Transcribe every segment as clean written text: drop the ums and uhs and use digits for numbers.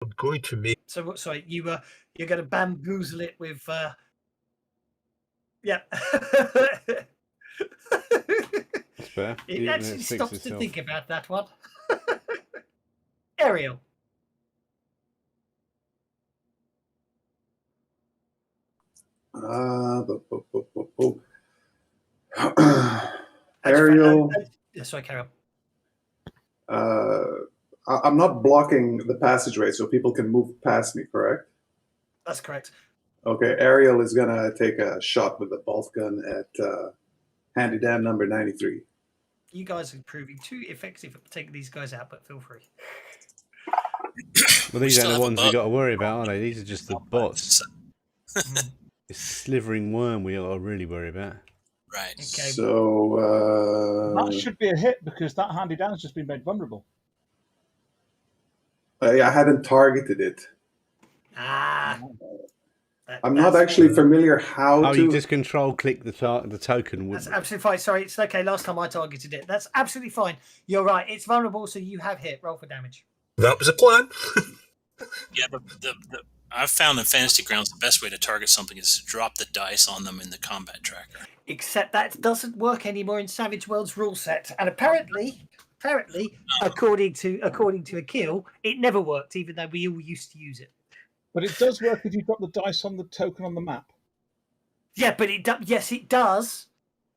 I'm going to make. So sorry, you're going to bamboozle it with. Yeah. That's fair. It actually stops to think about that one. Ariel. Ariel. Sorry, carry on. I'm not blocking the passageway, so people can move past me, correct? That's correct. Okay, Ariel is going to take a shot with the bolt gun at Handy Dan number 93. You guys are proving too effective at taking these guys out, but feel free. Well, these aren't the ones we got to worry about, are they? These are just the bots. This slithering worm we got to really worry about. Right. Okay. So that should be a hit because that Handy Dan has just been made vulnerable. I hadn't targeted it. I'm not actually familiar how to. Oh, you just control click the token. That's absolutely fine. Sorry, it's okay. Last time I targeted it. That's absolutely fine. You're right. It's vulnerable, so you have hit. Roll for damage. That was a plan. Yeah, but I've found in Fantasy Grounds the best way to target something is to drop the dice on them in the combat tracker. Except that doesn't work anymore in Savage Worlds rule set, and apparently, according to Akil, it never worked, even though we all used to use it. But it does work if you drop the dice on the token on the map. Yeah, but yes, it does,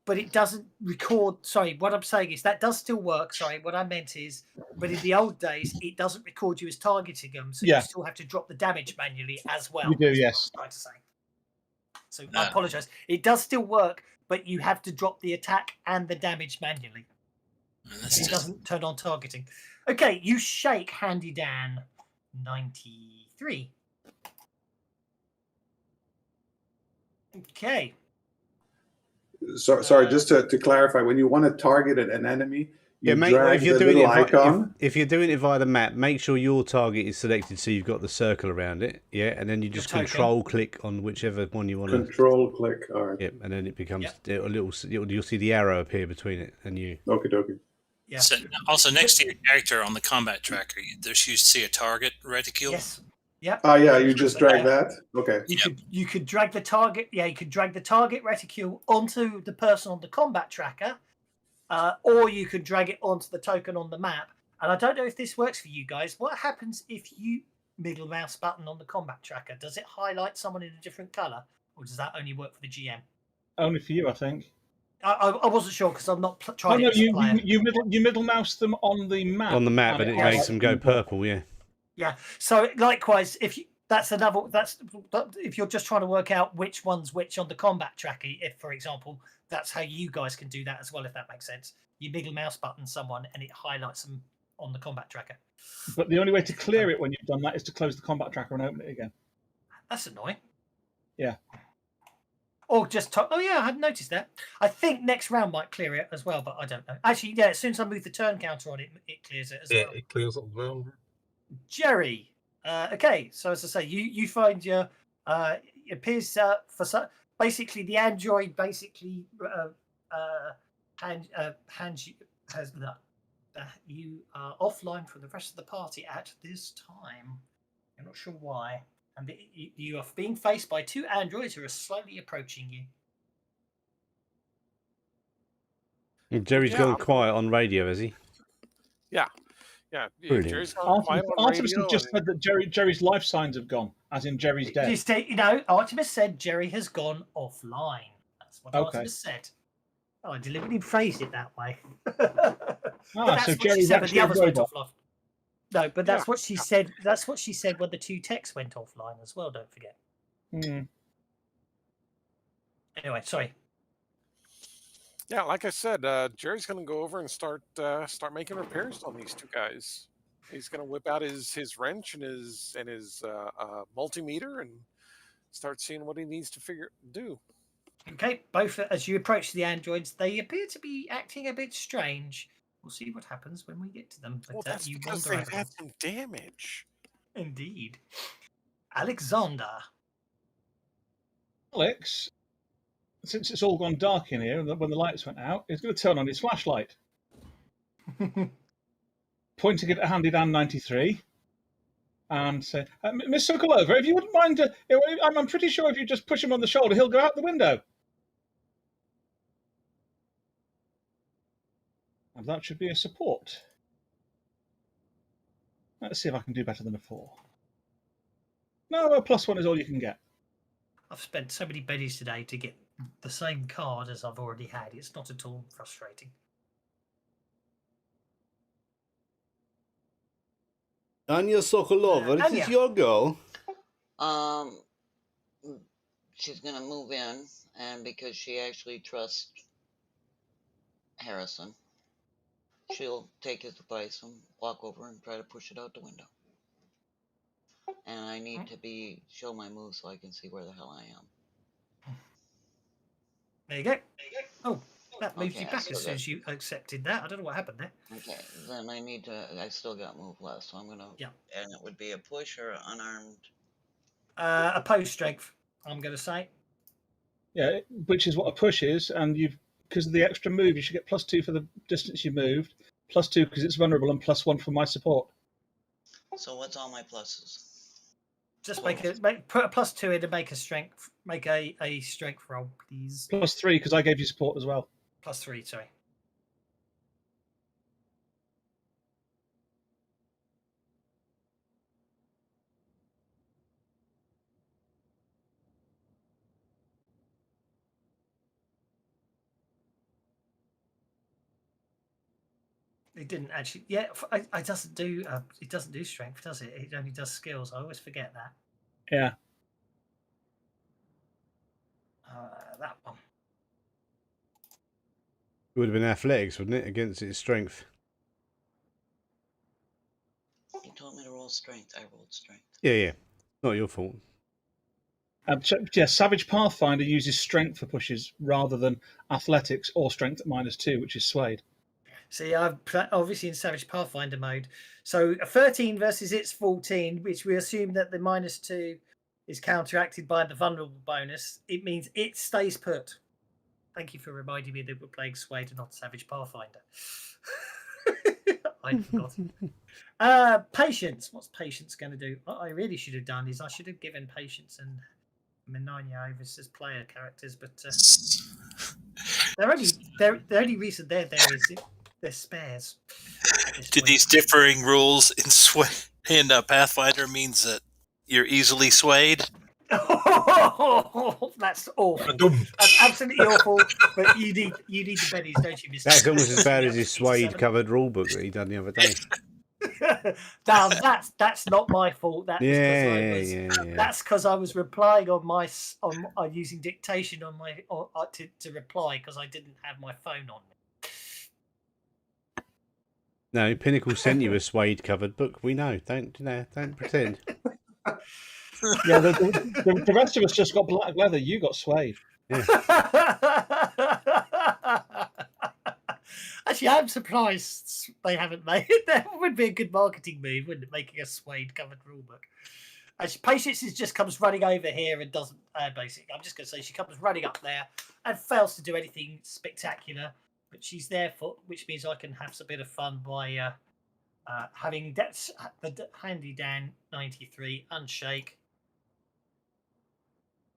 but it doesn't record. Sorry, what I'm saying is that does still work. Sorry, what I meant is, but in the old days, it doesn't record you as targeting them, so you still have to drop the damage manually as well. You do, yes. What I was trying to say. So I apologise. It does still work, but you have to drop the attack and the damage manually. It doesn't turn on targeting. Okay, you shake Handy Dan 93. Okay. Sorry, just to clarify, when you want to target an enemy, drag if you're the doing little icon. If you're doing it via the map, make sure your target is selected so you've got the circle around it. Yeah, and then you just control click on whichever one you want to. Control click. All right. Yep, and then it becomes a little. You'll see the arrow appear between it and you. Okie dokie. Yeah. So also next to your character on the combat tracker, you see a target reticule. Yes. Yeah. Yeah, you just drag that. Okay. You could drag the target. Yeah, you could drag the target reticule onto the person on the combat tracker, or you could drag it onto the token on the map. And I don't know if this works for you guys. What happens if you middle mouse button on the combat tracker? Does it highlight someone in a different color, or does that only work for the GM? Only for you, I think. I wasn't sure because I'm not trying. Oh no, you middle mouse them on the map. On the map, and it makes them go purple. Yeah. Yeah. So likewise, if you're just trying to work out which one's which on the combat tracker, if for example, that's how you guys can do that as well, if that makes sense. You middle mouse button someone and it highlights them on the combat tracker. But the only way to clear it when you've done that is to close the combat tracker and open it again. That's annoying. Yeah. Or just I hadn't noticed that. I think next round might clear it as well, but I don't know. Actually, yeah, as soon as I move the turn counter on it, it clears it as well. Yeah, it clears it as well. Jerry. Okay, so as I say, you find your it appears basically the android basically you are offline from the rest of the party at this time. I'm not sure why, and you are being faced by two androids who are slowly approaching you. Jerry's gone quiet on radio, has he? Yeah. Yeah, Jerry's gone quiet on Artemis radio. just said that Jerry's life signs have gone, as in Jerry's dead. Artemis said Jerry has gone offline. That's what Artemis said. Oh, I deliberately phrased it that way. So Jerry's actually a robot. No, but that's what she said. That's what she said when the two texts went offline as well. Don't forget. Anyway, sorry. Yeah, like I said, Jerry's going to go over and start making repairs on these two guys. He's going to whip out his wrench and his multimeter and start seeing what he needs to do. Okay, both as you approach the androids, they appear to be acting a bit strange. We'll see what happens when we get to them. But that's because they've had some damage. Indeed. Alexander. Alex, since it's all gone dark in here and when the lights went out, he's going to turn on his flashlight. Pointing it at Handy Dan 93 and say, Miss Sokolova, if you wouldn't mind, I'm pretty sure if you just push him on the shoulder, he'll go out the window. And that should be a support. Let's see if I can do better than a 4. No, a +1 is all you can get. I've spent so many bennies today to get the same card as I've already had. It's not at all frustrating. Anya Sokolova, is this your girl? She's gonna move in, and because she actually trusts Harrison, she'll take his advice and walk over and try to push it out the window. And I need to show my move so I can see where the hell I am. There you go. Oh, that moved you back as soon as you accepted that. I don't know what happened there. Okay, then I still got move left, so I'm gonna. Yeah. And it would be a push or unarmed. Opposed strength, I'm going to say. Yeah, which is what a push is, and because of the extra move, you should get +2 for the distance you moved, +2 because it's vulnerable, and +1 for my support. So what's all my pluses? Just put a +2 in and make a strength roll, please. +3 because I gave you support as well. +3, sorry. It didn't actually. Yeah, it doesn't do. It doesn't do strength, does it? It only does skills. I always forget that. Yeah. That one. It would have been athletics, wouldn't it, against its strength? You told me to roll strength. I rolled strength. Yeah. Not your fault. Yeah, Savage Pathfinder uses strength for pushes rather than athletics or strength at -2, which is swayed. See, I'm obviously in Savage Pathfinder mode. So a 13 versus its 14, which we assume that the -2 is counteracted by the vulnerable bonus. It means it stays put. Thank you for reminding me that we're playing Swayed and not Savage Pathfinder. I'd forgotten. Patience. What's Patience going to do? What I really should have done is I should have given Patience and Menanya over as player characters, but the only reason they're there is they're spares. Do these differing rules in Pathfinder means that you're easily swayed? That's awful. That's absolutely awful. But you need the bennies, don't you, Mr. That's almost as bad as his suede covered rulebook that he done the other day. Now that's not my fault. That's because I was replying on using dictation on my to reply because I didn't have my phone on me. No, Pinnacle sent you a suede covered book. We know. Don't pretend. Yeah, the rest of us just got black leather. You got suede. Yeah. Actually, I'm surprised they haven't made it. That would be a good marketing move, wouldn't it? Making a suede covered rulebook. Actually, Patience just comes running over here and doesn't basically. I'm just going to say she comes running up there and fails to do anything spectacular, but she's there which means I can have a bit of fun by having the handy Dan 93 unshake.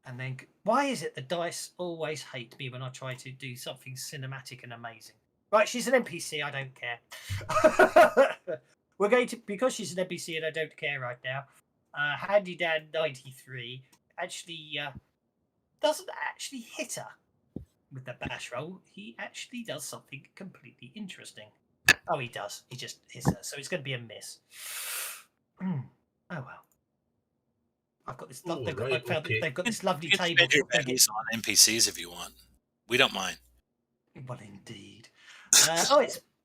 And then, why is it the dice always hate me when I try to do something cinematic and amazing? Right, she's an NPC. I don't care. We're going to, because she's an NPC and I don't care right now. Handy Dan 93 actually doesn't actually hit her with the bash roll. He actually does something completely interesting. Oh, he does. He just hits her, so it's going to be a miss. Oh well. I've got this. They've got this lovely table. You can spend your pennies on NPCs if you want. We don't mind. Well, indeed. It's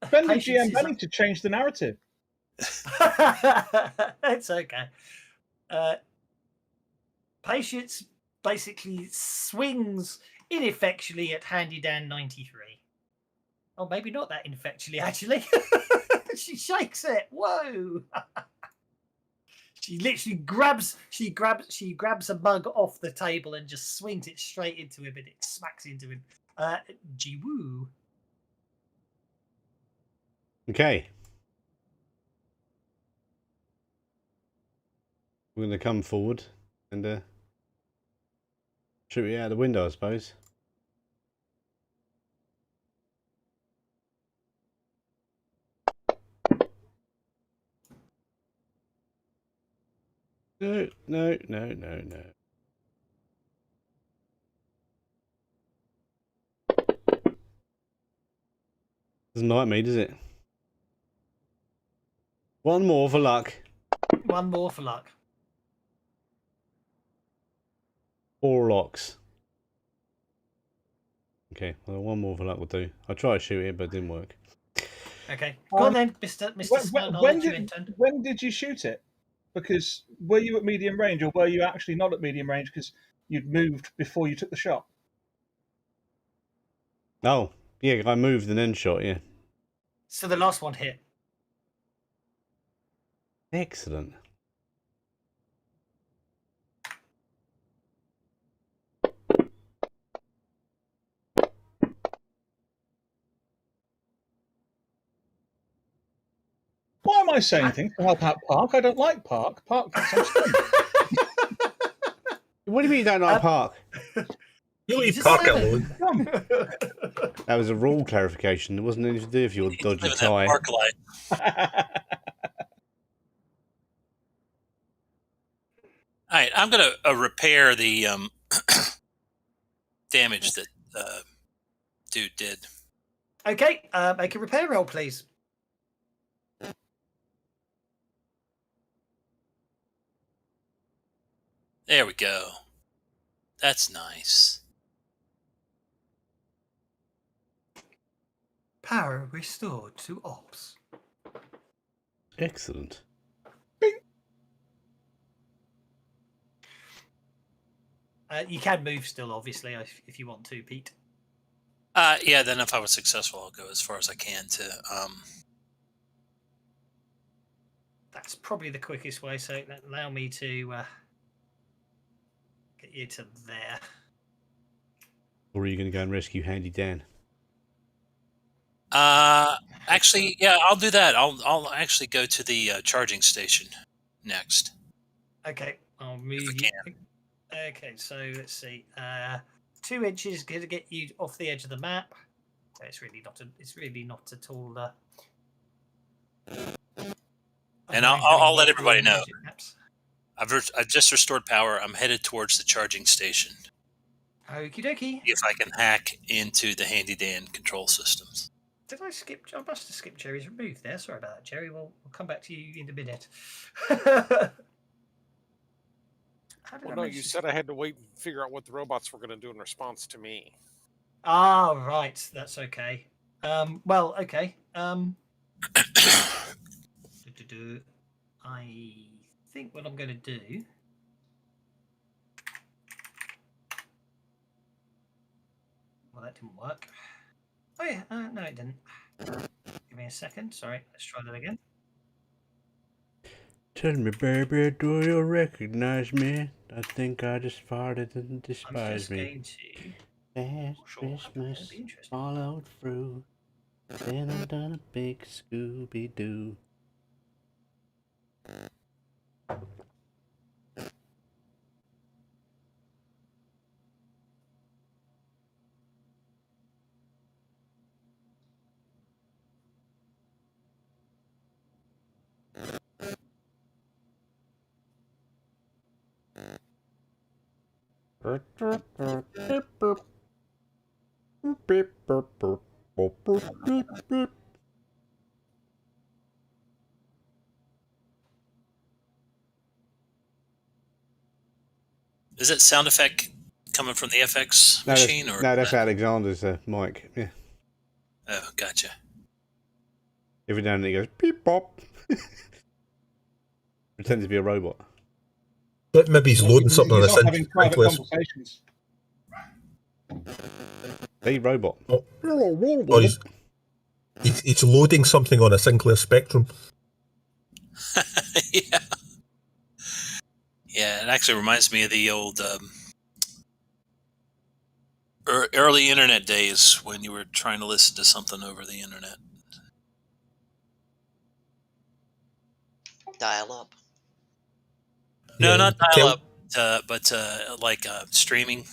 Spend the GM money to change the narrative. It's okay. Patience basically swings ineffectually at Handy Dan 93. Oh, maybe not that ineffectually, actually. She shakes it. Whoa. She literally grabs a mug off the table and just swings it straight into him, and it smacks into him. Jiwoo. Okay. We're going to come forward and shoot it out the window, I suppose. No. Doesn't like me, does it? One more for luck. One more for luck. 4 locks. Okay, well, one more for luck will do. I tried to shoot it, but it didn't work. Okay, go on then, Mr. Smart. When did you shoot it? Because were you at medium range, or were you actually not at medium range because you'd moved before you took the shot? Oh, yeah, I moved and then shot, yeah. So the last one hit. Excellent. Why am I saying things to help out Park? I don't like Park. Park sounds fun. What do you mean you don't like Park? You leave Park alone. That was a rule clarification. It wasn't anything to do with your dodgy Live in that tie. park life. All right, I'm going to repair the damage that dude did. Okay, make a repair roll, please. There we go. That's nice. Power restored to ops. Excellent. You can move still, obviously, if you want to, Pete. Yeah, then if I was successful, I'll go as far as I can to... That's probably the quickest way, so allow me to get you to there. Or are you going to go and rescue Handy Dan? Actually, yeah, I'll do that. I'll actually go to the charging station next. Okay, I'll move If I you. can. Okay, so let's see. 2 inches is going to get you off the edge of the map. So it's really not at all. And I'll let everybody know. Maps. I've just restored power. I'm headed towards the charging station. Okie dokie. If I can hack into the Handy Dan control systems. Did I skip? I must have skipped Jerry's remove there. Sorry about that, Jerry. We'll come back to you in a minute. Well, no, you said I had to wait and figure out what the robots were going to do in response to me. Ah, right. That's okay. Well, okay. I think what I'm going to do. Well, that didn't work. Oh yeah, no, it didn't. Give me a second. Sorry, let's try that again. Tell me, baby, do you recognize me? I think I just farted and despise me. Going to... Last Christmas followed through. Then I done a big Scooby-Doo. Is that sound effect coming from the FX machine? No, that's Alexander's mic. Yeah. Oh, gotcha. Every now and then he goes beep bop. Pretends to be a robot. But maybe he's loading something on the having private conversations. Hey, robot. Or he's loading something on a Sinclair Spectrum. Yeah. Yeah, it actually reminds me of the old early internet days when you were trying to listen to something over the internet. Dial up. No, Yeah, not tell- dial-up, but like streaming.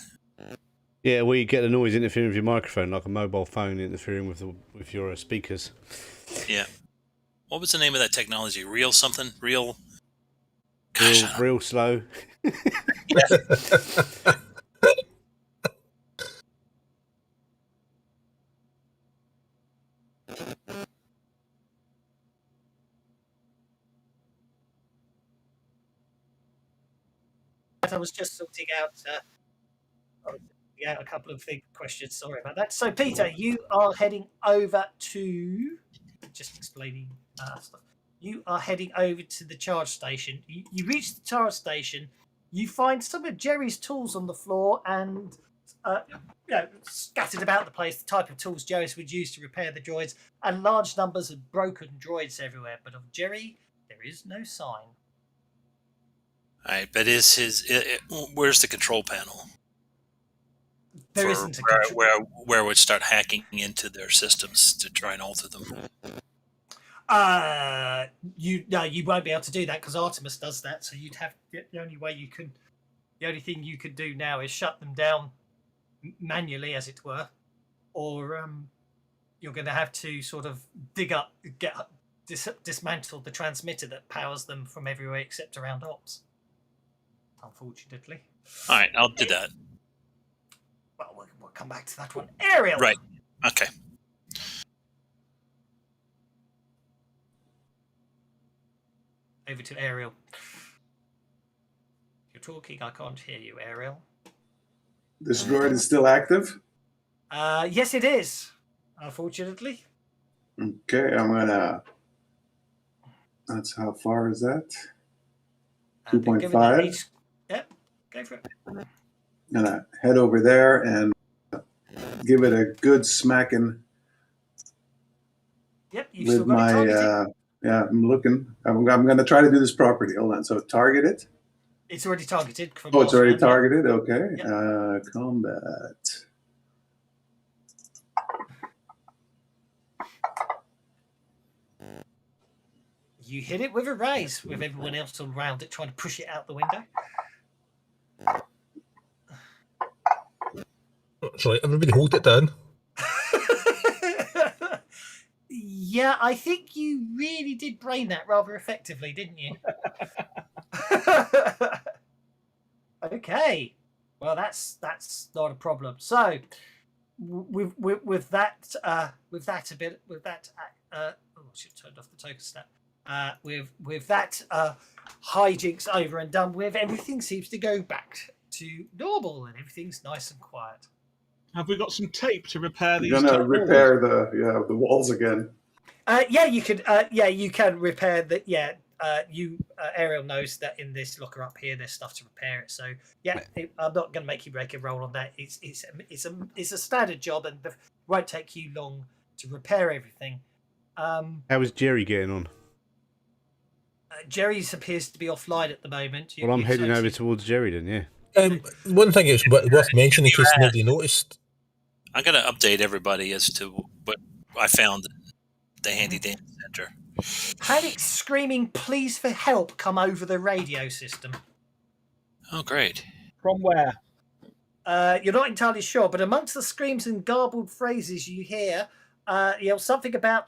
Yeah, where you get the noise interfering with your microphone, like a mobile phone interfering with your speakers. Yeah. What was the name of that technology? Real something? Real. Gosh, I don't Real slow. I was just sorting out a couple of questions. Sorry about that. So, Peter, you are heading over to just explaining stuff. You are heading over to the charge station. You reach the charge station. You find some of Jerry's tools on the floor and scattered about the place. The type of tools Jerry's would use to repair the droids, and large numbers of broken droids everywhere. But of Jerry, there is no sign. All right, but where's the control panel? There isn't a control. Where would start hacking into their systems to try and alter them? You won't be able to do that because Artemis does that. So you'd have the only thing you could do now is shut them down manually, as it were, or you're going to have to sort of dismantle the transmitter that powers them from everywhere except around ops. Unfortunately. All right, I'll do that. Well, we'll come back to that one. Ariel. Right. Okay. Over to Ariel. You're talking. I can't hear you, Ariel. This droid is still active? Yes, it is. Unfortunately. Okay, that's how far is that? 2.5. Yep, go for it. I'm gonna head over there and give it a good smacking. Yep, you've with still got my targeting. yeah. I'm looking. I'm gonna try to do this properly. Hold on. So target it. It's already targeted. Oh, it's already targeted. Yeah. Okay. Yep. Combat. You hit it with a raise, with everyone else around it trying to push it out the window. Sorry, everybody hold it down. Yeah, I think you really did brain that rather effectively, didn't you? Okay. Well, that's not a problem. So, with that oh, I should turn off the token stat. With that hijinks over and done with, everything seems to go back to normal and everything's nice and quiet. Have we got some tape to repair these? You're gonna repair the walls again. Yeah, you could. You can repair that. Yeah, Ariel knows that in this locker up here, there's stuff to repair it. So yeah, I'm not going to make you break a roll on that. It's a standard job and it won't take you long to repair everything. How is Jerry getting on? Jerry's appears to be offline at the moment. Well, I'm heading over towards Jerry then. Yeah. One thing is worth mentioning in case nobody noticed. I'm going to update everybody as to what I found at the handy dandy center. Panic screaming pleas for help come over the radio system. Oh, great. From where? You're not entirely sure, but amongst the screams and garbled phrases you hear, something about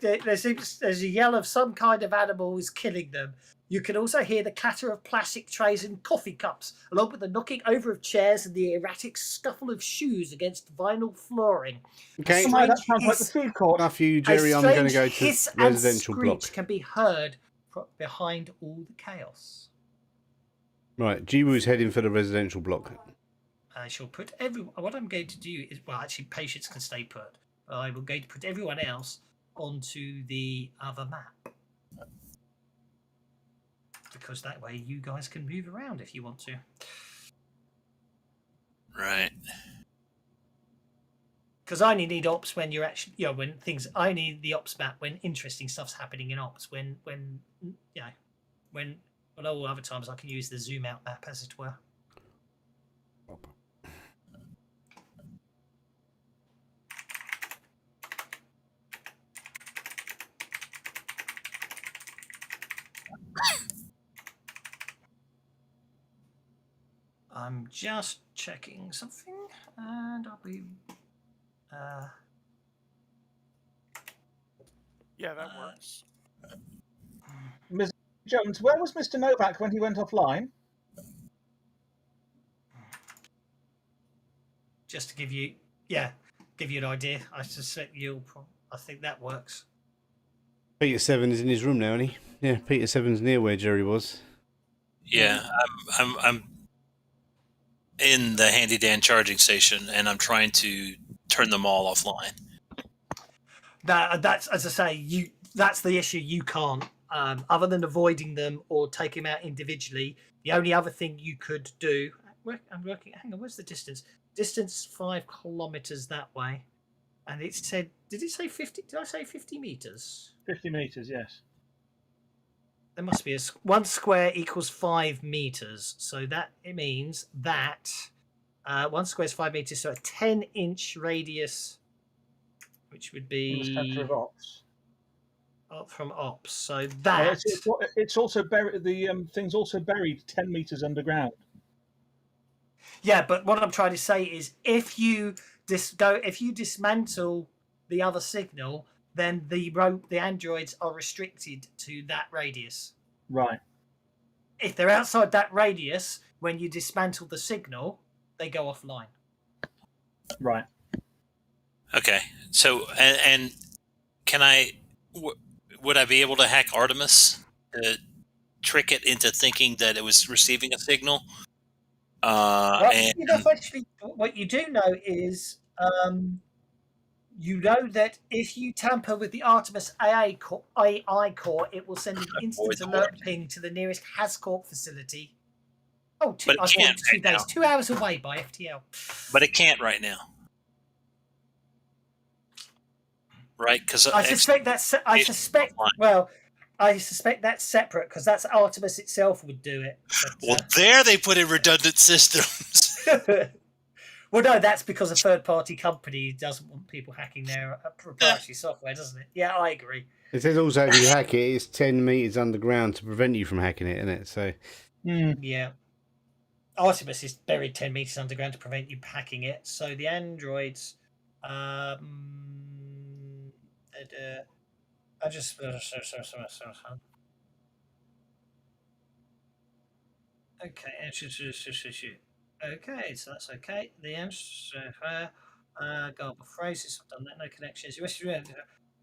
there's a yell of some kind of animal is killing them. You can also hear the clatter of plastic trays and coffee cups, along with the knocking over of chairs and the erratic scuffle of shoes against vinyl flooring. Okay, that sounds like the food court. Enough you, Jerry. I'm going to go to hiss residential and block. screech can be heard behind all the chaos. Right, Jiwoo's heading for the residential block. I shall put everyone. What I'm going to do is, well, actually, Patience can stay put. I'm going to put everyone else onto the other map. Because that way you guys can move around if you want to. Right. Because I only need ops when you're actually, I need the ops map when interesting stuff's happening in ops. When all other times I can use the zoom out map, as it were. I'm just checking something, and I'll be. Yeah, that works. Ms. Jones, where was Mr. Novak when he went offline? Just to give you an idea. I suspect I think that works. Peter Seven is in his room now, isn't he? Yeah, Peter Seven's near where Jerry was. Yeah, I'm in the handy Dan charging station, and I'm trying to turn them all offline. That's as I say, that's the issue. You can't, other than avoiding them or take them out individually. The only other thing you could do. I'm working. Hang on, where's the distance? Distance 5 kilometers that way, and it said. Did it say 50? Did I say 50 meters? 50 meters, yes. There must be 1 square equals 5 meters. So that it means that 1 square is 5 meters. So a 10-inch radius, which would be In the centre of ops. Up from ops. So that it's also buried. The thing's also buried 10 meters underground. Yeah, but what I'm trying to say is, if you dismantle the other signal, then the androids are restricted to that radius. Right. If they're outside that radius, when you dismantle the signal, they go offline. Right. Okay. So, and can I? Would I be able to hack Artemis to trick it into thinking that it was receiving a signal? Actually, what you do know is, you know that if you tamper with the Artemis AI core, it will send an instant alert ping to the nearest Hascorp facility. Oh, but it can't 2 days, 2 hours away by FTL. But it can't right now, right? Because I suspect that's. I suspect that's separate because that's Artemis itself would do it. But, well, there they put in redundant systems. Well, no, that's because a third-party company doesn't want people hacking their proprietary software, doesn't it? Yeah, I agree. It says also if you hack it, it's 10 meters underground to prevent you from hacking it, isn't it? So. Yeah. Artemis is buried 10 meters underground to prevent you hacking it. So the androids, I just okay. Okay, so that's okay. The answer, garble phrases. I've done that. No connections.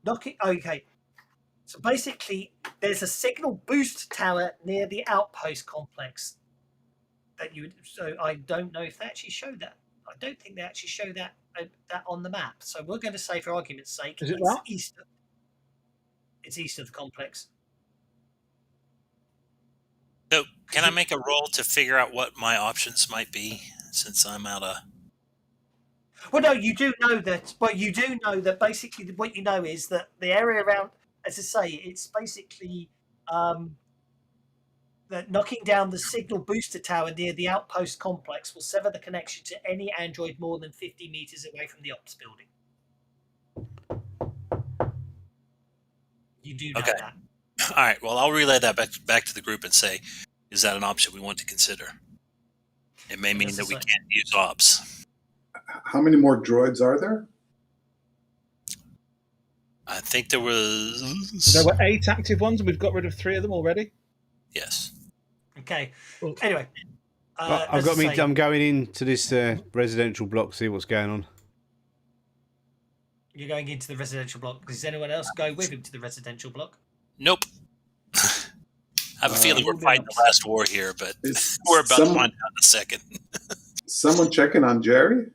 Knocking. Okay. So basically, there's a signal boost tower near the outpost complex. So I don't know if they actually show that. I don't think they actually show that on the map. So we're going to say, for argument's sake, it's east. It's east of the complex. So, can I make a roll to figure out what my options might be since I'm out of? Well, no, you do know that. But you do know that basically what you know is that the area around, as I say, it's basically that knocking down the signal booster tower near the outpost complex will sever the connection to any android more than 50 meters away from the ops building. You do know that. All right. Well, I'll relay that back to the group and say, is that an option we want to consider? It may mean that we can't use ops. How many more droids are there? I think there was. There were 8 active ones, and we've got rid of 3 of them already. Yes. Okay. Anyway, I'm going into this residential block to see what's going on. You're going into the residential block. Does anyone else go with him to the residential block? Nope. I have a feeling we're fighting the last war here, but we're about to find out in a second. Someone checking on Jerry?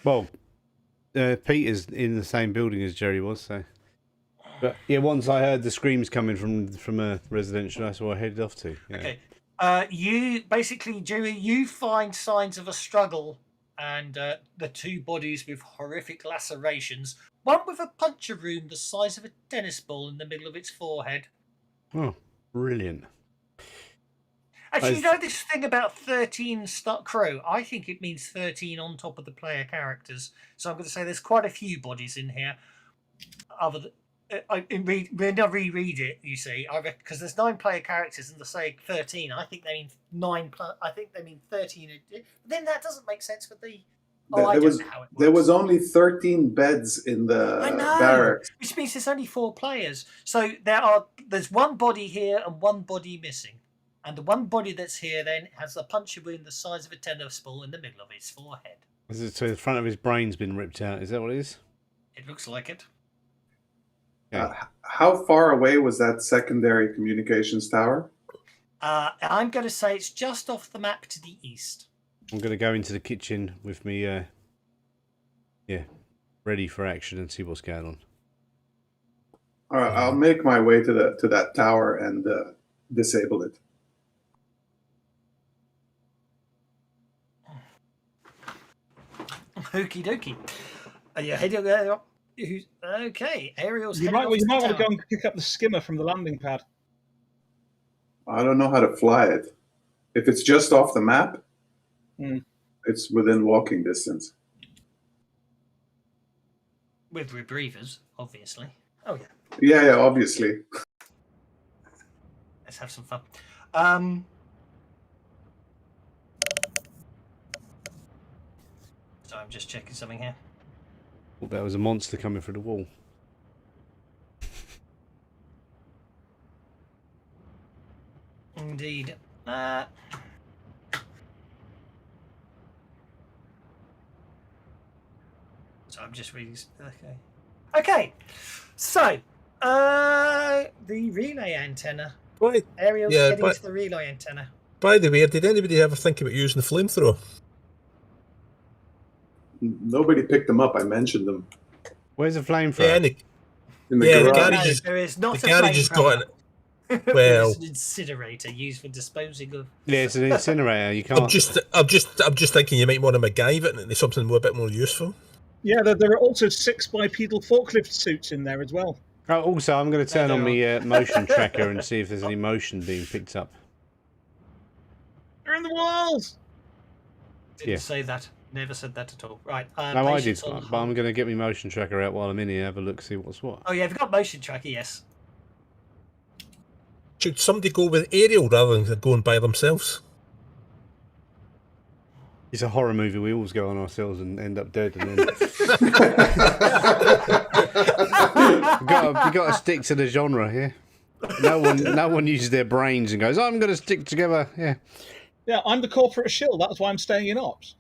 Well, Peter's in the same building as Jerry was, so. But yeah, once I heard the screams coming from a residential, that's where I headed off to. Yeah. Okay. You basically, Jiwoo, you find signs of a struggle, and the 2 bodies with horrific lacerations. One with a puncture wound the size of a tennis ball in the middle of its forehead. Oh, brilliant. Actually, you know this thing about 13 crew? I think it means 13 on top of the player characters. So I'm going to say there's quite a few bodies in here. When I reread it, you see, I because there's 9-player characters and they say 13. I think they mean 9. I think they mean 13. Then that doesn't make sense with the. Oh, I don't know how it works. There was only 13 beds in the I know, barracks. which means there's only 4 players. So there's one body here and one body missing, and the one body that's here then has a puncture wound the size of a tennis ball in the middle of his forehead. So the front of his brain's been ripped out. Is that what it is? It looks like it. Okay. How far away was that secondary communications tower? I'm going to say it's just off the map to the east. I'm going to go into the kitchen with me, ready for action and see what's going on. All right, I'll make my way to that tower and disable it. Okie dokie. Are you heading there? Okay, Ariel's. You might want to go and pick up the skimmer from the landing pad. I don't know how to fly it. If it's just off the map, it's within walking distance. With rebreathers, obviously. Oh yeah. Yeah, obviously. Let's have some fun. So I'm just checking something here. Thought that was a monster coming through the wall. Indeed. So I'm just reading. Okay. So, the relay antenna. Right. Ariel's getting to the relay antenna. By the way, did anybody ever think about using the flamethrower? Nobody picked them up. I mentioned them. Where's the flamethrower? In the garage. There is not the garage has got it. Well, it's an incinerator used for disposing of. Yeah, it's an incinerator. You can't. I'm just thinking you might want to MacGyver it into something a bit more useful. Yeah, there are also 6 bipedal forklift suits in there as well. Oh, also, I'm going to turn on my motion tracker and see if there's any motion being picked up. They're in the walls. Didn't say that. Never said that at all. Right. No, I did. But I'm going to get my motion tracker out while I'm in here. Have a look, see what's what. Oh yeah, you've got motion tracker. Yes. Should somebody go with Ariel rather than going by themselves? It's a horror movie. We always go on ourselves and end up dead. And then you got to stick to the genre here. No one uses their brains and goes, "I'm going to stick together." Yeah. Yeah, I'm the corporate shill. That's why I'm staying in ops.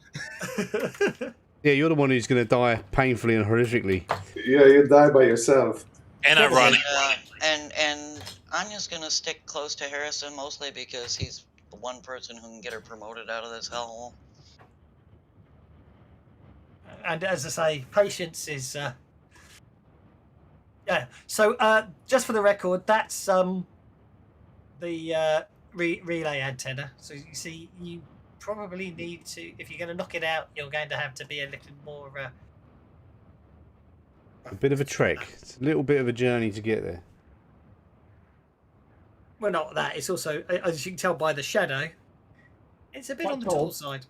Yeah, you're the one who's going to die painfully and horrifically. Yeah, you die by yourself. And ironic. And Anya's gonna stick close to Harrison mostly because he's the one person who can get her promoted out of this hellhole. And as I say, patience is. Yeah. So just for the record, that's the relay antenna. So you see, you probably need to, if you're going to knock it out, you're going to have to be a little more. A bit of a trek. It's a little bit of a journey to get there. Well, not that. It's also, as you can tell by the shadow, it's a bit on the tall side.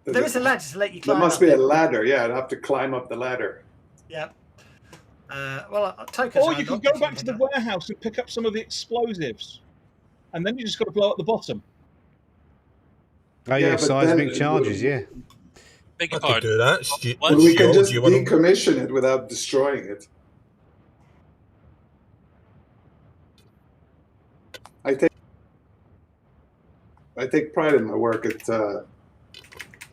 There is a ladder to let you climb. There must be a ladder. Yeah, I'd have to climb up the ladder. Yeah. Tokens. Or you can go back to the warehouse and pick up some of the explosives, and then you just got to blow up the bottom. Oh yeah, seismic charges. Yeah. Beg your I could pardon. do that. Well, we can just decommission it without destroying it. I take pride in my work at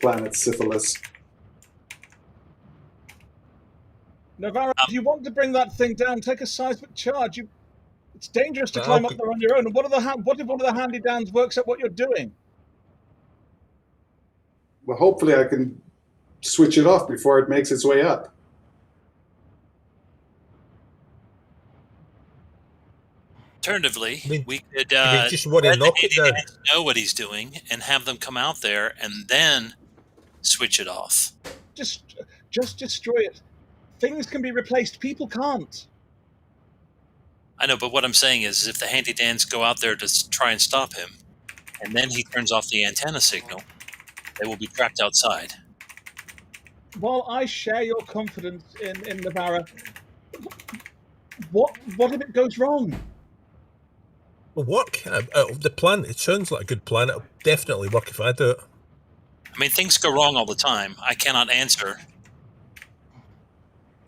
Planet Syphilis. Navarro, if you want to bring that thing down, take a seismic charge. It's dangerous to climb up there on your own. And what if one of the handy downs works out what you're doing? Well, hopefully I can switch it off before it makes its way up. Alternatively, we could just want to knock it down. know what he's doing and have them come out there and then switch it off. Just destroy it. Things can be replaced. People can't. I know, but what I'm saying is if the handy dans go out there to try and stop him, and then he turns off the antenna signal, they will be trapped outside. While I share your confidence in Navarra, What if it goes wrong? Will work. The plan, it sounds like a good plan. It'll definitely work if I do it. I mean, things go wrong all the time. I cannot answer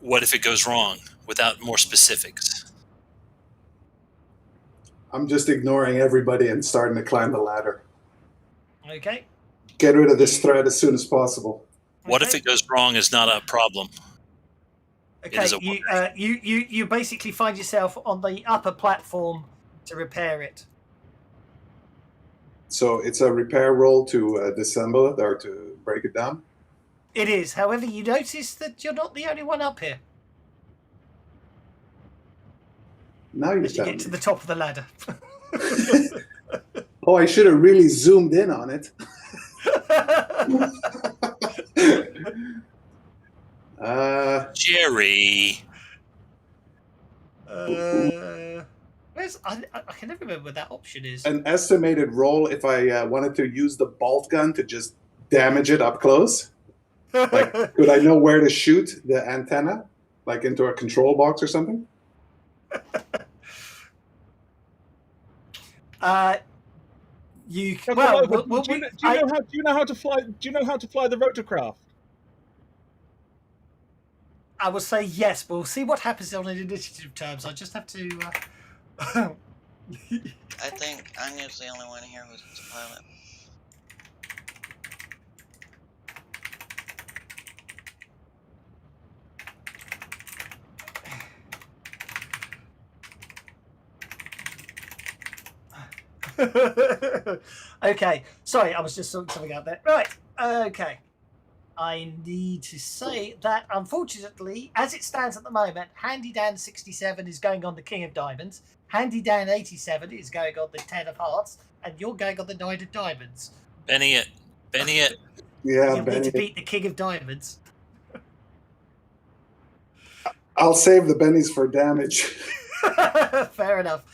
what if it goes wrong without more specifics. I'm just ignoring everybody and starting to climb the ladder. Okay. Get rid of this thread as soon as possible. What if Okay. it goes wrong is not a problem? Okay, is a you basically find yourself on the upper platform to repair it. So it's a repair roll to disassemble it or to break it down? It is. However, you notice that you're not the only one up here Now you as you tell get to me. the top of the ladder. Oh, I should have really zoomed in on it. Jerry. I can never remember what that option is. An estimated roll if I wanted to use the bolt gun to just damage it up close. Like, could I know where to shoot the antenna? Like into a control box or something? You Do well, you know how to fly? Do you know how to fly the rotorcraft? I will say yes, but we'll see what happens on an initiative terms. I just have to. I think Anya's the only one here who's a pilot. Okay, sorry, I was just sorting something out there. Right, okay. I need to say that, unfortunately, as it stands at the moment, Handy Dan 67 is going on the King of Diamonds, Handy Dan 87 is going on the 10 of Hearts, and you're going on the 9 of Diamonds. Benny it. Yeah, You need Benny. to beat the King of Diamonds. I'll save the bennies for damage. Fair enough.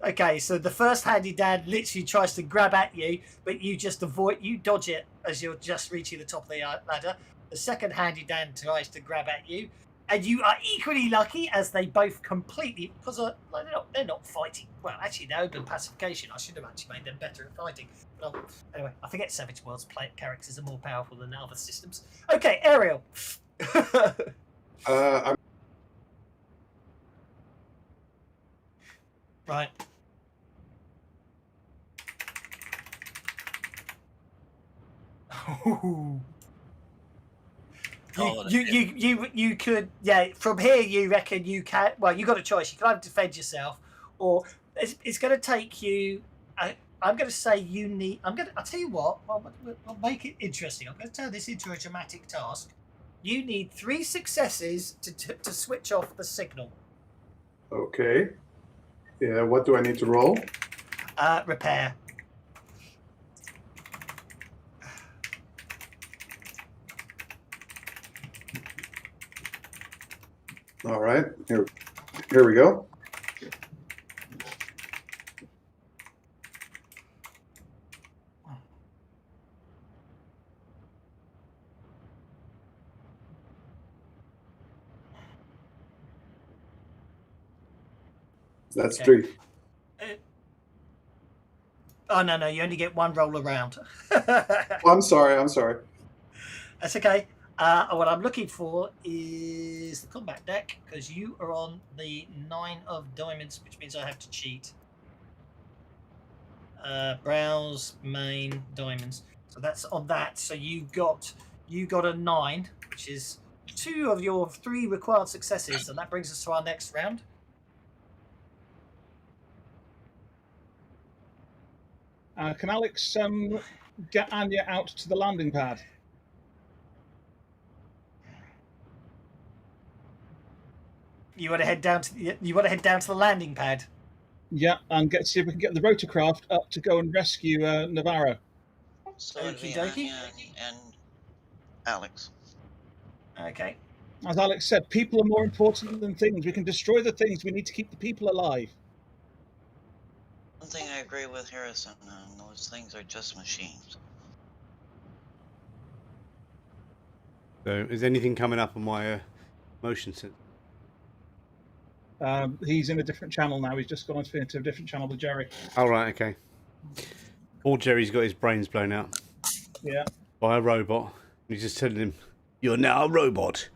Okay, so the first Handy Dan literally tries to grab at you, but you just dodge it as you're just reaching the top of the ladder. The second Handy Dan tries to grab at you, and you are equally lucky as they both completely, because they're not fighting. Well, actually, they're open pacification. I should have actually made them better at fighting. Well, anyway, I forget Savage Worlds characters are more powerful than other systems. Okay, Ariel. Right. You could, yeah, from here you reckon you can, well, you got a choice. You can either defend yourself, or it's going to take you, I'm going to say you need, I'll tell you what, we'll make it interesting. I'm going to turn this into a dramatic task. You need 3 successes to switch off the signal. Okay. Yeah, what do I need to roll? Repair. All right, here we go. That's Okay. 3. Oh, no, you only get 1 roll around. Oh, I'm sorry. That's okay. What I'm looking for is the combat deck, because you are on the 9 of Diamonds, which means I have to cheat. Browse, main, Diamonds. So that's on that. So you got a 9, which is 2 of your 3 required successes, and that brings us to our next round. Can Alex get Anya out to the landing pad? You want to head down to the landing pad? Yeah, and see if we can get the rotorcraft up to go and rescue Navarro. So it'd be Anya and Alex. Okay. As Alex said, people are more important than things. We can destroy the things. We need to keep the people alive. One thing I agree with Harrison on, those things are just machines. So, is anything coming up on my motion sensor? He's in a different channel now. He's just gone into a different channel with Jerry. All right, okay. Poor Jerry's got his brains blown out Yeah. by a robot. He's just telling him, "You're now a robot."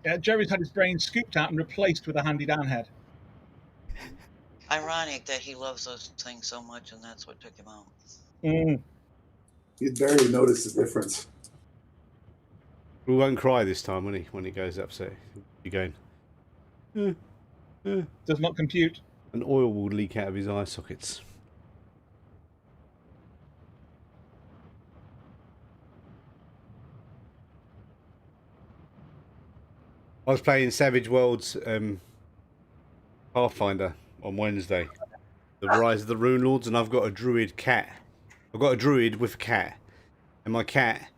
Yeah, Jerry's had his brain scooped out and replaced with a handy-down head. Ironic that he loves those things so much, and that's what took him out. Mm. You'd barely notice the difference. We won't cry this time when he goes upset. He'll be going. Does not compute. And oil will leak out of his eye sockets. I was playing Savage Worlds Pathfinder on Wednesday. The Rise of the Rune Lords, and I've got a druid cat. I've got a druid with a cat. And my cat,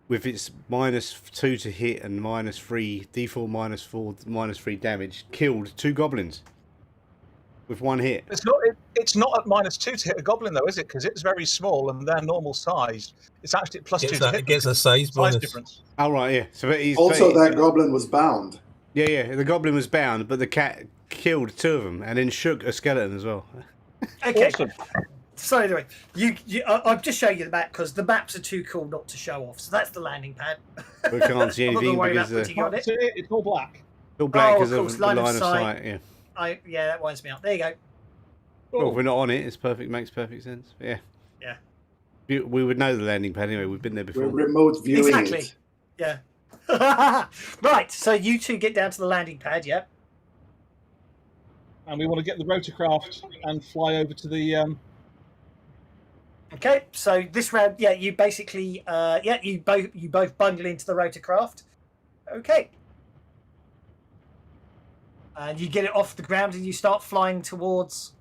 with its -2 to hit and -3, D4 -4, -3 damage, killed 2 goblins. With 1 hit. It's not at -2 to hit a goblin though, is it? Because it's very small and they're normal size. It's actually at +2 to hit. It gets a size bonus. Difference. Oh right, yeah. So he's Also, that goblin was bound. Yeah. The goblin was bound, but the cat killed 2 of them and then shook a skeleton as well. Okay. Awesome. So anyway, I've just shown you the map because the maps are too cool not to show off. So that's the landing pad. We can't see I'm not gonna anything worry because about putting on it. It's all black. it's all black Oh, because of of course, the line of sight. Yeah. Yeah, that winds me up. There you go. Well, if we're not on it, it's perfect. Makes perfect sense. But yeah. Yeah. We would know the landing pad anyway. We've been there before. We're remote viewing Exactly. it. Yeah. Right. So you two get down to the landing pad. Yeah. And we want to get the rotorcraft and fly over to the. Okay. So this round, you basically, you both bundle into the rotorcraft. Okay. And you get it off the ground and you start flying towards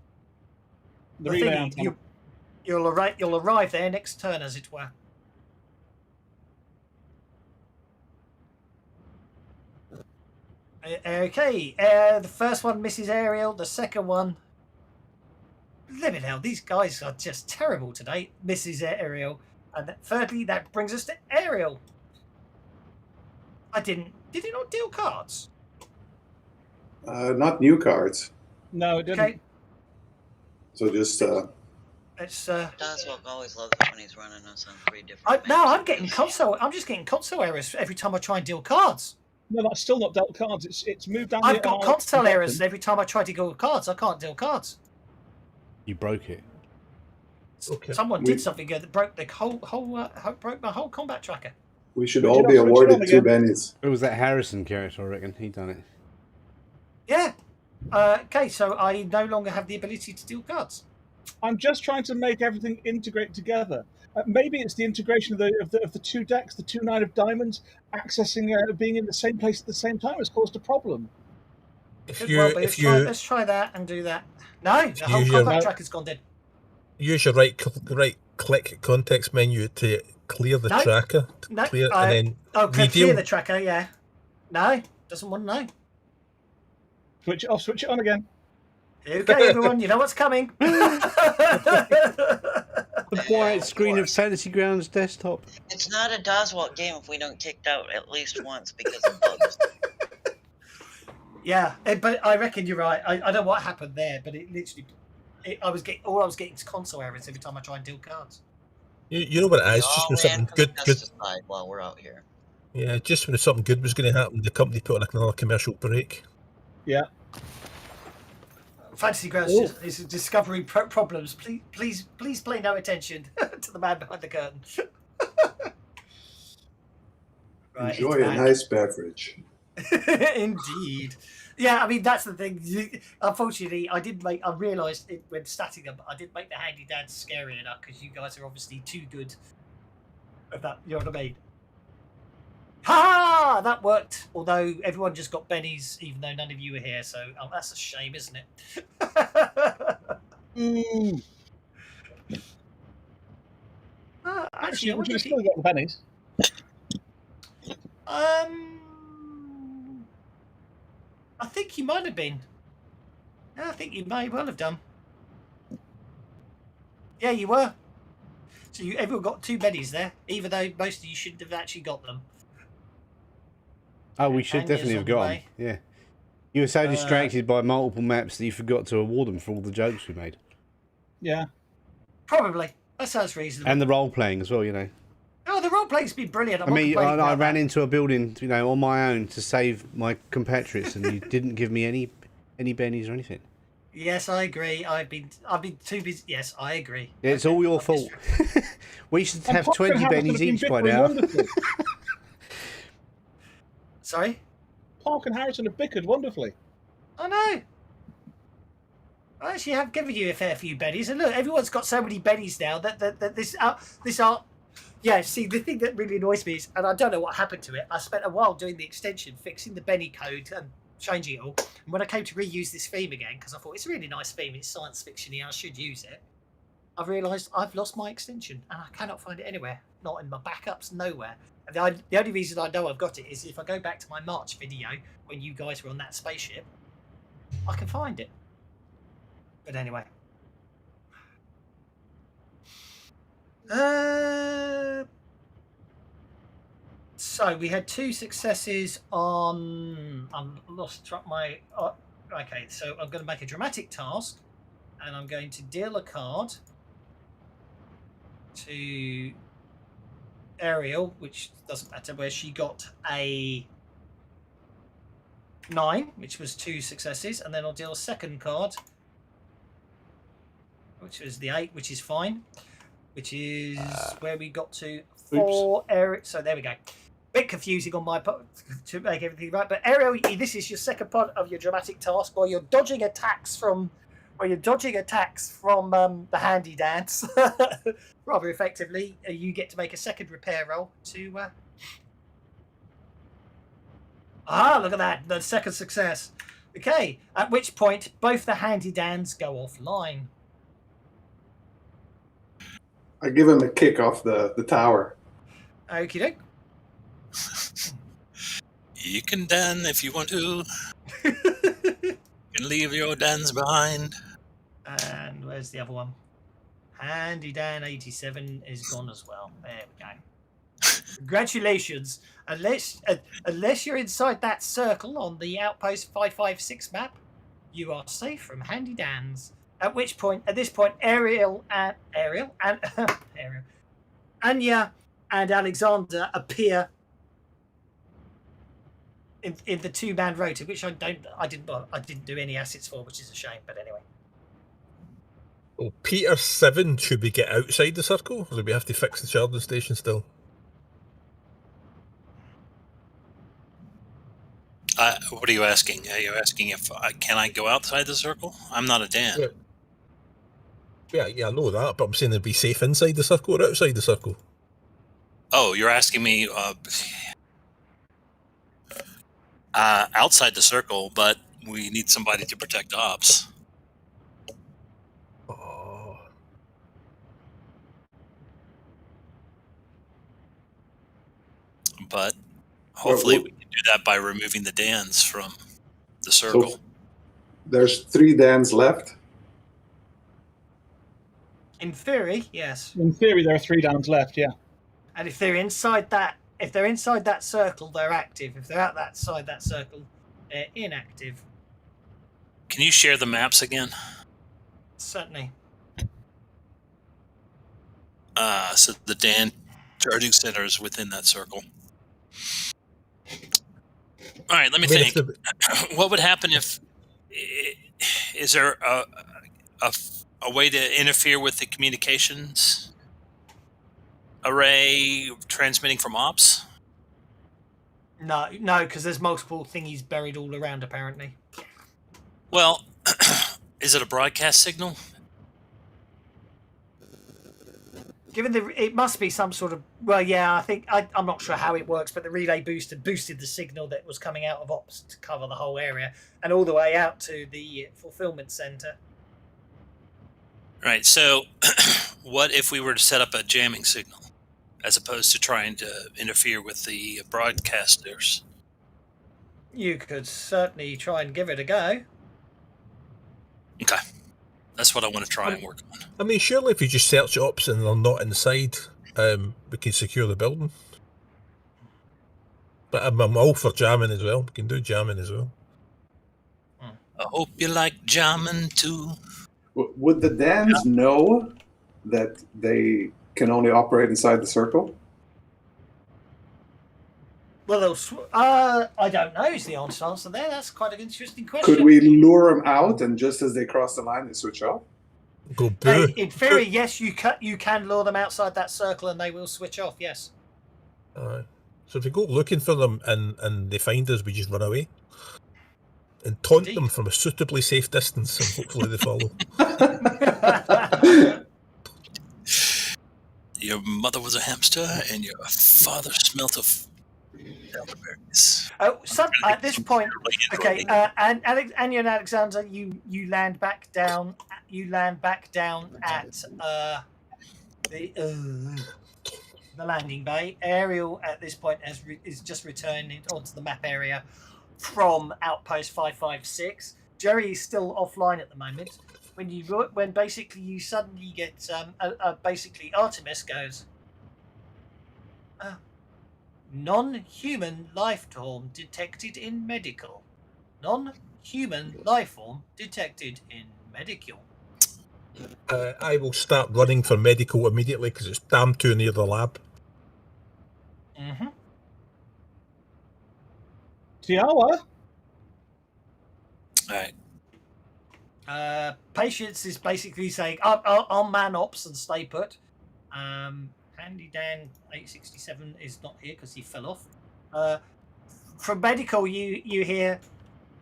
The relay antenna. You'll arrive there next turn, as it were. Okay, the first one misses aerial. The second one, living hell, these guys are just terrible today. Misses aerial, and thirdly, that brings us to aerial. Did it not deal cards? Not new cards. No, it didn't. Okay, So just let's. Dazwalk always loves it when he's running us on 3 different. No, I'm maps. getting console. I'm just getting console errors every time I try and deal cards. No, that's still not dealt cards. It's moved down. I've got console errors every time I try to deal cards. I can't deal cards. You broke it. Okay. Someone did something that broke the broke my whole combat tracker. we should Would all you be not switch it awarded on 2 again? bennies. It was that Harrison character, I reckon. He done it. Yeah. Okay, so I no longer have the ability to deal cards. I'm just trying to make everything integrate together. Maybe it's the integration of the 2 decks, the 2 9 of diamonds, accessing being in the same place at the same time has caused a problem. If you Let's try that and do that. No, the whole use your- combat tracker's gone dead. use your right click context menu to clear the No. tracker, No, clear, I- and then Okay, redeal. clear the tracker. Yeah. No, doesn't want to know. Switch it off, switch it on again. Okay, everyone, you know what's coming. The white screen of Fantasy Grounds desktop. It's not a Dazwalk game if we don't kicked out at least once because of bugs. Yeah, but I reckon you're right. I don't know what happened there, but it literally, I was getting is console errors every time I try and deal cards. You know what it is? Just when something good. Pesticide while we're out here. Yeah, just when something good was going to happen, the company put on another commercial break. Yeah. Fantasy Grounds is discovering problems. Please pay no attention to the man behind the curtain. Right, Enjoy it's a back. nice beverage. Indeed. Yeah, I mean that's the thing. Unfortunately, I realised when statting them, I didn't make the handy dands scary enough because you guys are obviously too good at that. You know what I mean? Ha! That worked. Although everyone just got bennies, even though none of you were here. So that's a shame, isn't it? Actually, I would you wonder still get the pennies? I think you might have been. Yeah, I think you may well have done. Yeah, you were. So everyone got 2 bennies there, even though most of you shouldn't have actually got them. Oh, we should Anya's definitely have on the got them. way. Yeah. You were so distracted by multiple maps that you forgot to award them for all the jokes we made. Yeah. Probably. That sounds reasonable. And the role playing as well, you know. Oh, the role playing's been brilliant. I mean, I ran into a building, you know, on my own to save my compatriots, and you didn't give me any bennies or anything. Yes, I agree. I've been too busy. Yes, I agree. It's all your fault. We should have Park 20 and Harrison bennies have been each by bickering now. wonderfully. Sorry? Park and Harrison have bickered wonderfully. I know. I actually have given you a fair few bennies, and look, everyone's got so many bennies now that this art. Yeah, see, the thing that really annoys me is, and I don't know what happened to it. I spent a while doing the extension, fixing the Benny code and changing it all. And when I came to reuse this theme again, because I thought it's a really nice theme, it's science fiction-y, I should use it. I've realised I've lost my extension, and I cannot find it anywhere. Not in my backups, nowhere. And the only reason I know I've got it is if I go back to my March video when you guys were on that spaceship, I can find it. But anyway. So we had 2 successes on. I'm lost track my. Okay, so I'm going to make a dramatic task, and I'm going to deal a card to Ariel, which doesn't matter, where she got a 9, which was 2 successes, and then I'll deal a second card, which was the 8, which is fine, which is where we got to 4 Ariel. So there we go. Bit confusing on my part to make everything right, but Ariel, this is your second part of your dramatic task, where you're dodging attacks from the handy dance rather effectively. You get to make a second repair roll to. Look at that! The second success. Okay, at which point both the handy dans go offline. I give him a kick off the tower. Okie doke. You can dan if you want to. You can leave your dans behind. And where's the other one? Handy Dan 87 is gone as well. There we go. Congratulations. Unless you're inside that circle on the Outpost 556 map, you are safe from Handy Dan's. At this point, Ariel and Anya and Alexander appear in the 2-man rota, which I didn't do any assets for, which is a shame. But anyway. Well, Peter 7, should we get outside the circle, or do we have to fix the charging station still? What are you asking? Are you asking if can I go outside the circle? I'm not a Dan. Yeah, I know that, but I'm saying they'd be safe inside the circle or outside the circle. Oh, you're asking me outside the circle, but we need somebody to protect ops. Oh. But hopefully we can do that by removing the Dans from the circle. So there's 3 Dans left. In theory, yes. In theory, there are 3 Dans left. Yeah. And if they're inside that circle, they're active. If they're outside that circle, they're inactive. Can you share the maps again? Certainly. So the Dan charging center is within that circle. All right, let me think. What would happen if? Is there a way to interfere with the communications array transmitting from ops? No, because there's multiple thingies buried all around, apparently. Well, is it a broadcast signal? It must be some sort of. Well, yeah, I think I'm not sure how it works, but the relay booster boosted the signal that was coming out of ops to cover the whole area and all the way out to the fulfillment center. Right. So, what if we were to set up a jamming signal, as opposed to trying to interfere with the broadcasters? You could certainly try and give it a go. Okay. That's what I want to try and work on. I mean, surely if you just search ops and they're not inside, we can secure the building. But I'm all for jamming as well. We can do jamming as well. I hope you like jamming too. Would the Dans know that they can only operate inside the circle? Well, I don't know is the honest answer there. That's quite an interesting question. Could we lure them out and just as they cross the line, they switch off? Go boo. In theory, yes, you can lure them outside that circle and they will switch off, yes. So if we go looking for them and they find us, we just run away. And taunt Indeed. them from a suitably safe distance, and hopefully they follow. Your mother was a hamster, and your father smelt of elderberries. Oh, at this point, okay, and Anya and Alexander, you land back down. You land back down at the landing bay. Ariel at this point is just returning onto the map area from Outpost 556. Jerry is still offline at the moment. When basically you suddenly get basically Artemis goes, non-human life form detected in medical. Non-human life form detected in medical. I will start running for medical immediately because it's damn too near the lab. Mm-hmm. Tiawa? All right. Patience is basically saying, I'll man ops and stay put. Handy Dan 867 is not here because he fell off. From medical, you hear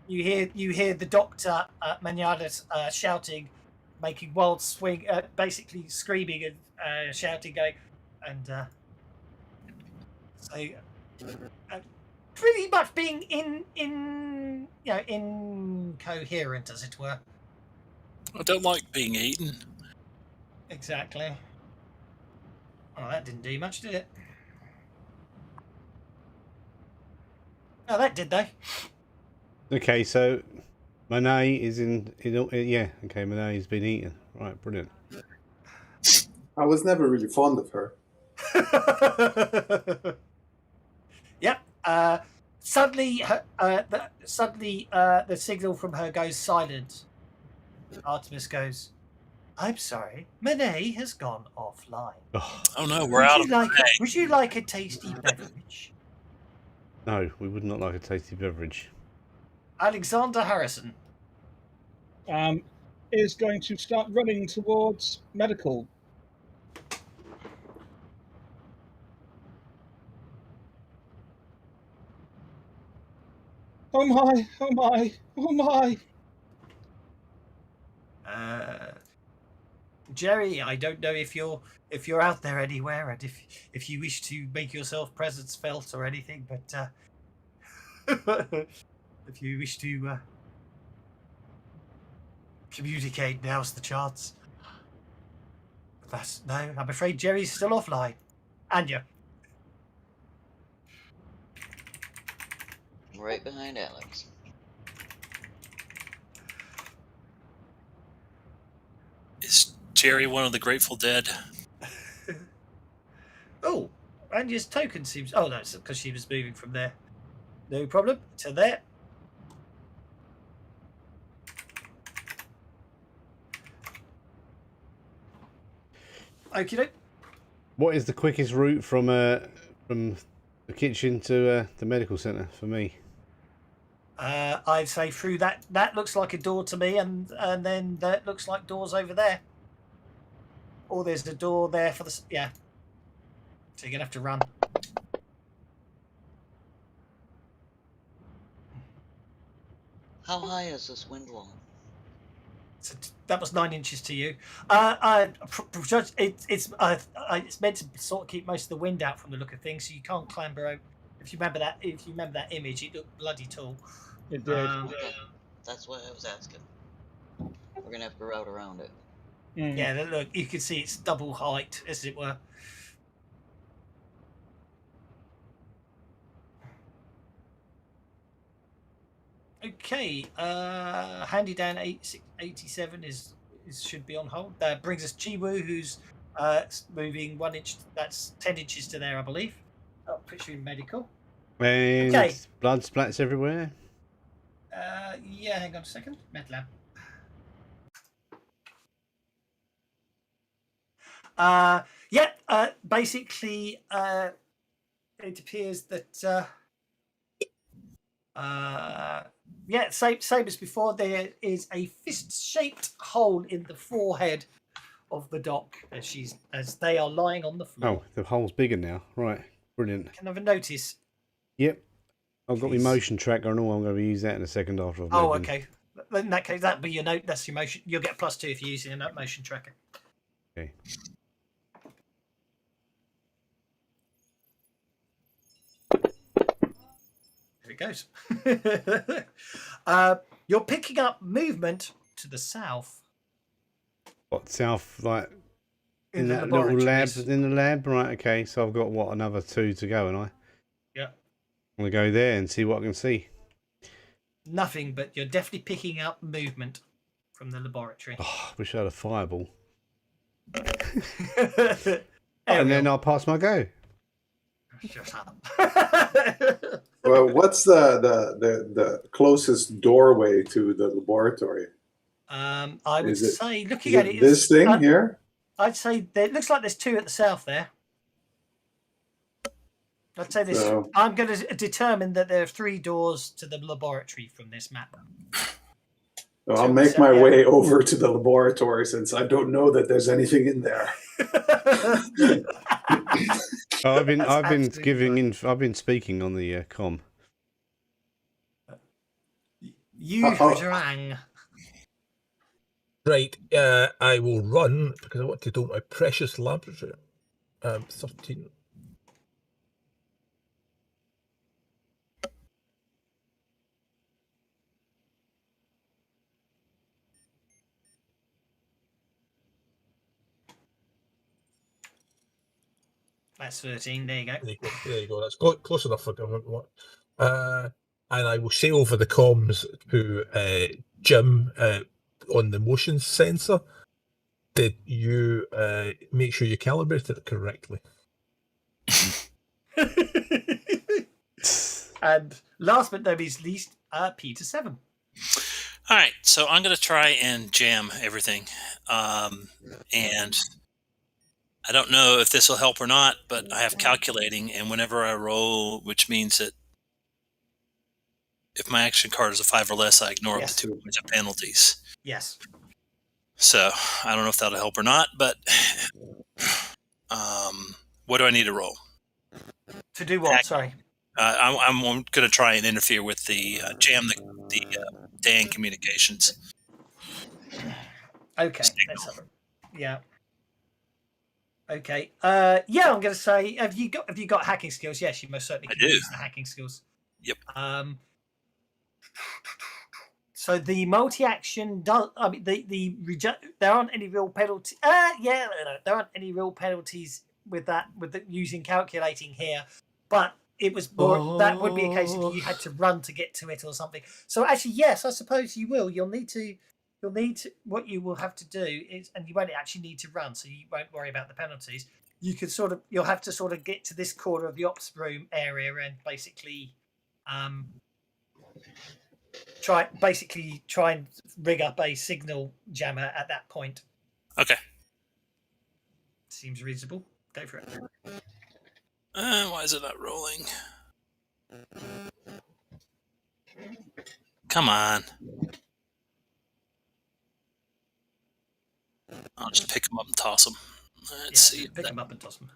the doctor Manadas shouting, making wild swing, basically screaming and shouting, going, and so pretty much being incoherent, as it were. I don't like being eaten. Exactly. Oh, that didn't do much, did it? Oh, that did, though. Okay, so Monet is in yeah. Okay, Monet has been eaten. Right, brilliant. I was never really fond of her. Yep. Suddenly, the signal from her goes silent. Artemis goes, "I'm sorry, Monet has gone offline. Oh no, we're out of Would you like a tasty beverage?" No, we would not like a tasty beverage. Alexander Harrison Is going to start running towards medical. Oh my! Oh my! Oh my! Jerry, I don't know if you're out there anywhere, and if you wish to make yourself presence felt or anything, but if you wish to communicate, now's the chance. No, I'm afraid Jerry's still offline. Anya. Right behind Alex. Is Jerry one of the Grateful Dead? Oh, Anya's token seems... Oh, no, it's because she was moving from there. No problem. To there. Okie doke. What is the quickest route from the kitchen to the medical centre for me? I'd say through that. That looks like a door to me, and then that looks like doors over there. Or there's a door there for the... Yeah. So you're going to have to run. How high is this wind wall? So that was 9 inches to you. It's meant to sort of keep most of the wind out from the look of things, so you can't clamber over. If you remember that image, it looked bloody tall. It did. Okay. That's what I was asking. We're gonna have to route around it. Yeah, look, you can see it's double height, as it were. Okay, Handy Dan 887 is should be on hold. That brings us Jiwoo, who's moving 1 inch. That's 10 inches to there, I believe. I'll put you in medical. And Okay. blood splats everywhere. Yeah, hang on a second. Med lab. Basically, it appears that same as before. There is a fist-shaped hole in the forehead of the doc as they are lying on the floor. Oh, the hole's bigger now. Right, brilliant. Can I have a notice? Yep, I've got my Please. motion tracker and all. I'm going to use that in a second after I've Oh, moved in. okay. In that case, that'd be your note. That's your motion. You'll get +2 if you're using a motion tracker. Okay. Here it goes. You're picking up movement to the south. What, south, like in the that little lab? laboratories. In the lab, right? Okay, so I've got what, another 2 to go, and I. Yeah. I'm gonna go there and see what I can see. Nothing, but you're definitely picking up movement from the laboratory. Oh, I wish I had a fireball. Ariel. And then I'll pass my go. Shut up. Well, what's the closest doorway to the laboratory? I would Is it- say, looking Is at it it, this thing here? I'd say it looks like there's 2 at the south there. I'd say this. So- I'm going to determine that there are 3 doors to the laboratory from this map. Well, I'll make my way over to the laboratory since I don't know that there's anything in there. I've been absolutely I've been speaking on the com. You rang. Right, I will run because I want to do my precious laboratory. 13. That's 13. There you go. There you go. That's close enough for government. And I will say over the comms to Jim on the motion sensor. Did you make sure you calibrated it correctly? And last but not least, Peter 7. All right, so I'm going to try and jam everything. And I don't know if this will help or not, but I have calculating, and whenever I roll, which means that if my action card is a 5 or less, I ignore up to 2 points of penalties. Yes. So I don't know if that'll help or not, but what do I need to roll? To do what? Sorry. I'm going to try and interfere with the jam the Dan communications. Okay. Let's have it. Yeah. Okay. I'm going to say, have you got hacking skills? Yes, you most certainly can use the hacking skills. Yep. So the multi-action does. I mean, there aren't any real penalties. There aren't any real penalties with that using calculating here, but it was more. That would be a case of you had to run to get to it or something. So actually, yes, I suppose you will. You'll need to. What you will have to do is, and you won't actually need to run, so you won't worry about the penalties. You could you'll have to sort of get to this corner of the ops room area and basically, try and rig up a signal jammer at that point. Okay. Seems reasonable. Go for it. Why is it not rolling? Come on. I'll just pick them up and toss them. Let's see. Pick them up and toss them.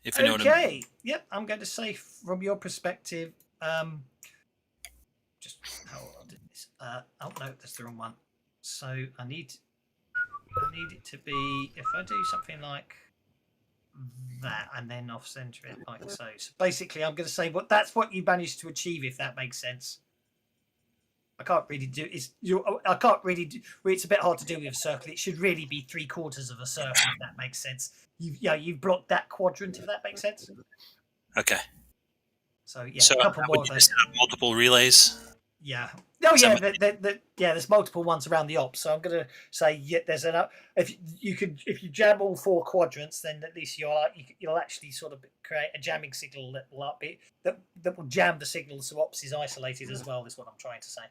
If you know what I mean. Okay. Yep. I'm going to say from your perspective, just how I'll do this. Oh no, that's the wrong one. So I need it to be, if I do something like that and then off center it like so. So basically, I'm going to say that's what you managed to achieve, if that makes sense. I can't really do it's a bit hard to do with a circle. It should really be 3/4 of a circle, if that makes sense. You've blocked that quadrant, if that makes sense. Okay. So So a couple more would of you those. just have multiple relays? Yeah. Oh So- yeah. There's multiple ones around the ops, so I'm going to say there's enough. If you jam all 4 quadrants, then at least you'll actually sort of create a jamming signal that will jam the signal, so ops is isolated as well. Is what I'm trying to say.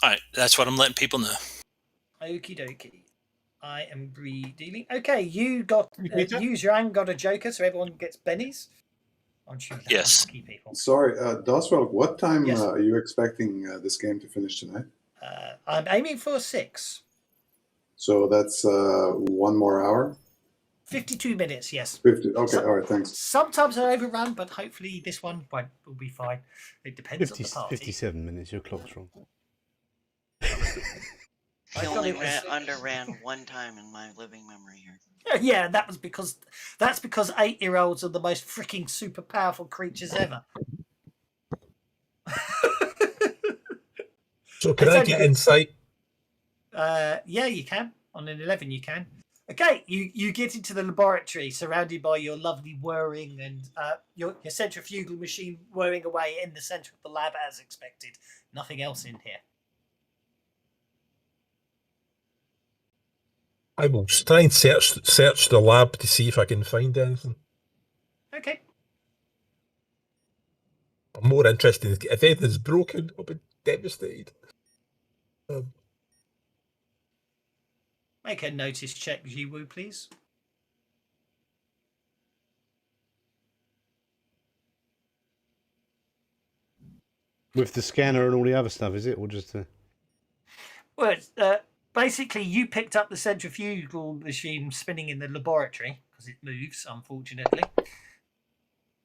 All right, that's what I'm letting people know. Okie dokie. I am dealing. Okay, you got Peter? you Zhang got a joker, so everyone gets bennies. Aren't you Yes. lucky people? Sorry, Doswell, what time Yes. are you expecting this game to finish tonight? I'm aiming for 6. So that's 1 more hour? 52 minutes, yes. 50. Okay, all right, thanks. Sometimes I overrun, but hopefully this one will be fine. It depends on the party. 57 minutes. Your clock's wrong. He only underran 1 time in my living memory here. Yeah, that's because 8-year-olds are the most freaking super powerful creatures ever. So can I get insight? Yeah, you can. On an 11, you can. Okay, you get into the laboratory surrounded by your lovely whirring and your centrifugal machine whirring away in the center of the lab as expected. Nothing else in here. I will try and search the lab to see if I can find anything. Okay. I'm more interested in if anything's broken, I'll be devastated. Make a notice check, Jiwoo, please. With the scanner and all the other stuff, is it? Or just Well, basically, you picked up the centrifugal machine spinning in the laboratory because it moves, unfortunately.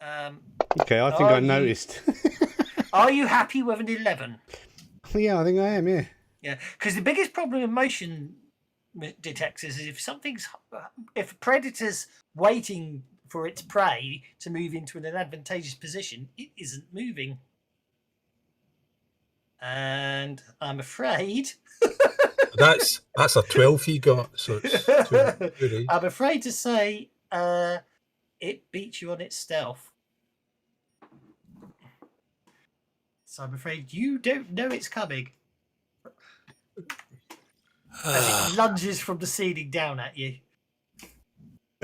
Okay, I think I noticed. Are you happy with an 11? Yeah, I think I am, yeah. Yeah, because the biggest problem in motion detectors is if a predator's waiting for its prey to move into an advantageous position, it isn't moving. And I'm afraid That's a 12 he got, so it's too right. I'm afraid to say it beats you on its stealth. So I'm afraid you don't know it's coming. As it lunges from the ceiling down at you.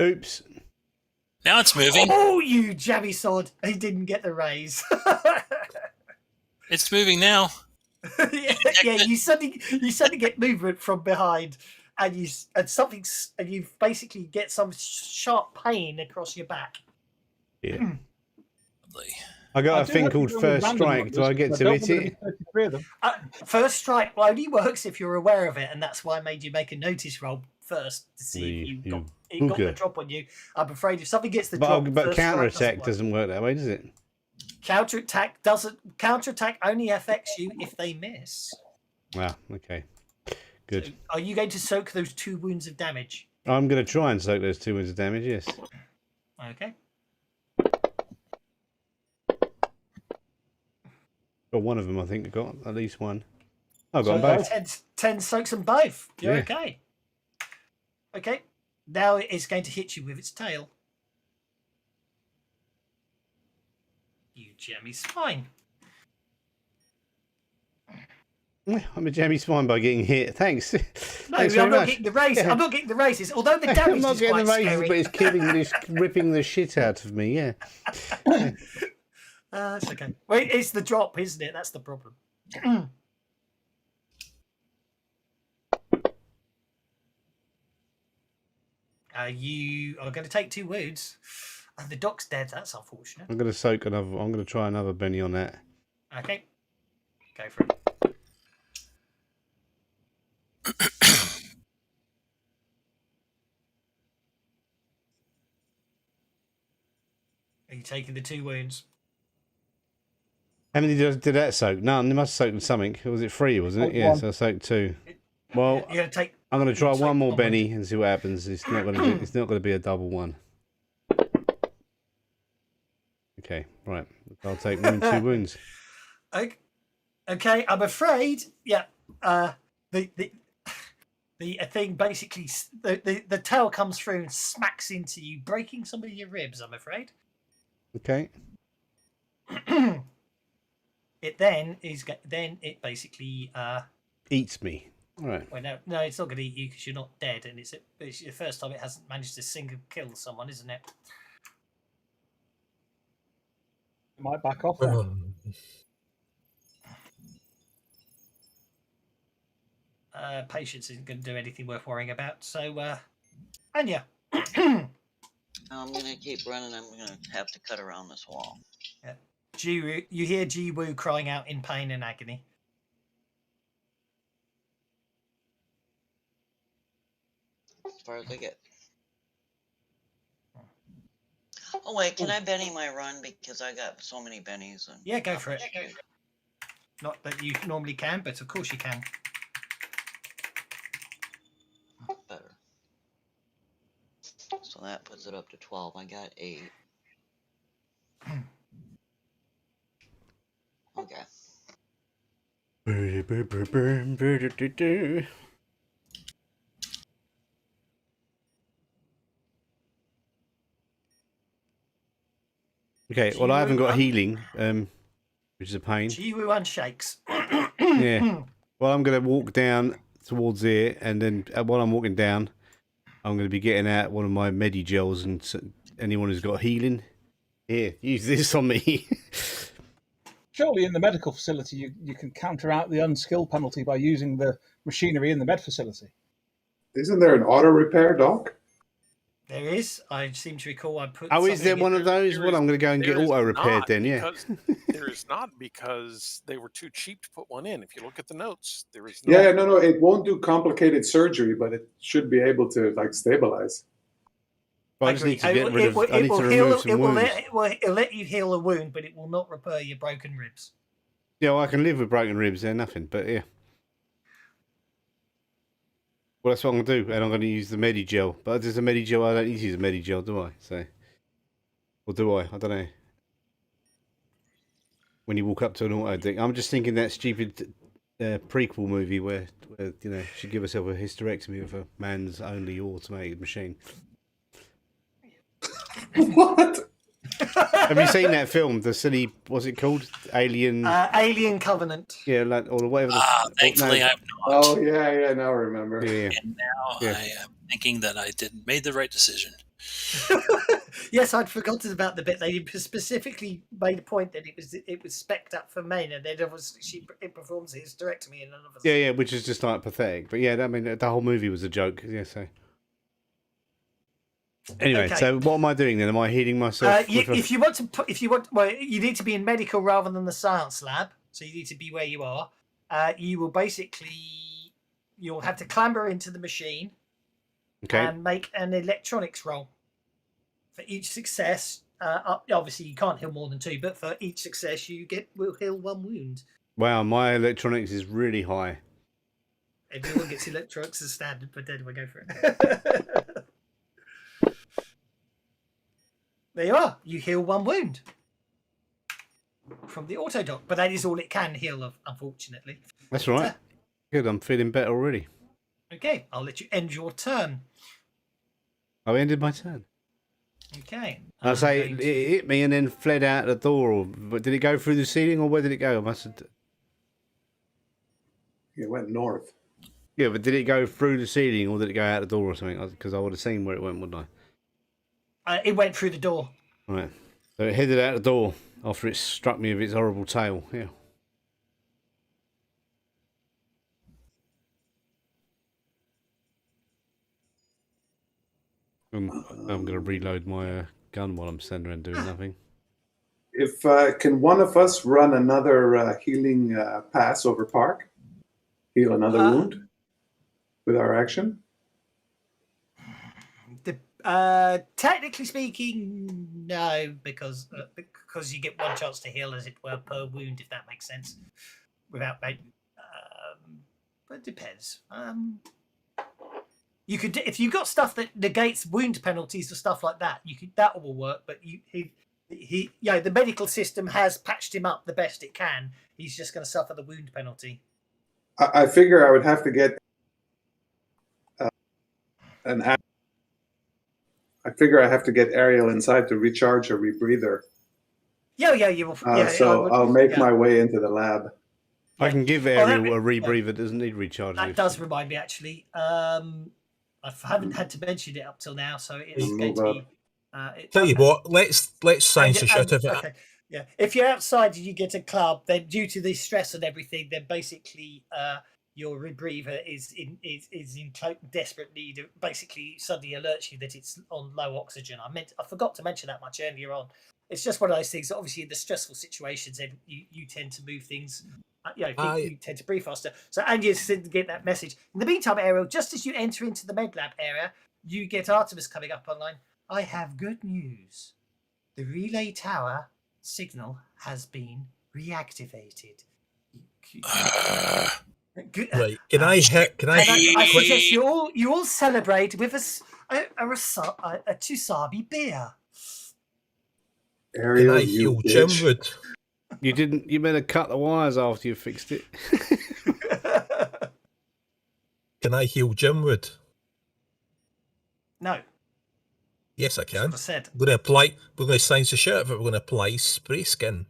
Oops. Now it's moving. Oh, you jammy sword! He didn't get the raise. It's moving now. yeah, you suddenly get movement from behind, and you basically get some sharp pain across your back. Yeah. Lovely. I got a do thing have to called go with First random Strike. numbers, Do I get but to don't hit want there to it? be 33 of them. First strike only works if you're aware of it, and that's why I made you make a notice roll first to see if you got the hooker. drop on you. I'm afraid if something gets the drop, But first counter strike attack doesn't work that way, does it? Counterattack only affects you if they miss. Ah, okay. Good. So are you going to soak those 2 wounds of damage? I'm going to try and soak those 2 wounds of damage, yes. Okay. Got one of them, I think. I got at least one. I've got them both. 10 soaks them both. You're Yeah. okay. Okay. Now it's going to hit you with its tail. You jammy spine. I'm a jammy spine by getting hit. Thanks. No, Thanks I'm very not much. getting the race. Yeah. I'm not getting the races. Although the I'm damage not is getting quite the raises, scary. but it's killing this, ripping the shit out of me. Yeah. That's okay. Well, it's the drop, isn't it? That's the problem. You are going to take 2 wounds. The doc's dead. That's unfortunate. I'm going to soak another. I'm going to try another Benny on that. Okay. Go for it. Are you taking the 2 wounds? How many did that soak? None. They must have soaked something. Was it 3? Wasn't it? Yes, I soaked 2. Well, You're going to take. I'm going to try take one more one Benny and see what happens. It's not going to. It's not going to be a double one. Okay, right. I'll take 2 wounds. Okay, I'm afraid. Yeah. The thing basically the tail comes through and smacks into you, breaking some of your ribs. I'm afraid. Okay. it then it basically Eats me. All right. well, no, it's not going to eat you because you're not dead, and it's the first time it hasn't managed to single kill someone, isn't it? It might back off then. Patience isn't going to do anything worth worrying about. So, Anya. I'm gonna keep running. I'm gonna have to cut around this wall. Yeah. Jiwoo, you hear Jiwoo crying out in pain and agony. As far as I get. Oh wait, can I Benny my run because I got so many bennies? And Yeah, go for it. Not that you normally can, but of course you can. Better. So that puts it up to 12. I got 8. Okay. Okay, well, I haven't got healing, which is a pain. Jiwoo unshakes. Yeah. Well, I'm going to walk down towards here, and then while I'm walking down, I'm going to be getting out one of my Medi-gels, and anyone who's got healing, here, use this on me. Surely in the medical facility, you can counter out the unskill penalty by using the machinery in the med facility. Isn't there an auto repair, Doc? There is. I seem to recall I put. Oh, is there something one in- of those? Well, I'm going to go and get auto repaired then, yeah. There is not, because they were too cheap to put one in. If you look at the notes, there is Yeah, no, it won't do complicated surgery, but it should be able to like stabilize. I just need to get rid of. I need to remove some wounds. It'll let you heal a wound, but it will not repair your broken ribs. Yeah, well, I can live with broken ribs. They're nothing, but yeah. Well, that's what I'm going to do, and I'm going to use the Medi-gel. But there's a Medi-gel, I don't need to use a Medi-gel, do I? So, or do I? I don't know. When you walk up to an auto deck, I'm just thinking that stupid prequel movie where you know she'd give herself a hysterectomy with a man's only automated machine. What? Have you seen that film? The silly, what's it called? Alien. Alien Covenant. Yeah, like, or whatever. Thankfully, no. I've not. Oh yeah, now I remember. Yeah. And now I am thinking that I made the right decision. Yes, I'd forgotten about the bit. They specifically made a point that it was spec'd up for men, and then it performs a hysterectomy in another. Yeah, which is just like pathetic. But yeah, I mean, the whole movie was a joke. Yeah, so. Anyway, Okay. so what am I doing then? Am I healing myself? If you want, well, you need to be in medical rather than the science lab. So you need to be where you are. You will you'll have to clamber into the machine. Okay. And make an electronics roll. For each success, obviously you can't heal more than 2, but for each success will heal 1 wound. Wow, my electronics is really high. Everyone gets electronics as standard, but then we go for it. There you are. You heal 1 wound from the auto dock, but that is all it can heal of, unfortunately. That's right. Good, I'm feeling better already. Okay, I'll let you end your turn. I ended my turn. Okay. I say it hit me and then fled out the door. Or did it go through the ceiling, or where did it go? I must have. It went north. Yeah, but did it go through the ceiling, or did it go out the door or something? Because I would have seen where it went, wouldn't I? It went through the door. Right. So it headed out the door after it struck me with its horrible tail. Yeah. I'm going to reload my gun while I'm standing around doing nothing. If can one of us run another healing pass over Park? Heal another wound with our action? Technically speaking, no, because you get 1 chance to heal, as it were, per wound, if that makes sense. Without, but it depends. You could, if you've got stuff that negates wound penalties or stuff like that, that will work. But the medical system has patched him up the best it can. He's just going to suffer the wound penalty. I figure I would have to get I figure I have to get Ariel inside to recharge a rebreather Yeah, you will. Yeah, So I'll make my way into the lab. I can give Ariel a rebreather that doesn't need recharging. That does remind me, actually. I haven't had to mention it up till now, so it's going to be. Tell you what, let's science the shit out of it. Okay, yeah. If you're outside and you get a club, then due to the stress and everything, then basically your rebreather is in desperate need of, basically suddenly alerts you that it's on low oxygen. I forgot to mention that much earlier on. It's just one of those things. Obviously, in the stressful situations, then you tend to move things. You tend to breathe faster. So, and you get that message. In the meantime, Ariel, just as you enter into the med lab area, you get Artemis coming up online. I have good news. The relay tower signal has been reactivated. Right? Can I I suggest you all celebrate with a Tusabi beer. Ariel, can I heal Jimwood? You didn't. You better cut the wires after you fixed it. Can I heal Jimwood? No. Yes, I can. That's what I said. We're going to science the shit out of it. We're going to apply spray skin.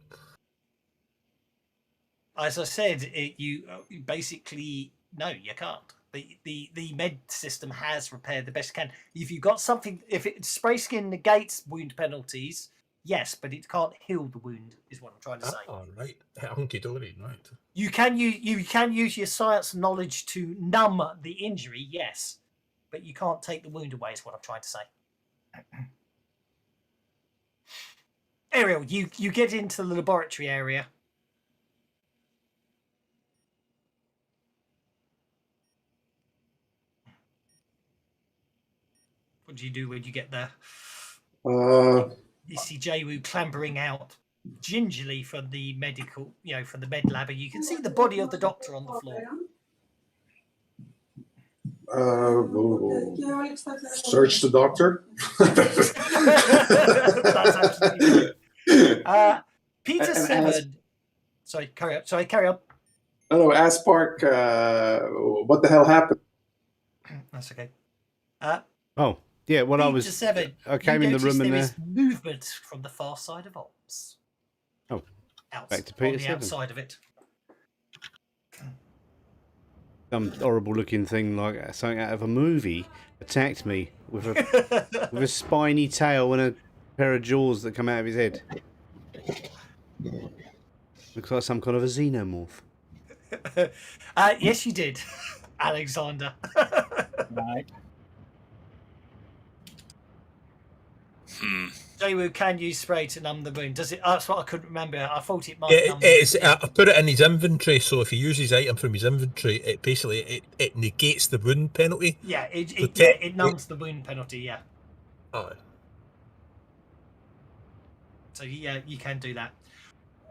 As I said, you basically no, you can't. The med system has repaired the best it can. If you've got something, if spray skin negates wound penalties, yes, but it can't heal the wound. Is what I'm trying to say. Oh, right. Hunky dory, right. You can use your science knowledge to numb the injury, yes, but you can't take the wound away. Is what I'm trying to say. Ariel, you get into the laboratory area. What do you do when you get there? You see Jiwoo clambering out gingerly from the from the med lab, and you can see the body of the doctor on the floor. Search the doctor. That's absolutely right. Peter Seven. Sorry, carry on. No, ask Park. What the hell happened? That's okay. Oh, yeah. Well, Peter Seven. I came in the room and there is movement from the far side of Ops. Oh, out, back to Peter on the 7. outside of it. Some horrible-looking thing like something out of a movie attacked me with a spiny tail and a pair of jaws that come out of his head. Looks like some kind of a xenomorph. Yes, you did, Alexander. Right. Jiwoo can use spray to numb the wound. Does it? That's what I couldn't remember. I thought it might. I put it in his inventory, so if he uses item from his inventory, it basically it negates the wound penalty. Yeah, it numbs the wound penalty. Yeah. Oh. So yeah, you can do that.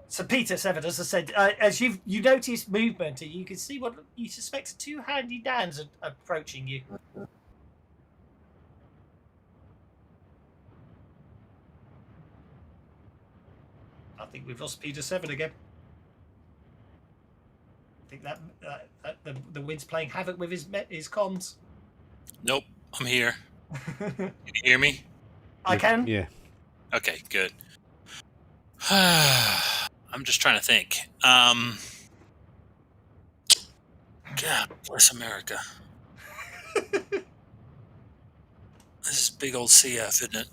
So Peter Seven, as I said, as you notice movement, you can see what you suspect are two handy Dans approaching you. I think we've lost Peter Seven again. I think that the wind's playing havoc with his comms. Nope, I'm here. Can you hear me? I can. Yeah. Okay, good. I'm just trying to think. God bless America. This is big old CF, isn't it?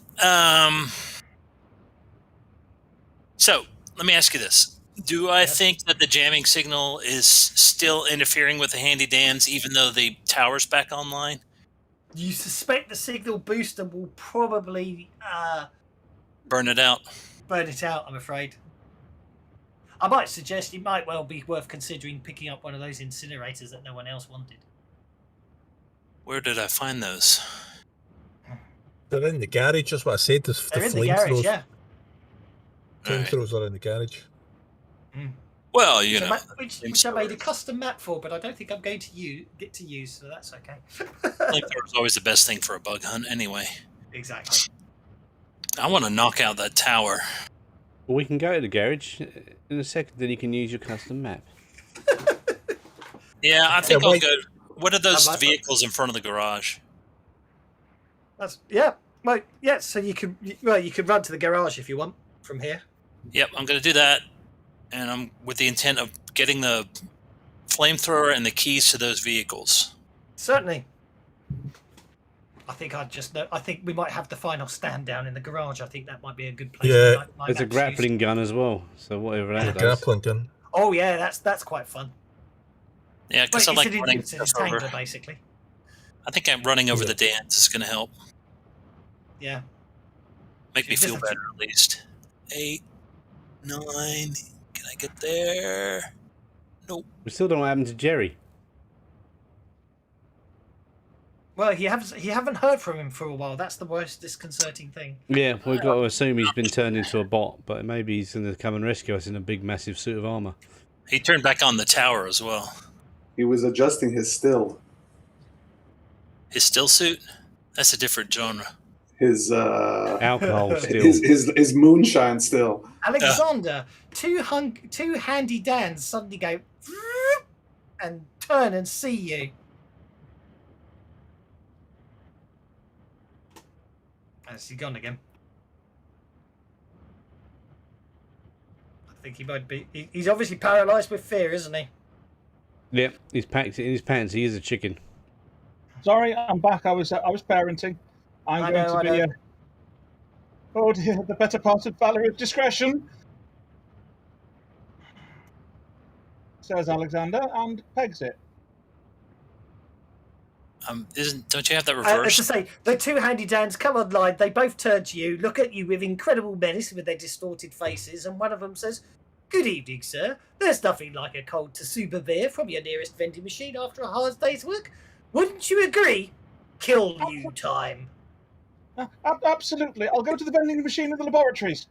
So let me ask you this: do I think that the jamming signal is still interfering with the handy Dans, even though the tower's back online? You suspect the signal booster will probably burn it out. Burn it out, I'm afraid. I might suggest it might well be worth considering picking up one of those incinerators that no one else wanted. Where did I find those? They're in the garage, that's what I said. They're in the garage, yeah. Flamethrowers are in the garage. Well, you know. Which I made a custom map for, but I don't think I'm going to get to use, so that's okay. Flamethrower's always the best thing for a bug hunt anyway. Exactly. I want to knock out that tower. Well, we can go to the garage in a second, then you can use your custom map. Yeah, I think I'll go. What are those vehicles in front of the garage? Well, yeah. So you can run to the garage if you want from here. Yep, I'm going to do that, and I'm with the intent of getting the flamethrower and the keys to those vehicles. Certainly. I think we might have the final stand down in the garage. I think that might be a good place. Yeah. to my There's a maps grappling used. gun as well, so whatever Yeah. that does. Grappling gun. Oh yeah, that's quite fun. Yeah, because I Well, like running it's a stuff over. tangler basically. I think I'm running over Yeah. the dance is going to help. Yeah. Make me You just feel have to- better at least. 8, 9. Can I get there? Nope. We still don't know what happened to Jerry. Well, you haven't heard from him for a while. That's the most disconcerting thing. Yeah, we've got to assume he's been turned into a bot, but maybe he's going to come and rescue us in a big, massive suit of armor. He turned back on the tower as well. He was adjusting his still. His still suit? That's a different genre. His Alcohol still. his moonshine still. Alexander, two handy Dans suddenly go and turn and see you. Has he gone again? I think he might be. He's obviously paralysed with fear, isn't he? Yep, he's packed it in his pants. He is a chicken. Sorry, I'm back. I was parenting. I'm going to be. Oh dear, the better part of valor is discretion, says Alexander, and pegs it. Don't you have that As reversed? I say, the two handy Dans come online. They both turn to you, look at you with incredible menace with their distorted faces, and one of them says, "Good evening, sir. There's nothing like a cold Tsuba beer from your nearest vending machine after a hard day's work. Wouldn't you agree? Kill you time." Absolutely. I'll go to the vending machine in the laboratories.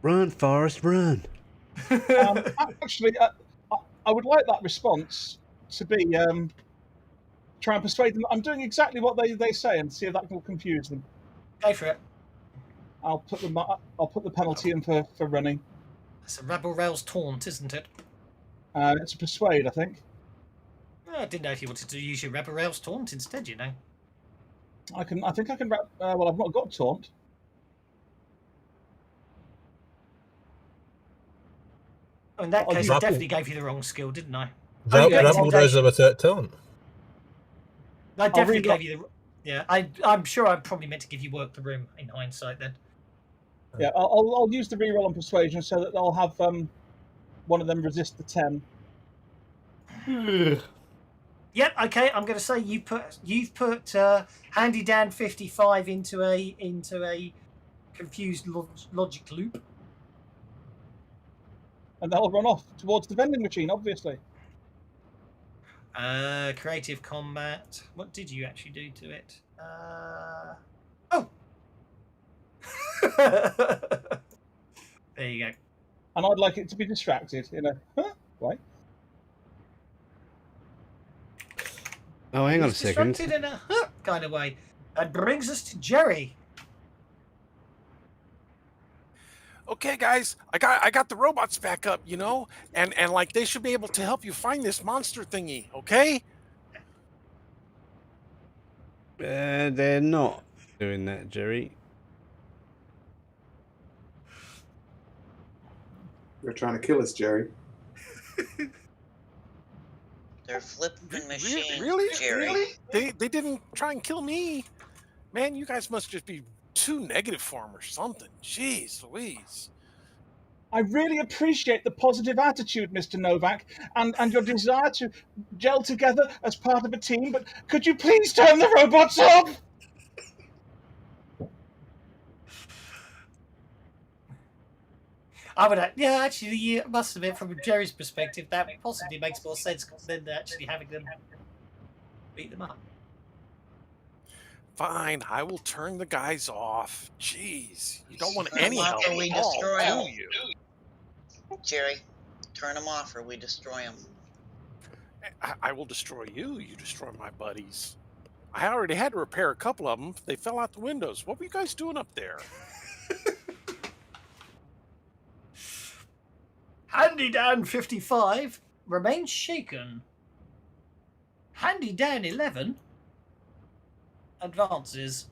Run, Forrest, run. Actually, I would like that response to be try and persuade them. I'm doing exactly what they say and see if that will confuse them. Go for it. I'll put the penalty in for running. It's a Rebel Rails taunt, isn't it? It's a persuade, I think. I didn't know if you wanted to use your Rebel Rails taunt instead, you know. I think I can. Well, I've not got taunt. In that case, I definitely gave you the wrong skill, didn't I? Rebel Rouser without talent. I definitely gave you the. Yeah, I'm sure I probably meant to give you work the room in hindsight then. Yeah, I'll use the reroll on persuasion so that I'll have one of them resist the 10. Yep. Okay. I'm going to say you've put Handy Dan 55 into a confused logic loop, and they'll run off towards the vending machine, obviously. Creative combat. What did you actually do to it? Oh. There you go. And I'd like it to be distracted in a way. Oh, hang on a second. Distracted in a kind of way. That brings us to Jerry. Okay, guys, I got the robots back up, you know, and like they should be able to help you find this monster thingy. Okay. They're not doing that, Jerry. They're trying to kill us, Jerry. They're flipping machines, Really? Jerry. Really? They didn't try and kill me. Man, you guys must just be too negative for them or something. Jeez Louise. I really appreciate the positive attitude, Mr. Novak, and your desire to gel together as part of a team, but could you please turn the robots off? I would, yeah, actually, you must admit, from Jerry's perspective, that possibly makes more sense than actually having them beat them up. Fine, I will turn the guys off. Jeez, you don't want any Turn 'em help off or we at all, destroy 'em. do you? Jerry, turn them off or we destroy them. I will destroy you. You destroy my buddies. I already had to repair a couple of them. They fell out the windows. What were you guys doing up there? Handy Dan 55 remains shaken. Handy Dan 11 advances.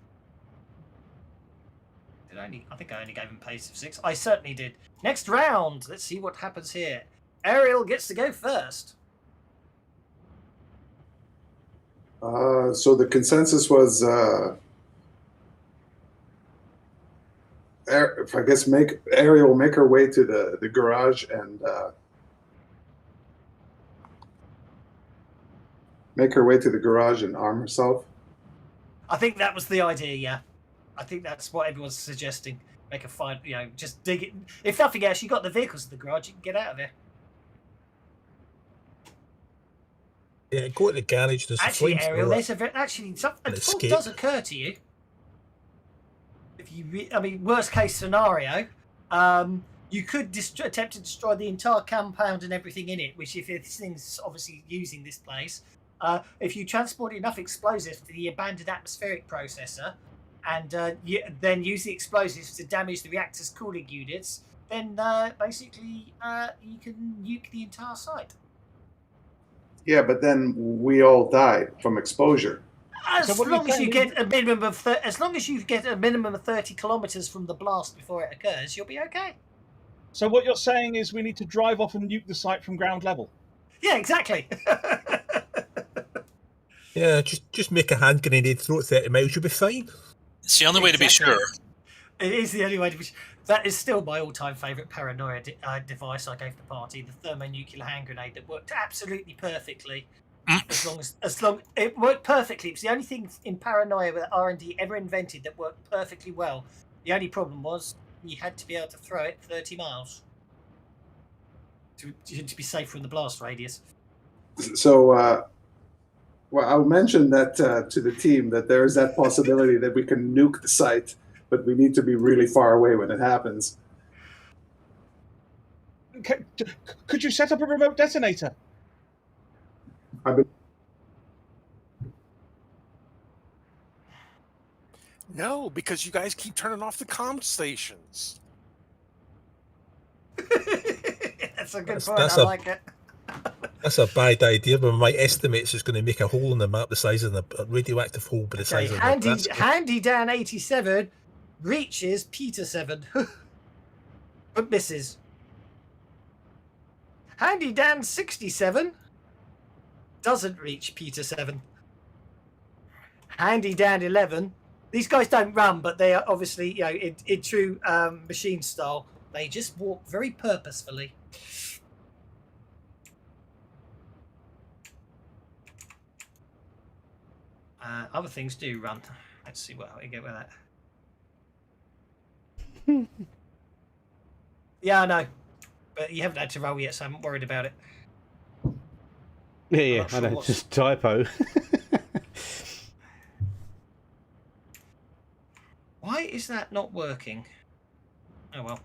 I think I only gave him pace of 6. I certainly did. Next round. Let's see what happens here. Ariel gets to go first. So the consensus was, I guess, Ariel make her way to the garage and arm herself. I think that was the idea. Yeah, I think that's what everyone's suggesting. Make a fight. Just dig it. If nothing else, you got the vehicles in the garage. You can get out of here. Yeah, go to the garage. There's Actually, a Ariel, flamethrower. a thought does occur to you. If you, worst case scenario, you could attempt to destroy the entire compound and everything in it. Which, if this thing's obviously using this place, if you transport enough explosives to the abandoned atmospheric processor, and then use the explosives to damage the reactor's cooling units, then basically you can nuke the entire site. Yeah, but then we all die from exposure. As long as you get a minimum of 30 kilometers from the blast before it occurs, you'll be okay. So what you're saying is we need to drive off and nuke the site from ground level? Yeah, exactly. Yeah, just make a hand grenade, throw it 30 miles, you'll be fine. It's the only way to be sure. It is the only way to be sure. That is still my all-time favourite paranoia device I gave the party, the thermonuclear hand grenade that worked absolutely perfectly. As long it worked perfectly. It's the only thing in paranoia that R&D ever invented that worked perfectly well. The only problem was you had to be able to throw it 30 miles to be safe from the blast radius. So, well, I'll mention that to the team that there is that possibility that we can nuke the site, but we need to be really far away when it happens. Could you set up a remote detonator? No, because you guys keep turning off the comm stations. That's a good point. I like it. That's a bad idea, but my estimates is going to make a hole in the map the size of a radioactive hole, but the size of the Handy Dan 87 reaches Peter 7, but misses. Handy Dan 67 doesn't reach Peter 7. Handy Dan 11. These guys don't run, but they are obviously, in true machine style, they just walk very purposefully. Other things do run. Let's see what we get with that. Yeah, I know. But you haven't had to roll yet, so I'm not worried about it. Yeah, I know, just typo. Why is that not working? Oh well.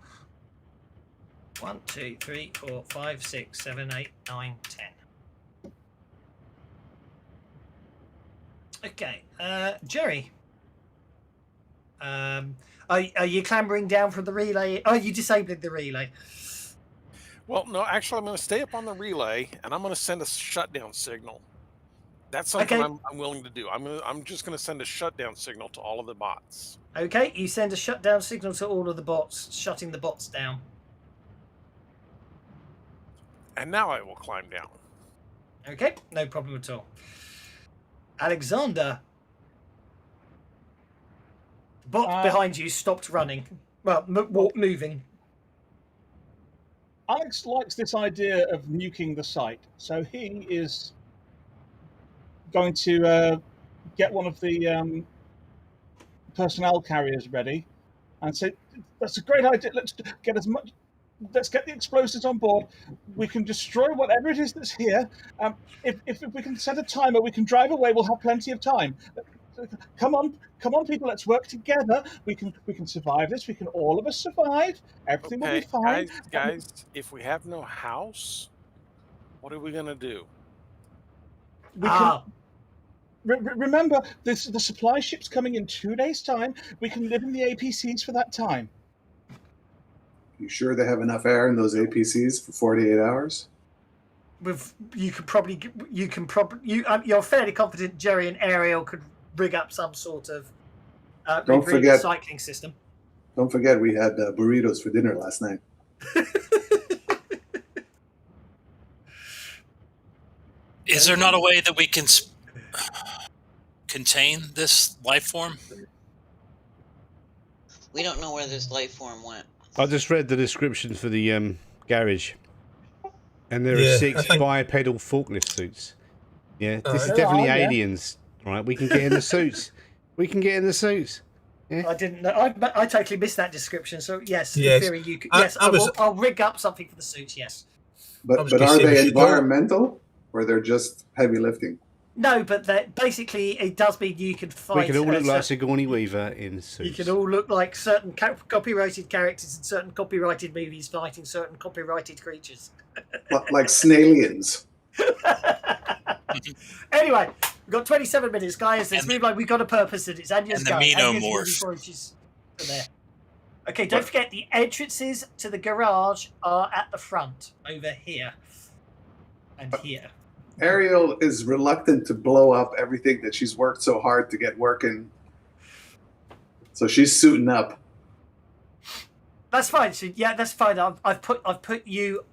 1, 2, 3, 4, 5, 6, 7, 8, 9, 10. Okay, Jerry. Are you clambering down from the relay? Oh, you disabled the relay. Well, no, actually, I'm going to stay up on the relay, and I'm going to send a shutdown signal. That's something I'm willing to do. I'm just going to send a shutdown signal to all of the bots. Okay, you send a shutdown signal to all of the bots, shutting the bots down. And now I will climb down. Okay, no problem at all. Alexander. The bot behind you stopped running. Well, moving. Alex likes this idea of nuking the site, so he is going to get one of the personnel carriers ready and say, that's a great idea, let's get the explosives on board, we can destroy whatever it is that's here. If we can set a timer, we can drive away, we'll have plenty of time. Come on, people, let's work together. We can survive this, we can all of us survive, everything will be fine. Guys, if we have no house, what are we going to do? Remember, the supply ship's coming in 2 days' time. We can live in the APCs for that time. You sure they have enough air in those APCs for 48 hours? You're fairly confident Jerry and Ariel could rig up some sort of recycling system. Don't forget we had burritos for dinner last night. Is there not a way that we can contain this life form? We don't know where this life form went. I just read the description for the garage, and there are Yeah, 6 I think- bipedal forklift suits. Yeah, this is There definitely are, yeah. aliens, right? We can get in the suits. We can get in the suits. I didn't know. I totally missed that description. So yes, in Yes. theory you could. I- Yes, I was- I'll rig up something for the suits. Yes. I But was but gonna are say we they should go- environmental or they're just heavy lifting? No, but basically it does mean you can fight. We can all look like certain- Sigourney Weaver in suits. You can all look like certain copyrighted characters in certain copyrighted movies fighting certain copyrighted creatures. Like Snalians. Anyway, we've got 27 minutes, guys. This And movie, like, we've got a purpose, and it's Anya's and the going. Anya's gonna be Xenomorph. 4 inches from there. Okay, don't forget the entrances to the garage are at the front, over here and here. Ariel is reluctant to blow up everything that she's worked so hard to get working. So she's suiting up. That's fine. So yeah, that's fine. I've put you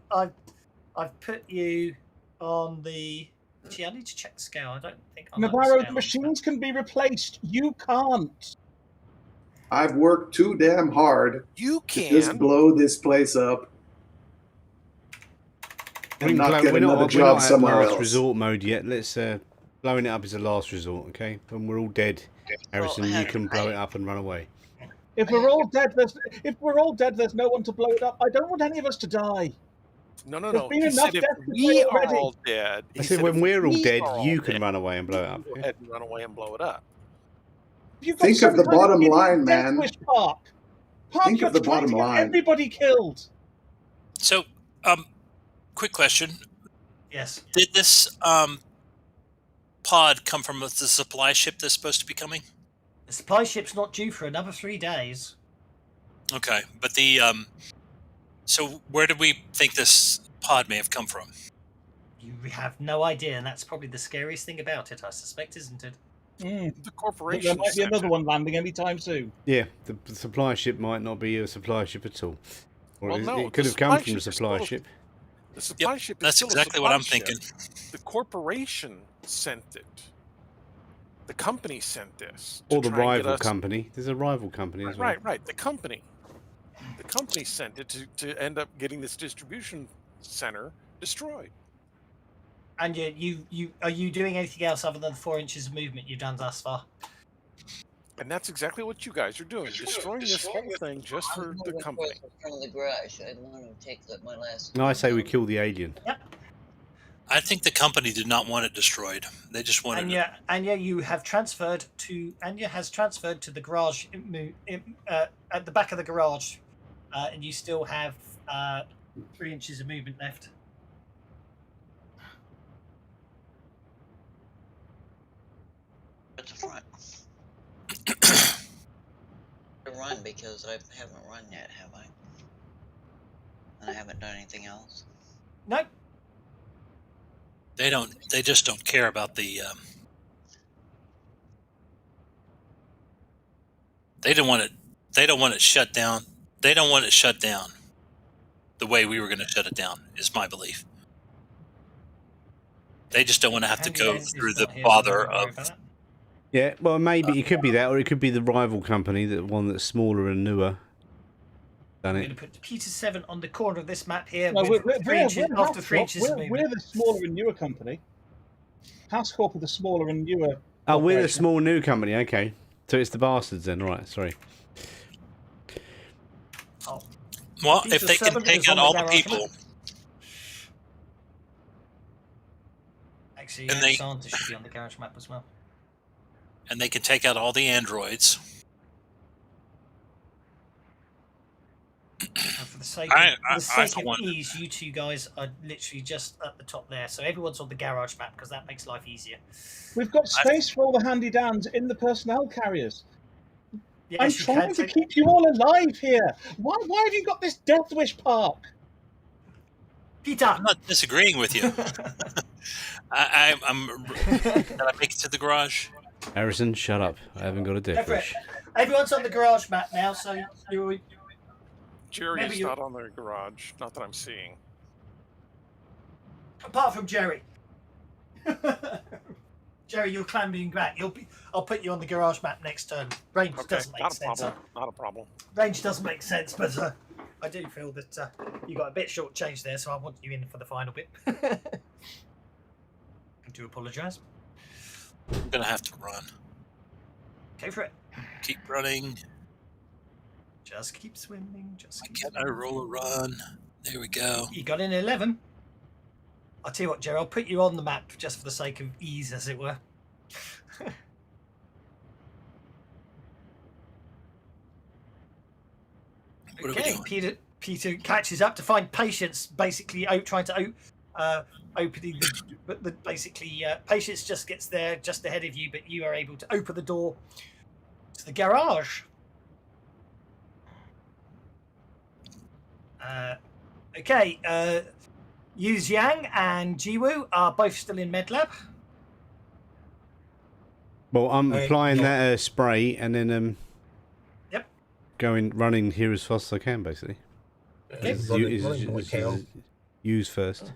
on the. Gee, I need to check the scale. I don't think. I'm on the Navarro, scale. the machines can be replaced. You can't. I've worked too damn hard You to just can. blow this place up and not get another we're job not at somewhere last else. resort mode yet. Let's blowing it up is a last resort, okay? When we're all dead, Harrison, you can blow it up and run away. If we're all dead, there's no one to blow it up. I don't want any of us to die. No, no, There's no. been He enough said if death to we play are already. all dead, I said when if we're all we dead, are all you can dead, run away and blow it up. Go ahead and run away and blow it up. You've got Think some of the kind bottom idiot line, death man. wish Park. Think you're of the trying bottom to get line. Everybody killed. So, quick question: Yes. did this pod come from the supply ship that's supposed to be coming? The supply ship's not due for another 3 days. Okay, but the so where did we think this pod may have come from? You have no idea, and that's probably the scariest thing about it, I suspect, isn't it? The There corporation might be sent another it. one landing anytime soon. Yeah, the supply ship might not be a supply ship at all. Or Well, no, it could the have come supply from a ship is supply still- ship. The supply ship is That's still a exactly what I'm supply ship. thinking. The corporation sent it. The company sent this. to Or the try and get rival us- company. There's a rival company as well. Right. The company. The company sent it to end up getting this distribution center destroyed. And you are you doing anything else other than the 4 inches of movement you've done thus far? And that's exactly what you guys are doing. Destroying this whole thing just for the company. In front of the garage. I want to take my last. No, I say we kill the alien. I think the company did not want it destroyed. They just wanted it. Anya, you have transferred to Anya has transferred to the garage at the back of the garage, and you still have 3 inches of movement left. At the front. To run because I haven't run yet, have I? And I haven't done anything else. Nope. They don't. They just don't care about the. They don't want it. They don't want it shut down. They don't want it shut down. The way we were going to shut it down is my belief. They just don't want to have to go through the bother of. Yeah, well, maybe it could be that, or it could be the rival company, the one that's smaller and newer. Done I'm it. going to put Peter 7 on the corner of this map here. No, with we're 3 inches, after 3 Hascorp. inches of movement. We're the smaller and newer company. Hascorp are the smaller and newer. Oh, we're the corporation. small new company. Okay, so it's the bastards then, right? Sorry. Oh, Well, Peter if they can 7 take is out on the all the garage people, map. Actually, And they- Santa should be on the garage map as well. and they can take out all the androids. And for the sake I- of, for I- the I sake for of one- ease, you two guys are literally just at the top there. So everyone's on the garage map because that makes life easier. We've got space for all the handy dans in the personnel carriers. Yes, I'm you trying can to take- keep you all alive here. Why have you got this Death Wish Park? Peter. I'm not disagreeing with you. I'm. Did I make it to the garage? Harrison, shut up. I haven't got a death Go for it. wish. Everyone's on the garage map now, so you. Jerry Maybe is you- not on the garage. Not that I'm seeing. Apart from Jerry. Jerry, you're clambering back. I'll put you on the garage map next turn. Range Okay, doesn't make not a sense. problem. Not a problem. Range doesn't make sense, but I do feel that you got a bit short-changed there, so I want you in for the final bit. I do apologise. I'm gonna have to run. Go for it. Keep running. Just keep swimming. Just Why keep can't I swimming. roll a run? There we go. You got in 11. I'll tell you what, Jerry, I'll put you on the map just for the sake of ease, as it were. What are we Okay, doing? Peter catches up to find Patience basically trying to opening the basically Patience just gets there just ahead of you, but you are able to open the door to the garage. Okay, Yu Jiang and Jiwoo are both still in med lab. Well, I'm applying no. that spray and then Yep. running here as fast as I can, basically. Okay. Running like hell. Use first.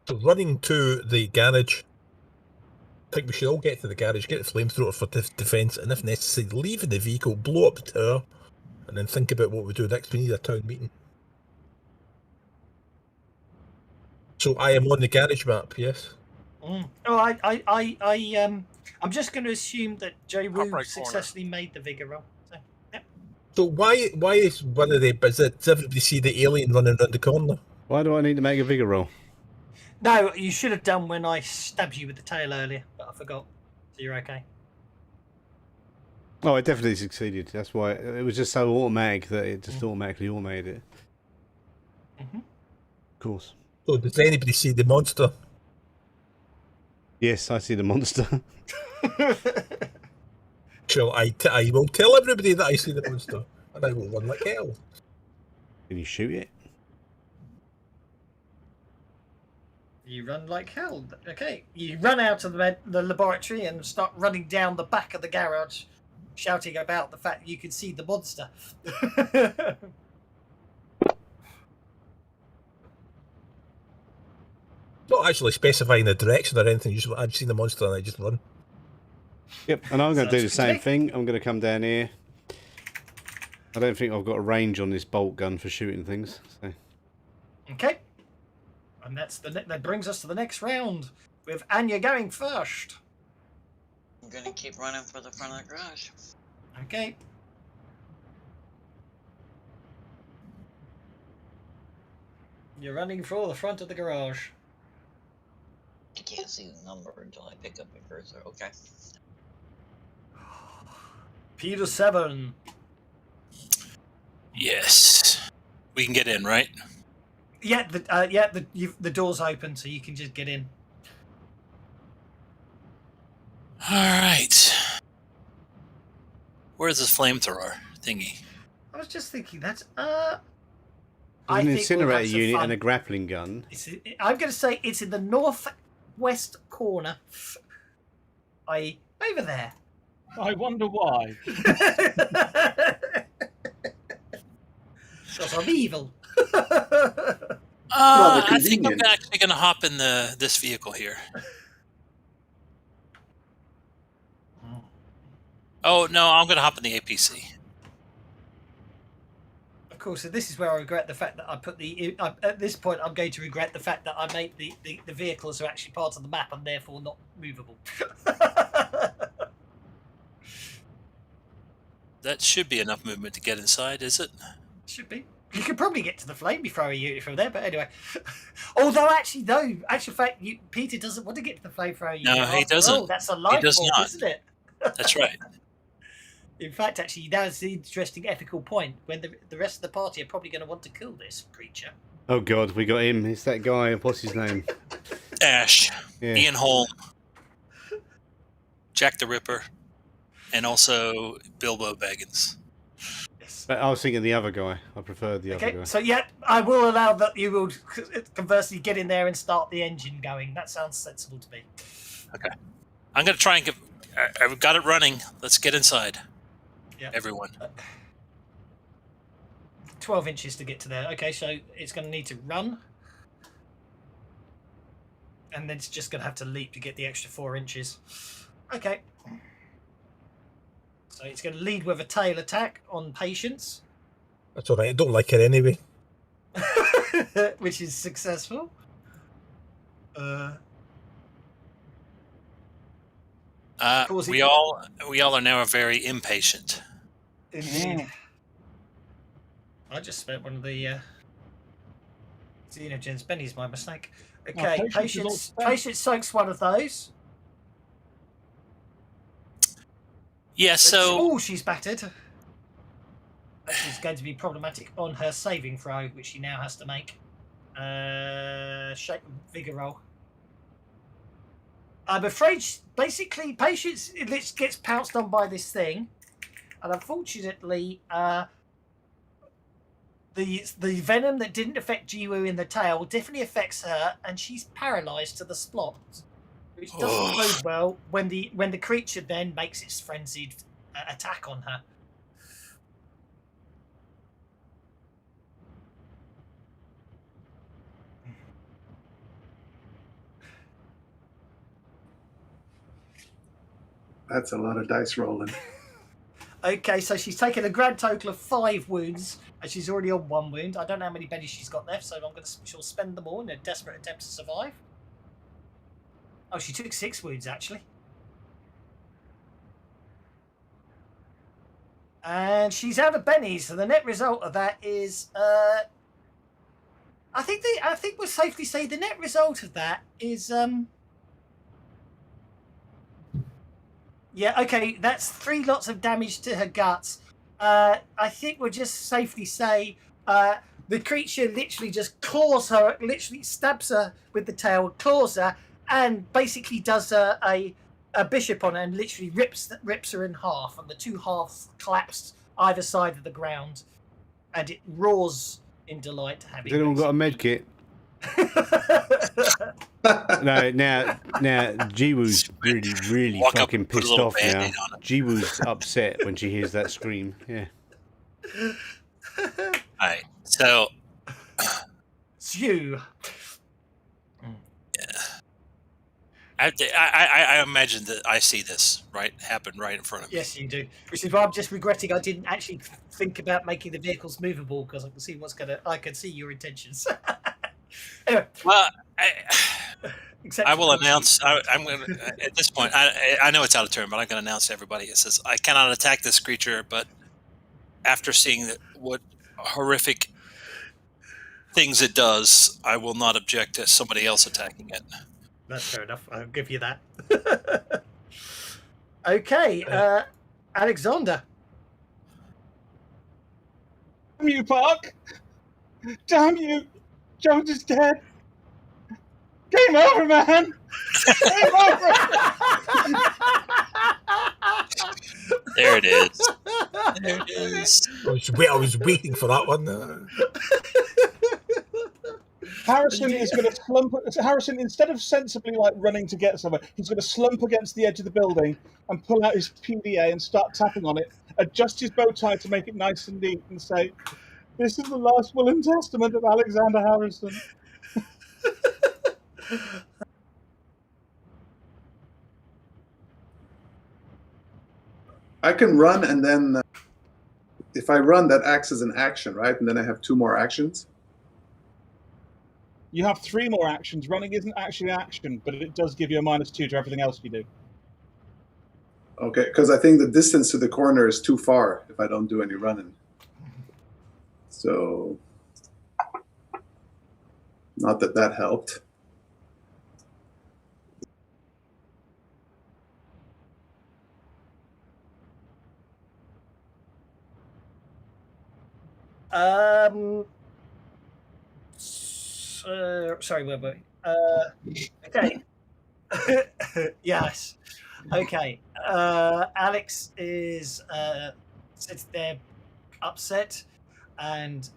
So running to the garage. I think we should all get to the garage, get the flamethrower for defence, and if necessary, leave in the vehicle, blow up the tower, and then think about what we do next. We need a town meeting. So I am on the garage map, yes. Oh, I'm just going to assume that Jiwoo Top right successfully made the vigor roll. So, yep. So why is one of the does everybody see the alien running around the corner? Why do I need to make a vigor roll? No, you should have done when I stabbed you with the tail earlier, but I forgot. So you're okay. Oh, it definitely succeeded. That's why it was just so automatic that it just automatically automated it. Mhm. Of course. So does anybody see the monster? Yes, I see the monster. So I will tell everybody that I see the monster, and I will run like hell. Can you shoot it? You run like hell. Okay, you run out of the laboratory and start running down the back of the garage, shouting about the fact you can see the monster. Not actually specifying the direction or anything. Just I've seen the monster and I just run. Yep, and I'm going to do the Sounds good to same me. thing. I'm going to come down here. I don't think I've got a range on this bolt gun for shooting things. So. Okay, and that brings us to the next round with Anya going first. I'm gonna keep running for the front of the garage. Okay. You're running for the front of the garage. I can't see the number until I pick up my cursor. Okay. Peter 7. Yes. We can get in, right? Yeah, the door's open, so you can just get in. All right. Where's this flamethrower thingy? I was just thinking that. There's I an think we'll incinerator have some unit fun. and a grappling gun. I'm going to say it's in the northwest corner. I over there. I wonder why. Because I'm evil. Rather I think I'm convenient. actually going to hop in this vehicle here. Oh, no, I'm going to hop in the APC. Of course, so this is where I regret the fact that I put at this point, I'm going to regret the fact that I made the vehicles are actually part of the map and therefore not movable. Should That should be enough movement to get inside, is it? be. You could probably get to the flamethrower unit from there, but anyway. Although, actual fact, Peter doesn't want to get to the flamethrower unit. No, he after doesn't. all. That's a life does form, not. isn't it? That's right. In fact, actually, that's the interesting ethical point when the rest of the party are probably going to want to kill this creature. Oh god, we got him. It's that guy. What's his name? Ash, Yeah. Ian Holm, Jack the Ripper, and also Bilbo Baggins. Yes. But I was thinking the other guy. I preferred the other Okay, guy. so yeah, I will allow that you will conversely get in there and start the engine going. That sounds sensible to me. I'm going to try and I've got it running. Let's get inside. Yeah. Everyone. 12 inches to get to there. Okay, so it's going to need to run. And then it's just going to have to leap to get the extra 4 inches. Okay. So it's going to lead with a tail attack on Patience. That's all right. I don't like it anyway. Which is successful. We all are now very impatient. Indeed. I just spent one of the Xenogens. Benny's my mistake. Okay, Patience soaks one of those. Yeah, so she's battered. She's going to be problematic on her saving throw, which she now has to make. Vigor roll. I'm afraid, basically, Patience gets pounced on by this thing, and unfortunately, the venom that didn't affect Jiwoo in the tail definitely affects her, and she's paralysed to the spot, which doesn't bode well when the creature then makes its frenzied attack on her. That's a lot of dice rolling. Okay, so she's taken a grand total of 5 wounds, and she's already on 1 wound. I don't know how many bennies she's got left, so she'll spend them all in a desperate attempt to survive. Oh, she took 6 wounds, actually. And she's out of bennies, so the net result of that is... I think we'll safely say the net result of that is... Yeah, okay, that's 3 lots of damage to her guts. I think we'll just safely say the creature literally just claws her, literally stabs her with the tail, claws her, and basically does a bishop on her and literally rips her in half, and the 2 halves collapse either side of the ground, and it roars in delight. Has anyone got a med kit? No, now Jiwoo's really fucking pissed off now. Jiwoo's upset when she hears that scream. Yeah. Alright, so it's you. I imagine that I see this happen right in front of me. Yes, you do. Which is why I'm just regretting I didn't actually think about making the vehicles movable, because I can see I can see your intentions. Anyway. Well, I will announce. I'm going to at this point. I know it's out of turn, but I'm going to announce to everybody. It says I cannot attack this creature, but after seeing what horrific things it does, I will not object to somebody else attacking it. That's fair enough. I'll give you that. Okay, Alexander. Damn you, Park! Damn you! Jones is dead. Game over, man. Game over. There it is. There it is. I was waiting for that one. Harrison is going to slump. Harrison, instead of sensibly running to get somewhere, he's going to slump against the edge of the building and pull out his PDA and start tapping on it, adjust his bow tie to make it nice and neat, and say, "This is the last will and testament of Alexander Harrison." I can run, and then if I run, that acts as an action, right? And then I have 2 more actions. You have 3 more actions. Running isn't actually an action, but it does give you a -2 to everything else you do. Okay, because I think the distance to the corner is too far if I don't do any running. So, not that helped. Sorry, wait. Okay. Yes. Okay. Alex is sits there upset, and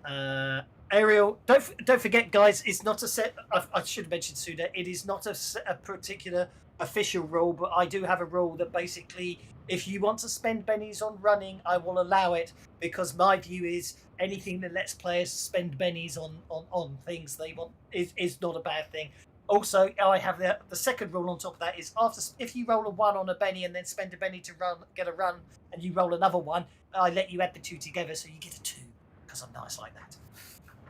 Ariel, don't forget, guys. It's not a set. I should have mentioned Suda. It is not a particular official rule, but I do have a rule that basically, if you want to spend bennies on running, I will allow it, because my view is anything that lets players spend bennies on things they want is not a bad thing. Also, I have the second rule on top of that is if you roll a 1 on a benny and then spend a benny to get a run, and you roll another 1, I let you add the 2 together, so you get a 2, because I'm nice like that.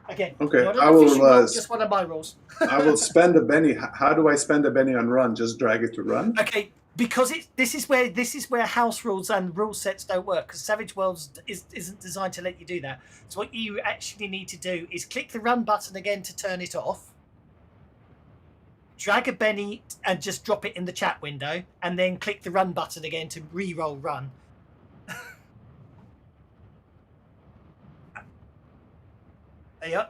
Again, Okay, not an I will, official rule, just one of my rules. I will spend a Benny. How do I spend a Benny on run? Just drag it to run? Okay, because this is where house rules and rule sets don't work, because Savage Worlds isn't designed to let you do that. So what you actually need to do is click the run button again to turn it off, drag a Benny and just drop it in the chat window, and then click the run button again to re-roll run. There you are.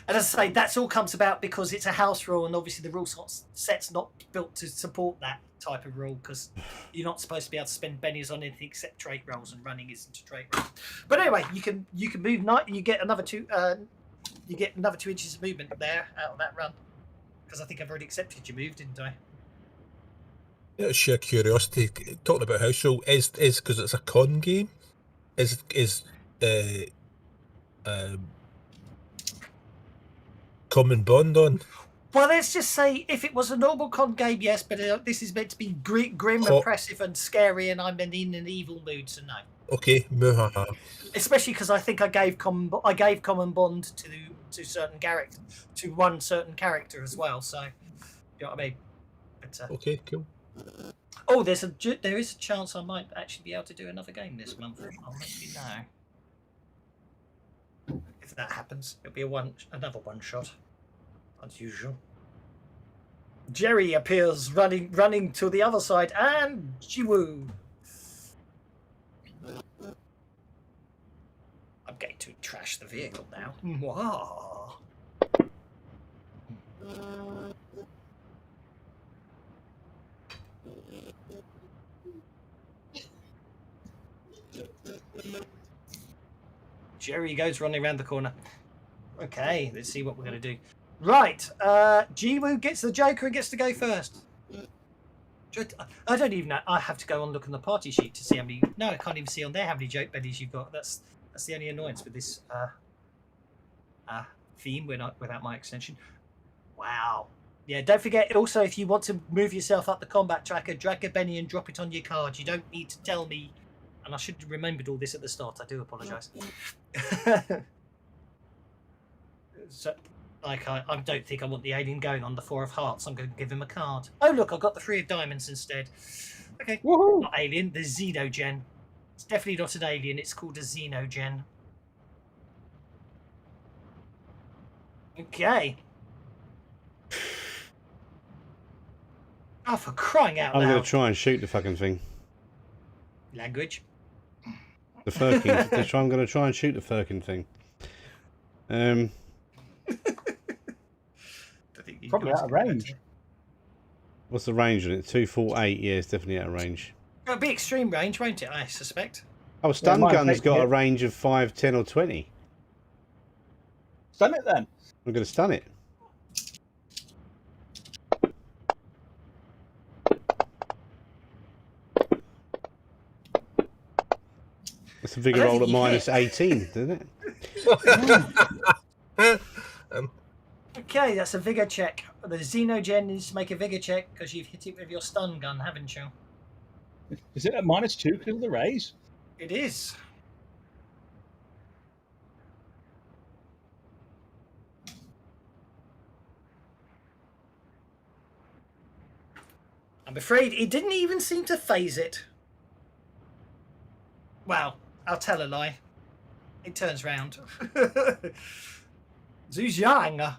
And as I say, that's all comes about because it's a house rule, and obviously the rule set's not built to support that type of rule, because you're not supposed to be able to spend bennies on anything except trait rolls, and running isn't a trait roll. But anyway, you can move. You get another 2. You get another 2 inches of movement there out of that run, because I think I've already accepted you moved, didn't I? Yeah, sheer curiosity. Talking about house rule is because it's a con game. Is Common Bond on? Well, let's just say if it was a normal con game, yes, but this is meant to be grim, oppressive, and scary, and I'm in an evil mood, so no. Okay, muhaha. Especially because I think I gave common bond to certain character, to one certain character as well. So, you know what I mean? But, okay, cool. Oh, there is a chance I might actually be able to do another game this month. I'll let you know. If that happens, it'll be another one shot, as usual. Jerry appears running to the other side, and Jiwoo. I'm going to trash the vehicle now. Wow. Jerry goes running around the corner. Okay, let's see what we're going to do. Right, Jiwoo gets the Joker and gets to go first. I don't even know. I have to go and look on the party sheet to see how many. No, I can't even see on there how many joke bennies you've got. That's the only annoyance with this theme without my extension. Wow. Yeah, don't forget also, if you want to move yourself up the combat tracker, drag a Benny and drop it on your card. You don't need to tell me, and I should have remembered all this at the start. I do apologise. So, like, I don't think I want the alien going on the 4 of hearts. I'm going to give him a card. Oh, look, I've got the 3 of diamonds instead. Okay, not alien, the Xenogen. It's definitely not an alien. It's called a Xenogen. Okay. Oh, for crying out loud. I'm going to try and shoot the fucking thing. Language. The Firkin. I'm going to try and shoot the Firkin thing. Probably out of range. What's the range on it? 248. Yeah, it's definitely out of range. It'll be extreme range, won't it? I suspect. Oh, stun gun's got a range of 5, 10, or 20. Stun it then. I'm going to stun it. That's a vigor roll at minus 18, isn't it? Okay, that's a vigor check. The Xenogen needs to make a vigor check because you've hit it with your stun gun, haven't you? Is it at -2 because of the raise? It is. I'm afraid it didn't even seem to phase it. Well, I'll tell a lie. It turns round. Zhujiang.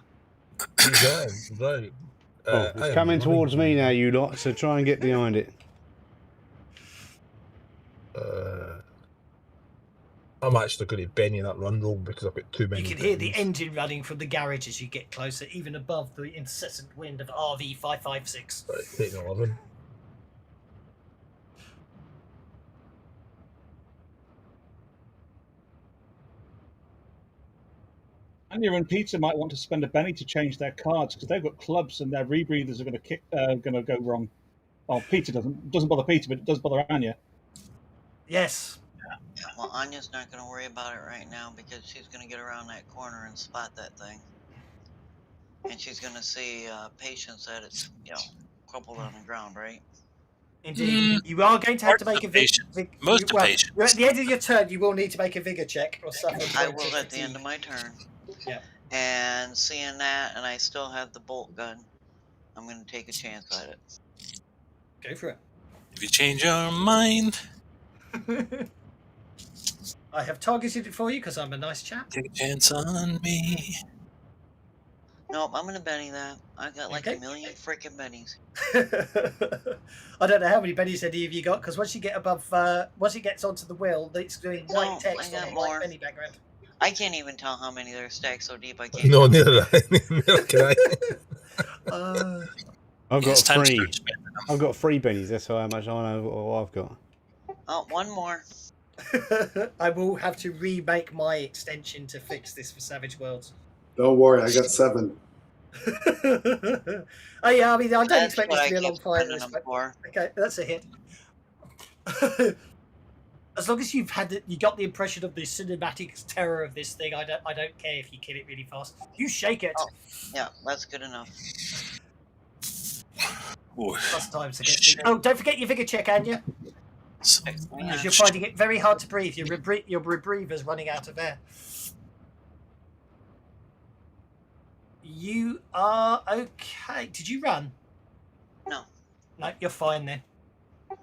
Right. It's coming towards me now, you lot, so try and get behind it. I'm actually going to Benny that run roll because I've got too many. You can hear the engine running from the garage as you get closer, even above the incessant wind of RV556. Right, taking 11. Anya and Peter might want to spend a penny to change their cards because they've got clubs and their rebreathers are going to go wrong. Well, Peter doesn't bother Peter, but it does bother Anya. Yes. Well, Anya's not going to worry about it right now because she's going to get around that corner and spot that thing. And she's going to see Patience that it's, crumpled on the ground, right? Indeed. You are going to have to make a Most of patience. At the end of your turn, you will need to make a vigor check or suffer. I will at the end of my turn. Yeah. And seeing that, and I still have the bolt gun, I'm going to take a chance at it. Go for it. If you change your mind, I have targeted it for you because I'm a nice chap. take a chance on me. Nope, I'm going to Benny that. I got like a million freaking bennies. I don't know how many bennies any of you got because once you get above, once it gets onto the wheel, it's doing white text on a white benny background. I can't even tell how many there are stacked so deep I can't. No, neither can I. I've got three. I've got 3 bennies. That's how much I know what I've got. Oh, one more. I will have to remake my extension to fix this for Savage Worlds. Don't worry, I got 7. Oh yeah, I mean, I don't expect this to be a long fight. Okay, that's a hit. As long as you got the impression of the cinematic terror of this thing, I don't care if you kill it really fast. You shake it. Oh, yeah, that's good enough. Plus times to get. Oh, don't forget your vigor check, Anya. Because you're finding it very hard to breathe. Your rebreather's running out of air. You are okay. Did you run? No. No, you're fine then.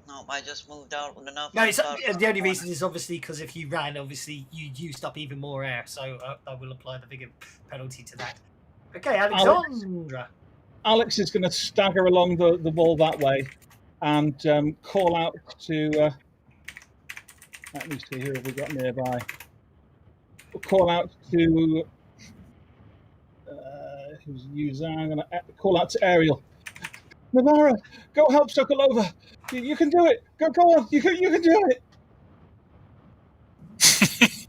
No, I just moved out with enough. No, the only reason is obviously because if you ran, obviously you used up even more air, so I will apply the vigor penalty to that. Okay, Alexandra. Alex is going to stagger along the wall that way and call out to. Let me see, who have we got nearby? We'll call out to. Who's user? I'm going to call out to Ariel. Navara, go help Sokolova. You can do it. Go on. You can do it.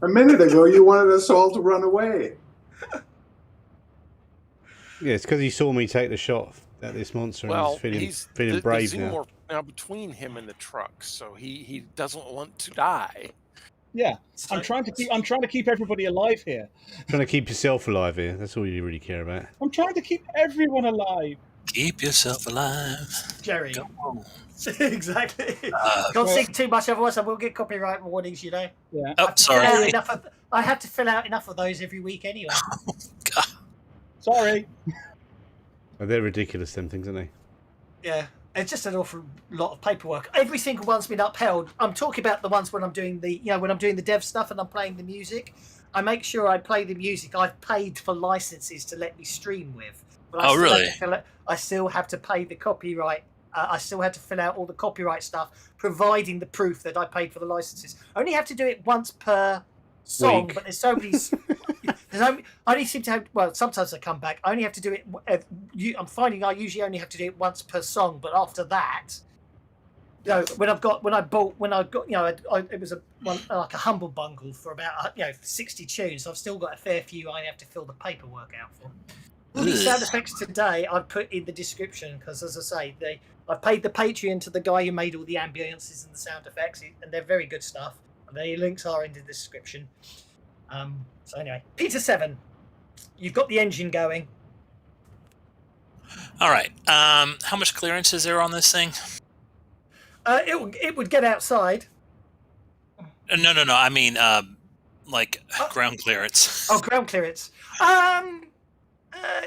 A minute ago, you wanted us all to run away. Yeah, it's because he saw me take the shot at this monster and he's feeling brave the now. Now between him and the truck, so he doesn't want to die. Yeah, I'm trying to keep everybody alive here. Trying to keep yourself alive here. That's all you really care about. I'm trying to keep everyone alive. Keep yourself alive, Jerry. Exactly. Can't sing too much, otherwise I will get copyright warnings. You know. Yeah. Oh, sorry. I have to fill out enough of those every week anyway. Oh, God. Sorry. Oh, they're ridiculous, them things, aren't they? Yeah. It's just an awful lot of paperwork. Every single one's been upheld. I'm talking about the ones when I'm doing the dev stuff and I'm playing the music. I make sure I play the music I've paid for licenses to let me stream with. But really? I still have to pay the copyright. I still had to fill out all the copyright stuff, providing the proof that I paid for the licenses. I only have to do it once per song, but there's so many. I only seem to have. Well, sometimes I come back. I only have to do it. I'm finding I usually only have to do it once per song, but after that, when I got, it was like a humble bundle for about 60 tunes. So I've still got a fair few I have to fill the paperwork out for. All these sound effects today I've put in the description because, as I say, I paid the Patreon to the guy who made all the ambiances and the sound effects, and they're very good stuff. And the links are in the description. So anyway, Peter 7, you've got the engine going. All right. How much clearance is there on this thing? It would get outside. No. I mean, ground clearance. Oh, ground clearance.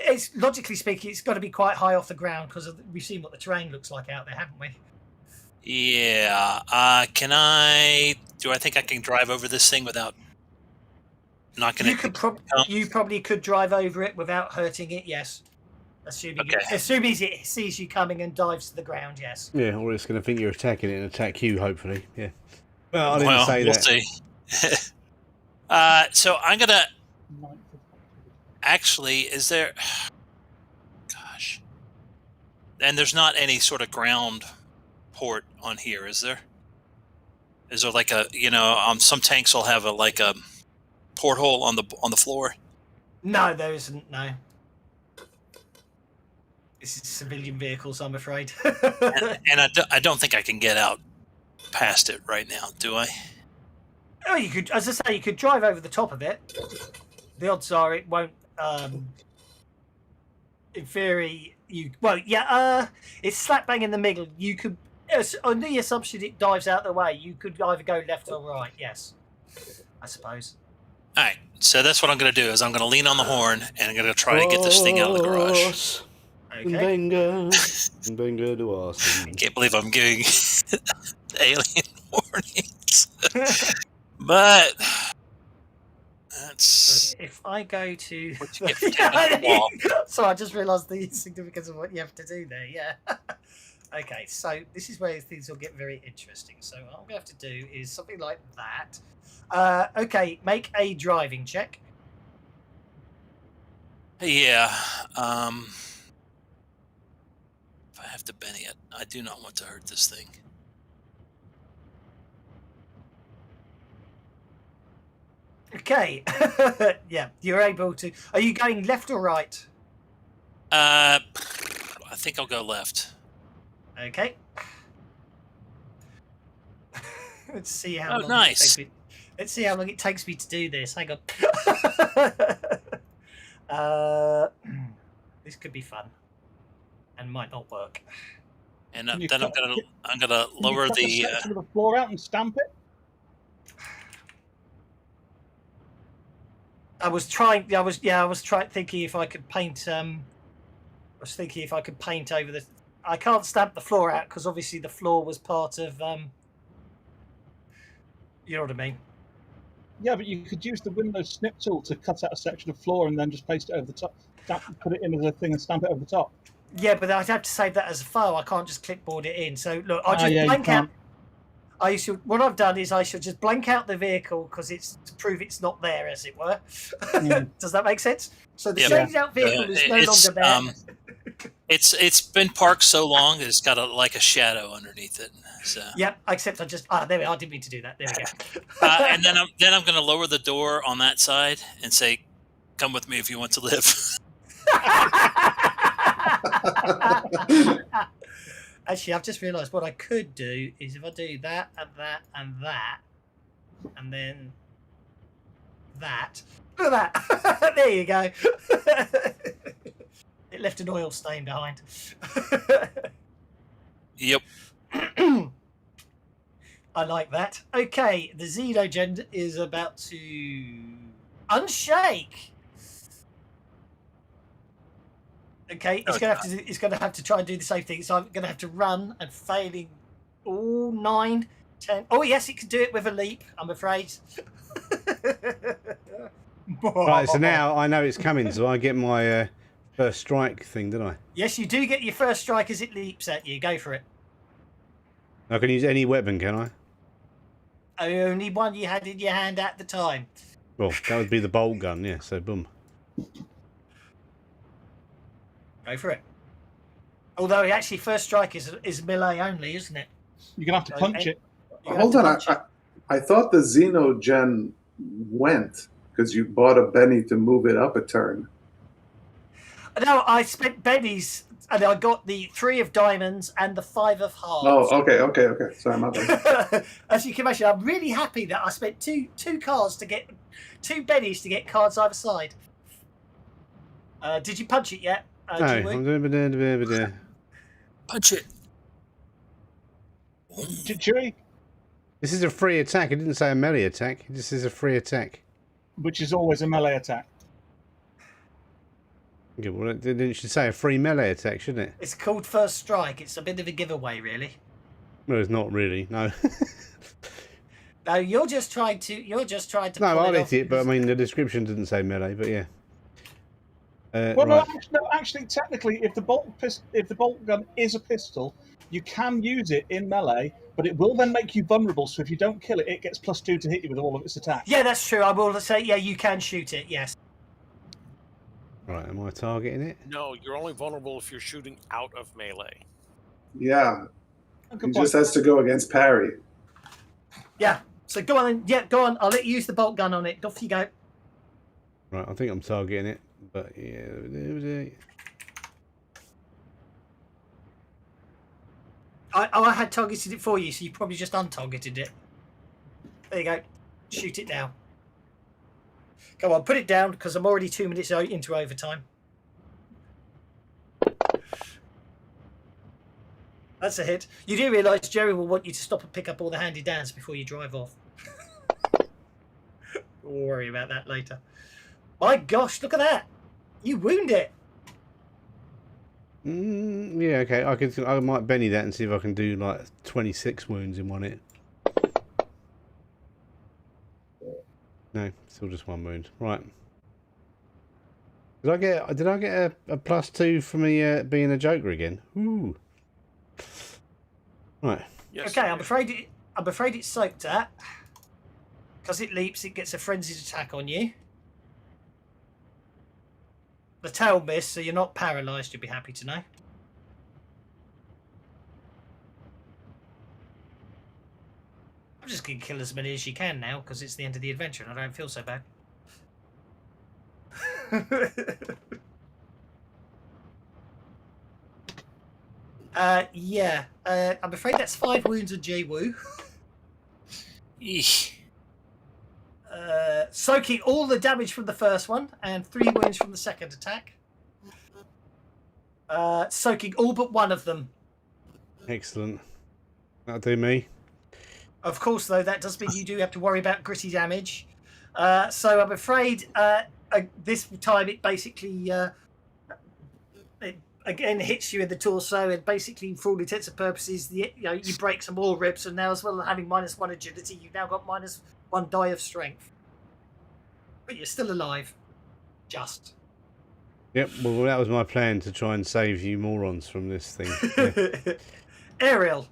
It's logically speaking, it's got to be quite high off the ground because we've seen what the terrain looks like out there, haven't we? Yeah. Do I think I can drive over this thing without knocking it? You probably could drive over it without hurting it. Yes. Assuming it sees you coming and dives to the ground. Yes. Yeah, or it's going to think you're attacking it and attack you. Hopefully. Yeah. Well, I didn't say that. See. So I'm gonna. Actually, is there? Gosh. And there's not any sort of ground port on here, is there? Is there like a some tanks will have a porthole on the floor? No, there isn't. No. This is civilian vehicles, I'm afraid. And I don't think I can get out past it right now, do I? Oh, you could, as I say, you could drive over the top of it. The odds are it won't. In theory, it's slap bang in the middle. You could, on the assumption it dives out the way, you could either go left or right. Yes, I suppose. All right, so that's what I'm going to do. Is I'm going to lean on the horn and I'm going to try to get this thing out of the garage. Okay. Venga to us. I can't believe I'm giving alien warnings, but that's If I go to, what you get for tapping the wall. so I just realised the significance of what you have to do there. Yeah. Okay, so this is where things will get very interesting. So what I'm going to have to do is something like that. Okay, make a driving check. Yeah. If I have to Benny it, I do not want to hurt this thing. Okay. Yeah, you're able to. Are you going left or right? I think I'll go left. Okay. Let's see how Oh, long nice. it takes me. Let's see how long it takes me to do this. Hang on. This could be fun, and might not work. And Can you then I'm gonna Can you lower cut a the. section of the floor out and stamp it? I was thinking if I could paint. I was thinking if I could paint over the. I can't stamp the floor out because obviously the floor was part of. You know what I mean? Yeah, but you could use the Windows snip tool to cut out a section of floor and then just paste it over the top. Put it in as a thing and stamp it over the top. Yeah, but I'd have to save that as a file. I can't just clipboard it in. So look, I'll just Yeah, you blank out. can't. What I've done is I should just blank out the vehicle because it's to prove it's not there, as it were. Mm. Does that make sense? So the Yeah. changed out vehicle is no It's, longer there. It's been parked so long, it's got like a shadow underneath it. So. Yep, except I just there we are. I didn't mean to do that. There we go. And then I'm going to lower the door on that side and say, "Come with me if you want to live." Actually, I've just realised what I could do is if I do that and that and that, and then that. Look at that! There you go. It left an oil stain behind. Yep. I like that. Okay, the Xenogen is about to unshake. Okay, it's going to have to try and do the same thing. So I'm going to have to run and failing all 9, 10. Oh yes, it can do it with a leap. I'm afraid. Right, so now I know it's coming, so I get my first strike thing, don't I? Yes, you do get your first strike as it leaps at you. Go for it. I can use any weapon, can I? Only one you had in your hand at the time. Well, that would be the bolt gun, yeah, so boom. Go for it. Although actually first strike is melee only, isn't it? You're going to have to punch it. Hold on, I thought the Xenogen went because you bought a Benny to move it up a turn. No, I spent Benny's and I got the 3 of diamonds and the 5 of hearts. Oh, okay. Sorry, my bad. As you can imagine, I'm really happy that I spent two cards to get 2 Bennies to get cards either side. Did you punch it yet? No, I'm doing Punch it. Jiwoo, This is a free attack. It didn't say a melee attack. This is a free attack. which is always a melee attack. Yeah, well, it should say a free melee attack, shouldn't it? It's called first strike. It's a bit of a giveaway, really. No, it's not really. No. No, you're just trying to. No, No, I did it, but I mean the description didn't say melee. But yeah. Well, right. no, actually, technically, if the bolt gun is a pistol, you can use it in melee, but it will then make you vulnerable. So if you don't kill it, it gets +2 to hit you with all of its attacks. Yeah, that's true. I will say, yeah, you can shoot it. Yes. Right, am I targeting it? No, you're only vulnerable if you're shooting out of melee. Yeah, Good he point. just has to go against parry. Yeah. So go on. Yeah, go on. I'll let you use the bolt gun on it. Off you go. Right, I think I'm targeting it, but yeah. I had targeted it for you, so you probably just untargeted it. There you go. Shoot it down. Come on, put it down, because I'm already 2 minutes into overtime. That's a hit. You do realise Jerry will want you to stop and pick up all the handy downs before you drive off. We'll worry about that later. My gosh, look at that! You wound it! Yeah, okay. I might Benny that and see if I can do like 26 wounds in one hit. No, still just one wound. Right. Did I get a +2 for me being a Joker again? Ooh. Right. Yes, Okay, you I'm afraid it's soaked at. Because it leaps, it gets a frenzied attack on you. The tail missed, so you're not paralysed, you'll be happy to know. I'm just going to kill as many as you can now, because it's the end of the adventure and I don't feel so bad. Yeah. I'm afraid that's 5 wounds on Jiwoo. Eesh. Soaking all the damage from the first one and 3 wounds from the second attack. Soaking all but one of them. Excellent. That'll do me. Of course, though, that does mean you do have to worry about gritty damage. So I'm afraid this time it basically it again hits you in the torso, and basically, for all intents and purposes, you break some more ribs, and now, as well as having -1 agility, you've now got -1 die of strength. But you're still alive. Just. Yep, well, that was my plan, to try and save you morons from this thing. Yeah. Ariel.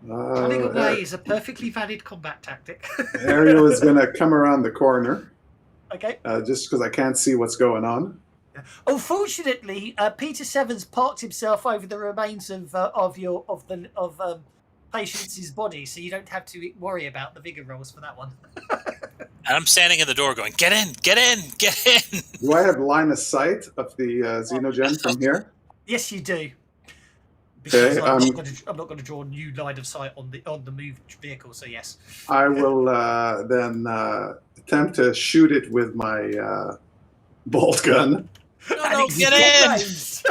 Running away Uh, is a perfectly valid combat tactic. Ariel is going to come around the corner, Okay. just because I can't see what's going on. Unfortunately, Peter Sevens parked himself over the remains of Patience's body, so you don't have to worry about the vigor rolls for that one. And I'm standing in the door going, get in, get in, get in. Do I have line of sight of the Xenogen from here? Yes, you do. Because Okay, I'm not going to draw a new line of sight on the moved vehicle, so yes. I will then attempt to shoot it with my bolt gun. No, get in. Just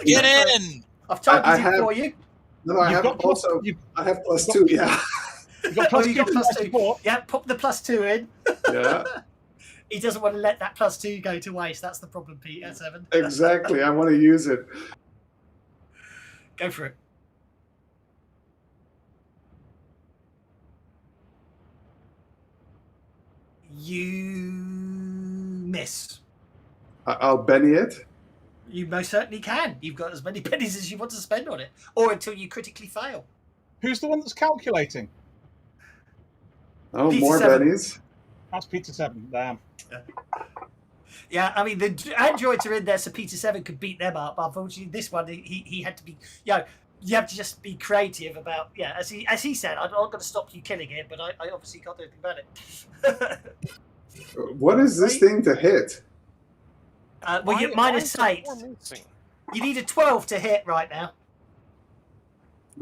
get in. I've targeted have- for you. No, I have also. I have +2. Yeah, You've got Oh, +2 you got +2. support. Yeah, pop the +2 in. yeah, He doesn't want to let that +2 go to waste. That's the problem, Peter Seven. exactly. I want to use it. Go for it. You miss. I'll Benny it. You most certainly can. You've got as many pennies as you want to spend on it, or until you critically fail. Who's the one that's calculating? Oh, Peter more Seven. bennies. That's Peter Seven. Damn. Yeah, I mean the androids are in there, so Peter Seven could beat them up. Unfortunately, this one he had to be. You have to just be creative about. Yeah, as he said, I'm not going to stop you killing it, but I obviously can't do anything about it. What is this thing to hit? Well, you're -8. You need a 12 to hit right now.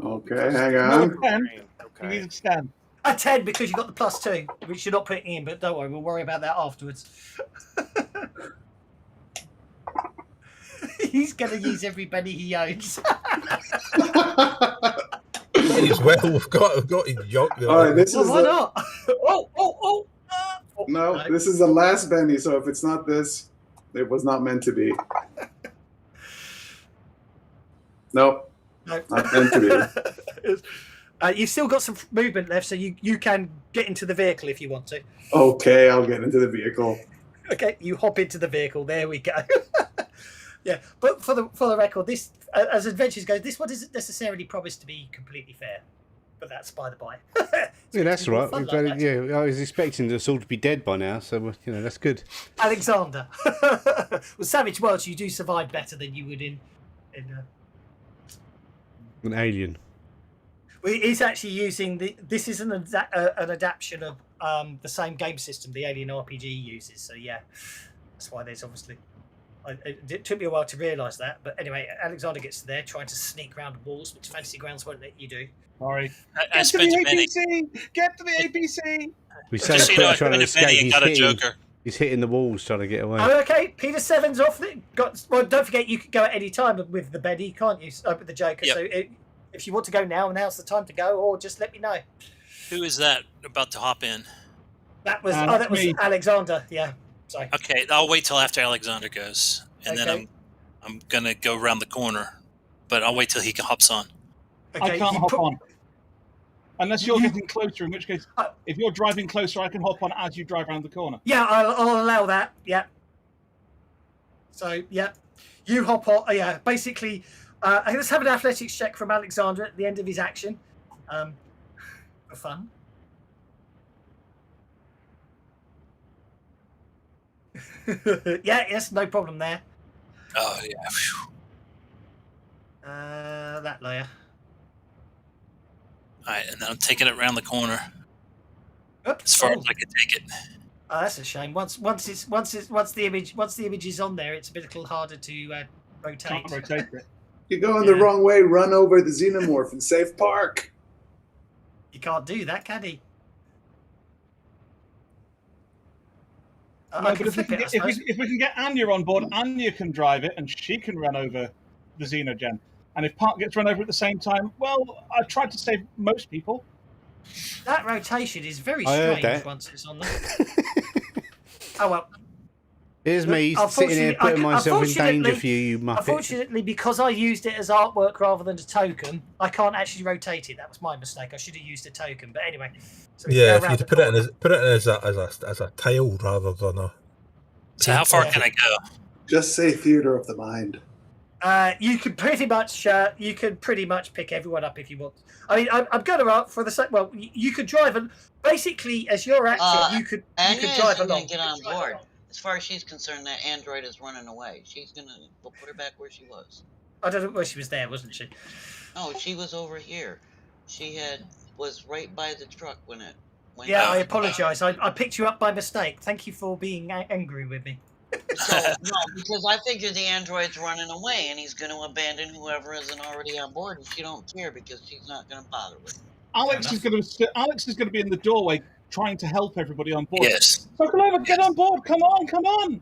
Okay, hang No, on. 10. You Okay. need to 10. A 10 because you got the +2, which you're not putting in, but don't worry, we'll worry about that afterwards. He's going to use every penny he owns. Might as well. We've got to yuck them. All right, this Well, is why the, not? Oh! no. This is the last Benny. So if it's not this, it was not meant to be. Nope, No. not meant to be. You've still got some movement left, so you can get into the vehicle if you want to. Okay, I'll get into the vehicle. Okay, you hop into the vehicle. There we go. Yeah, but for the record, this as adventures go, this one isn't necessarily promised to be completely fair, but that's by the by. Yeah, that's all right. fun We've like got that. it, yeah, I was expecting us all to be dead by now, so that's good. Alexander. With Savage Worlds, you do survive better than you would in. An alien. Well, he's actually using this is an adaptation of the same game system the Alien RPG uses. So yeah, that's why there's obviously. It took me a while to realise that, but anyway, Alexander gets there trying to sneak around the walls, which Fantasy Grounds won't let you do. Sorry. I Get to spent the a penny. APC! Get to the APC! We Just say so you know, I trying to spent a penny escape. and got a Joker. He's hitting the walls trying to get away. Oh, okay. Peter Seven's off. Well, don't forget you can go at any time with the Betty, can't you? With the Joker. Yep. So if you want to go now's the time to go, or just let me know. Who is that about to hop in? That was That's me. Alexander. Yeah. Sorry. Okay, I'll wait till after Alexander goes, and then Okay. I'm gonna go around the corner, but I'll wait till he hops on. Okay. I can't you hop put- on. Unless you're getting closer, in which case, if you're driving closer, I can hop on as you drive around the corner. Yeah, I'll allow that. Yeah. So yeah, you hop on. Yeah, basically, let's have an athletics check from Alexander at the end of his action, for fun. Yeah. Yes. No problem there. Oh yeah. Phew. That layer. All right, and then I'm taking it around the corner Oops. as far as I can take it. Oh, that's a shame. Once the image is on there, it's a bit little harder to rotate. Can't rotate it. You're going the Yeah. wrong way. Run over the xenomorph and save Park. You can't do that, can he? No, I but can if we flip it. I can, suppose. if we can get Anya on board, Anya can drive it, and she can run over the Xenogen. And if Park gets run over at the same time, well, I tried to save most people. That rotation is very I heard strange that. once it's on there. Oh well. Here's me sitting here putting myself in danger for you, you muppet. Unfortunately, because I used it as artwork rather than a token, I can't actually rotate it. That was my mistake. I should have used a token. But anyway. So Yeah, if around you the put it in corner. as a tile rather than a. So how far Yeah. can I go? Just say theater of the mind. You can pretty much pick everyone up if you want. I mean, I'm going to for the sake. Well, you could drive, and basically, as you're acting, you could Anya drive isn't along. gonna get on board. As far as she's concerned, that android is running away. We'll put her back where she was. I don't know where she was there, wasn't she? No, she was over here. She was right by the truck when it went. Yeah, down. I apologise. I picked you up by mistake. Thank you for being angry with me. So no, because I figured the android's running away and he's going to abandon whoever isn't already on board, and she don't care because she's not going to bother with him. Alex is going to be in the doorway trying to help everybody on board. Yes. Sokolova, get on board! Come on, come on!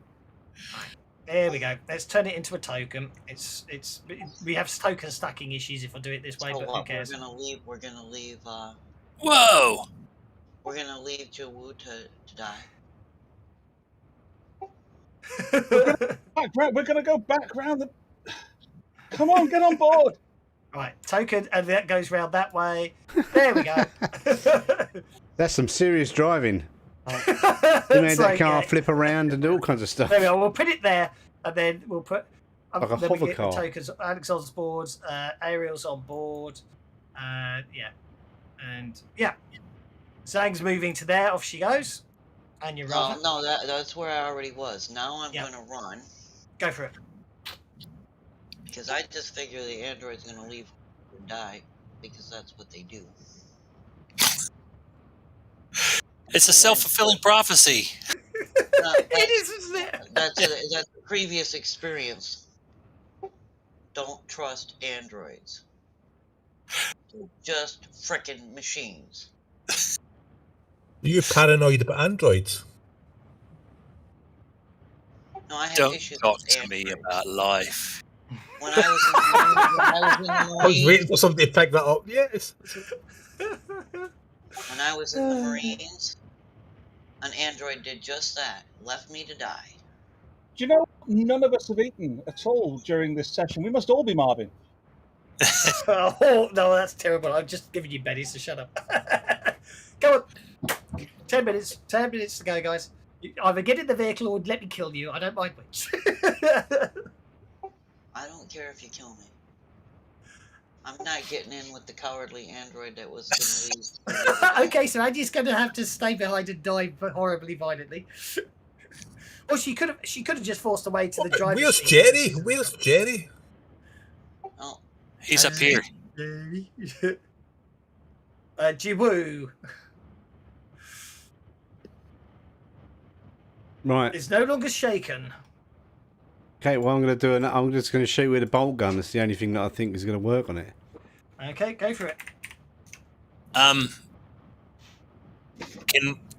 There we go. Let's turn it into a token. We have token stacking issues if I do it this way, So but who what? cares? We're gonna leave. Whoa! We're gonna leave Jiwoo to die. We're going to go back round the... Come on, get on board! Right, token, and that goes round that way. There we go. That's some serious driving. They made that car flip around and do all kinds of stuff. There we go. We'll put it there, and then we'll put. Like a then we hover get car. the tokens. Alexander's boards. Ariel's on board. Yeah, and yeah. Zhang's moving to there. Off she goes. And you're right. No, that's where I already was. Now I'm Yeah. gonna run Go for it. because I just figure the android's gonna leave or die because that's what they do. It's a self-fulfilling prophecy. It is, isn't it? That's a previous experience. Don't trust androids. They're just frickin' machines. Are you paranoid about androids? No, I have Don't issues talk with to me androids. about life. When I was in the I was waiting Marines, for somebody to pick that up. Yes. when I was in the Marines, an android did just that. Left me to die. Do you know, none of us have eaten at all during this session. We must all be Marvin. Oh no, that's terrible. I'm just giving you Betty, so shut up. Go on. 10 minutes. 10 minutes to go, guys. You either get in the vehicle or let me kill you. I don't mind which. I don't care if you kill me. I'm not getting in with the cowardly android that was going to leave. Okay, so Andy's going to have to stay behind and die horribly violently. Or she could have just forced away to the driver's Where's seat. Jerry? Where's Jerry? Oh, He's up here. Jiwoo. Right. It's no longer shaken. Okay, well, I'm just going to shoot with a bolt gun. That's the only thing that I think is going to work on it. Okay, go for it.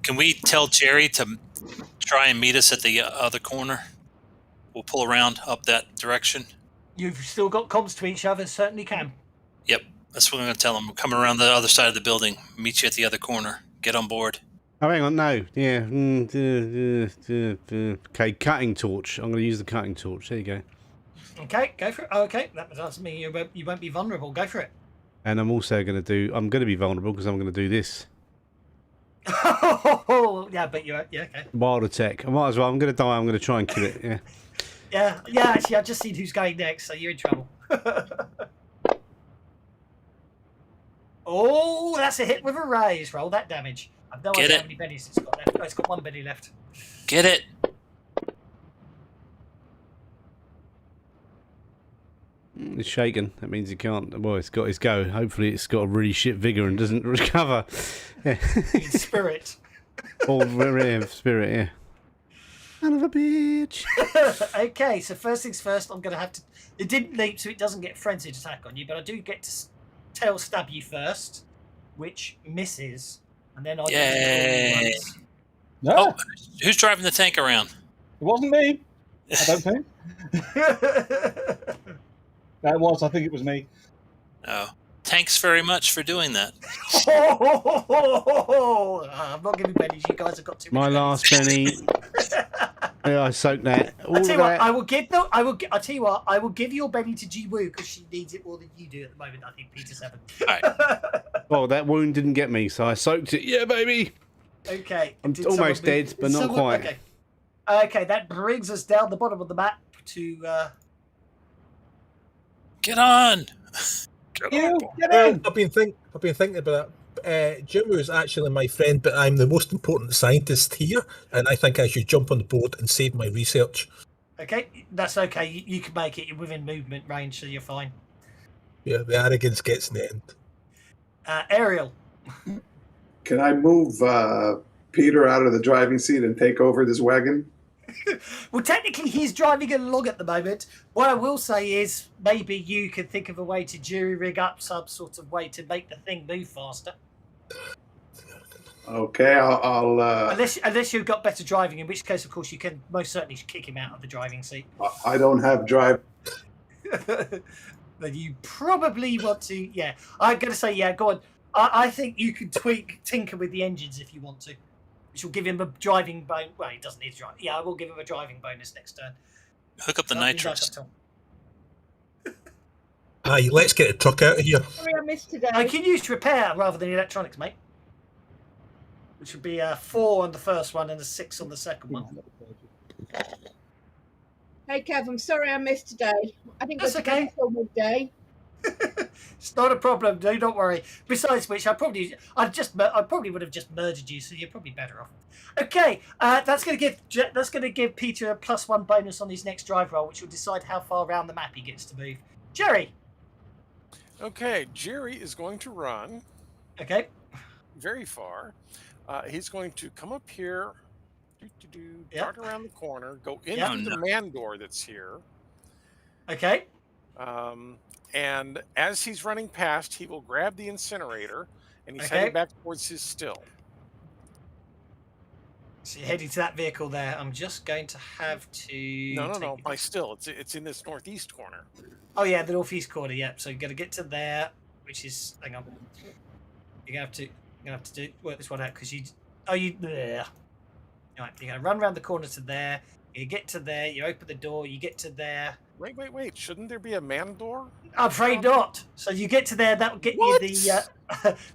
Can we tell Jerry to try and meet us at the other corner? We'll pull around up that direction. You've still got comms to each other, certainly can. Yep, that's what I'm going to tell him. We're coming around the other side of the building. Meet you at the other corner. Get on board. Oh, hang on, no. Yeah. Okay, cutting torch. I'm going to use the cutting torch. There you go. Okay, go for it. Oh, okay, that doesn't mean you won't be vulnerable. Go for it. And I'm also going to be vulnerable because I'm going to do this. Yeah, but yeah, okay. Wild attack. I might as well. I'm going to die. I'm going to try and kill it. Yeah. Yeah, actually, I've just seen who's going next, so you're in trouble. Oh, that's a hit with a raise. Roll that damage. I've no idea how many bennies it's got left. Oh, it's got 1 benny left. Get it. It's shaken. That means it can't. Well, it's got its go. Hopefully, it's got a really shit vigor and doesn't recover. Yeah. In spirit. Or spirit, yeah. Son of a bitch. Okay, so first things first, I'm going to have to... It didn't leap, so it doesn't get frenzied attack on you, but I do get to tail stab you first, which misses, and then I Yay. No, Oh, who's driving the tank around? it wasn't me. I don't think. That was. I think it was me. Oh, thanks very much for doing that. I'm not giving pennies. You guys have got too My much last penny. Yeah, I soaked that. I tell you what, I tell you what, I will give your Benny to Jiwoo because she needs it more than you do at the moment. I think Peter 7. Right. Well, that wound didn't get me, so I soaked it. Yeah, baby. Okay. I'm almost dead, but not quite. Okay. Okay, that brings us down the bottom of the map to. Get on. Get in. I've been thinking about that. Jiwoo is actually my friend, but I'm the most important scientist here, and I think I should jump on the boat and save my research. Okay, that's okay. You can make it. You're within movement range, so you're fine. Yeah, the arrogance gets in the end. Ariel. Can I move Peter out of the driving seat and take over this wagon? Well, technically, he's driving along at the moment. What I will say is maybe you could think of a way to jury rig up some sort of way to make the thing move faster. Okay, I'll Unless you've got better driving, in which case, of course, you can most certainly kick him out of the driving seat. I don't have drive. Then you probably want to. Yeah, I'm going to say yeah. Go on. I think you could tinker with the engines if you want to, which will give him a driving bonus. Well, he doesn't need to drive. Yeah, I will give him a driving bonus next turn. Hook up the nitrous. Aye, let's get a truck out of here. Sorry, I missed today. I can use repair rather than electronics, mate. Which would be a 4 on the first one and a 6 on the second one. Hey, Kev, I'm sorry I missed today. I think That's okay. Until midday. It's not a problem. No, don't worry. Besides which, I probably would have just murdered you, so you're probably better off. Okay, that's going to give Peter a +1 bonus on his next drive roll, which will decide how far around the map he gets to move. Jerry. Okay, Jerry is going to run Okay. very far. He's going to come up here, dart around the corner, go into the man door that's here. Okay. And as he's running past, he will grab the incinerator, and he's heading back towards his still. So you're heading to that vehicle there. I'm just going to have to... No, my still. It's in this northeast corner. Oh, yeah, the northeast corner, yep. So you're going to get to there, which is... Hang on. You're going to have to work this one out, because you... Oh, you... There. Right, you're going to run around the corner to there. You get to there, you open the door, you get to there. Wait. Shouldn't there be a man door? I'm afraid not. So you get to there, that will get you the...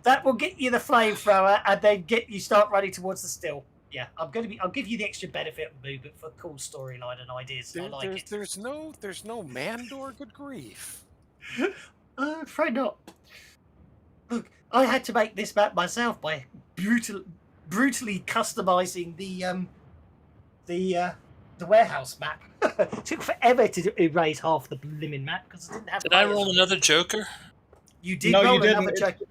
that will get you the flamethrower, and then you start running towards the still. Yeah, I'll give you the extra benefit of movement for cool storyline and ideas. I like it. There's no man door. Good grief! I'm afraid not. Look, I had to make this map myself by brutally customizing the warehouse map. It took forever to erase half the blimmin' map because I didn't have. Did I roll another joker? You did roll another joker.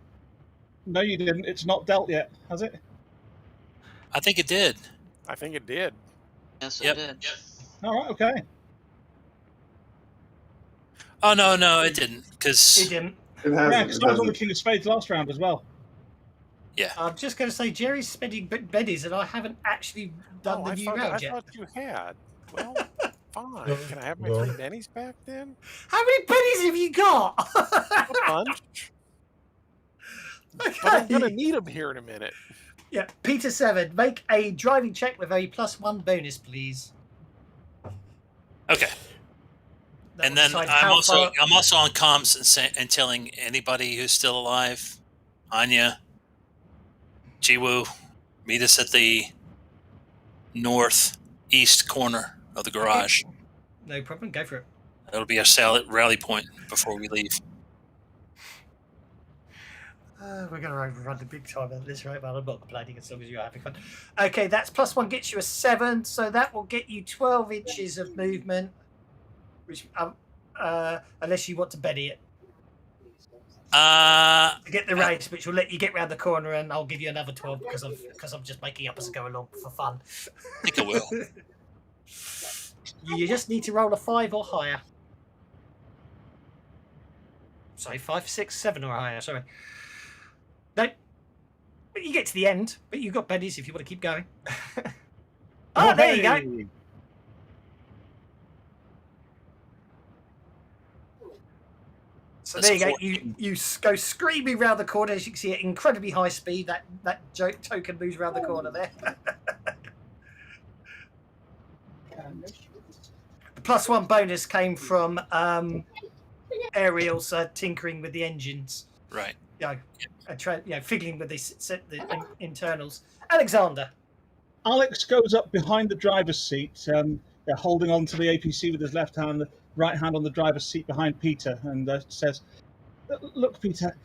No, you didn't. It's not dealt yet, has it? I think it did. I think it did. Yes, Yep. it did. All right, okay. Oh no, it didn't. He Because didn't. It Yeah, hasn't. because It I was on the hasn't. King of Spades last round as well. I'm just going to say Jerry's spending bennies, and I haven't actually done the I new thought, round I yet. thought you had. Well, fine. No, Can I have my no. 3 bennies back then? How many bennies have you got? A bunch. But I'm going to Okay. need them here in a minute. Yeah, Peter 7, make a driving check with a +1 bonus, please. okay. That And will then decide I'm how also far- on comms and telling anybody who's still alive, Anya, Jiwoo, meet us at the northeast corner of the garage. No problem, go for it. That'll be our rally point before we leave. We're going to overrun the big time at this rate, but I'm not complaining as long as you're having fun. Okay, that's +1 gets you a 7, so that will get you 12 inches of movement, which unless you want to Benny it. To get the race, which will let you get round the corner, and I'll give you another 12 because I'm just making up as I go along for fun. I think I will. You just need to roll a 5 or higher. Sorry, 5, 6, 7 or higher. Sorry. No, but you get to the end. But you've got bennies if you want to keep going. Oh, there you go. Hey! So That's there you go. 14. You go screaming round the corner. As you can see, at incredibly high speed, that token moves round the corner there. The +1 bonus came from Ariel's tinkering with the engines. Right. Fiddling with the internals. Alexander. Alex goes up behind the driver's seat, holding on to the APC with his left hand, the right hand on the driver's seat behind Peter, and says, "Look, Peter,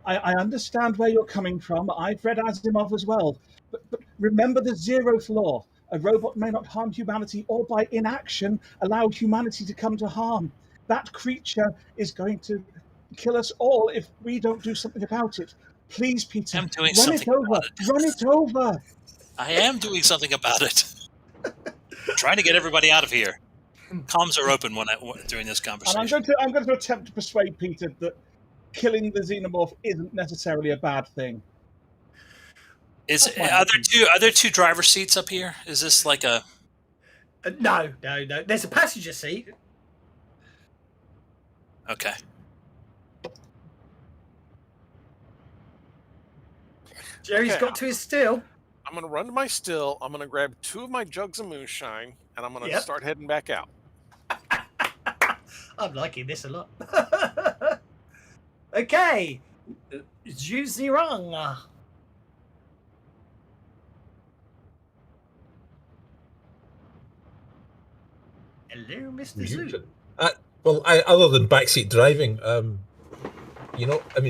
I understand where you're coming from. I've read Asimov as well. But remember the zeroth law. A robot may not harm humanity or by inaction allow humanity to come to harm. That creature is going to kill us all if we don't do something about it. Please, Peter, I'm doing run it something over. about it. Run it over." I am doing something about it. Trying to get everybody out of here. Comms are open during this And conversation. I'm going to attempt to persuade Peter that killing the xenomorph isn't necessarily a bad thing. Are there two driver seats up here? Is this like a? No. There's a passenger seat. Okay. Jerry's Okay. got to his still. I'm going to run to my still. I'm going to grab 2 of my jugs of moonshine, and I'm going to Yep. start heading back out. I'm liking this a lot. Okay. Zhu Zirang. Hello, Mr. Zhu. Other than backseat driving,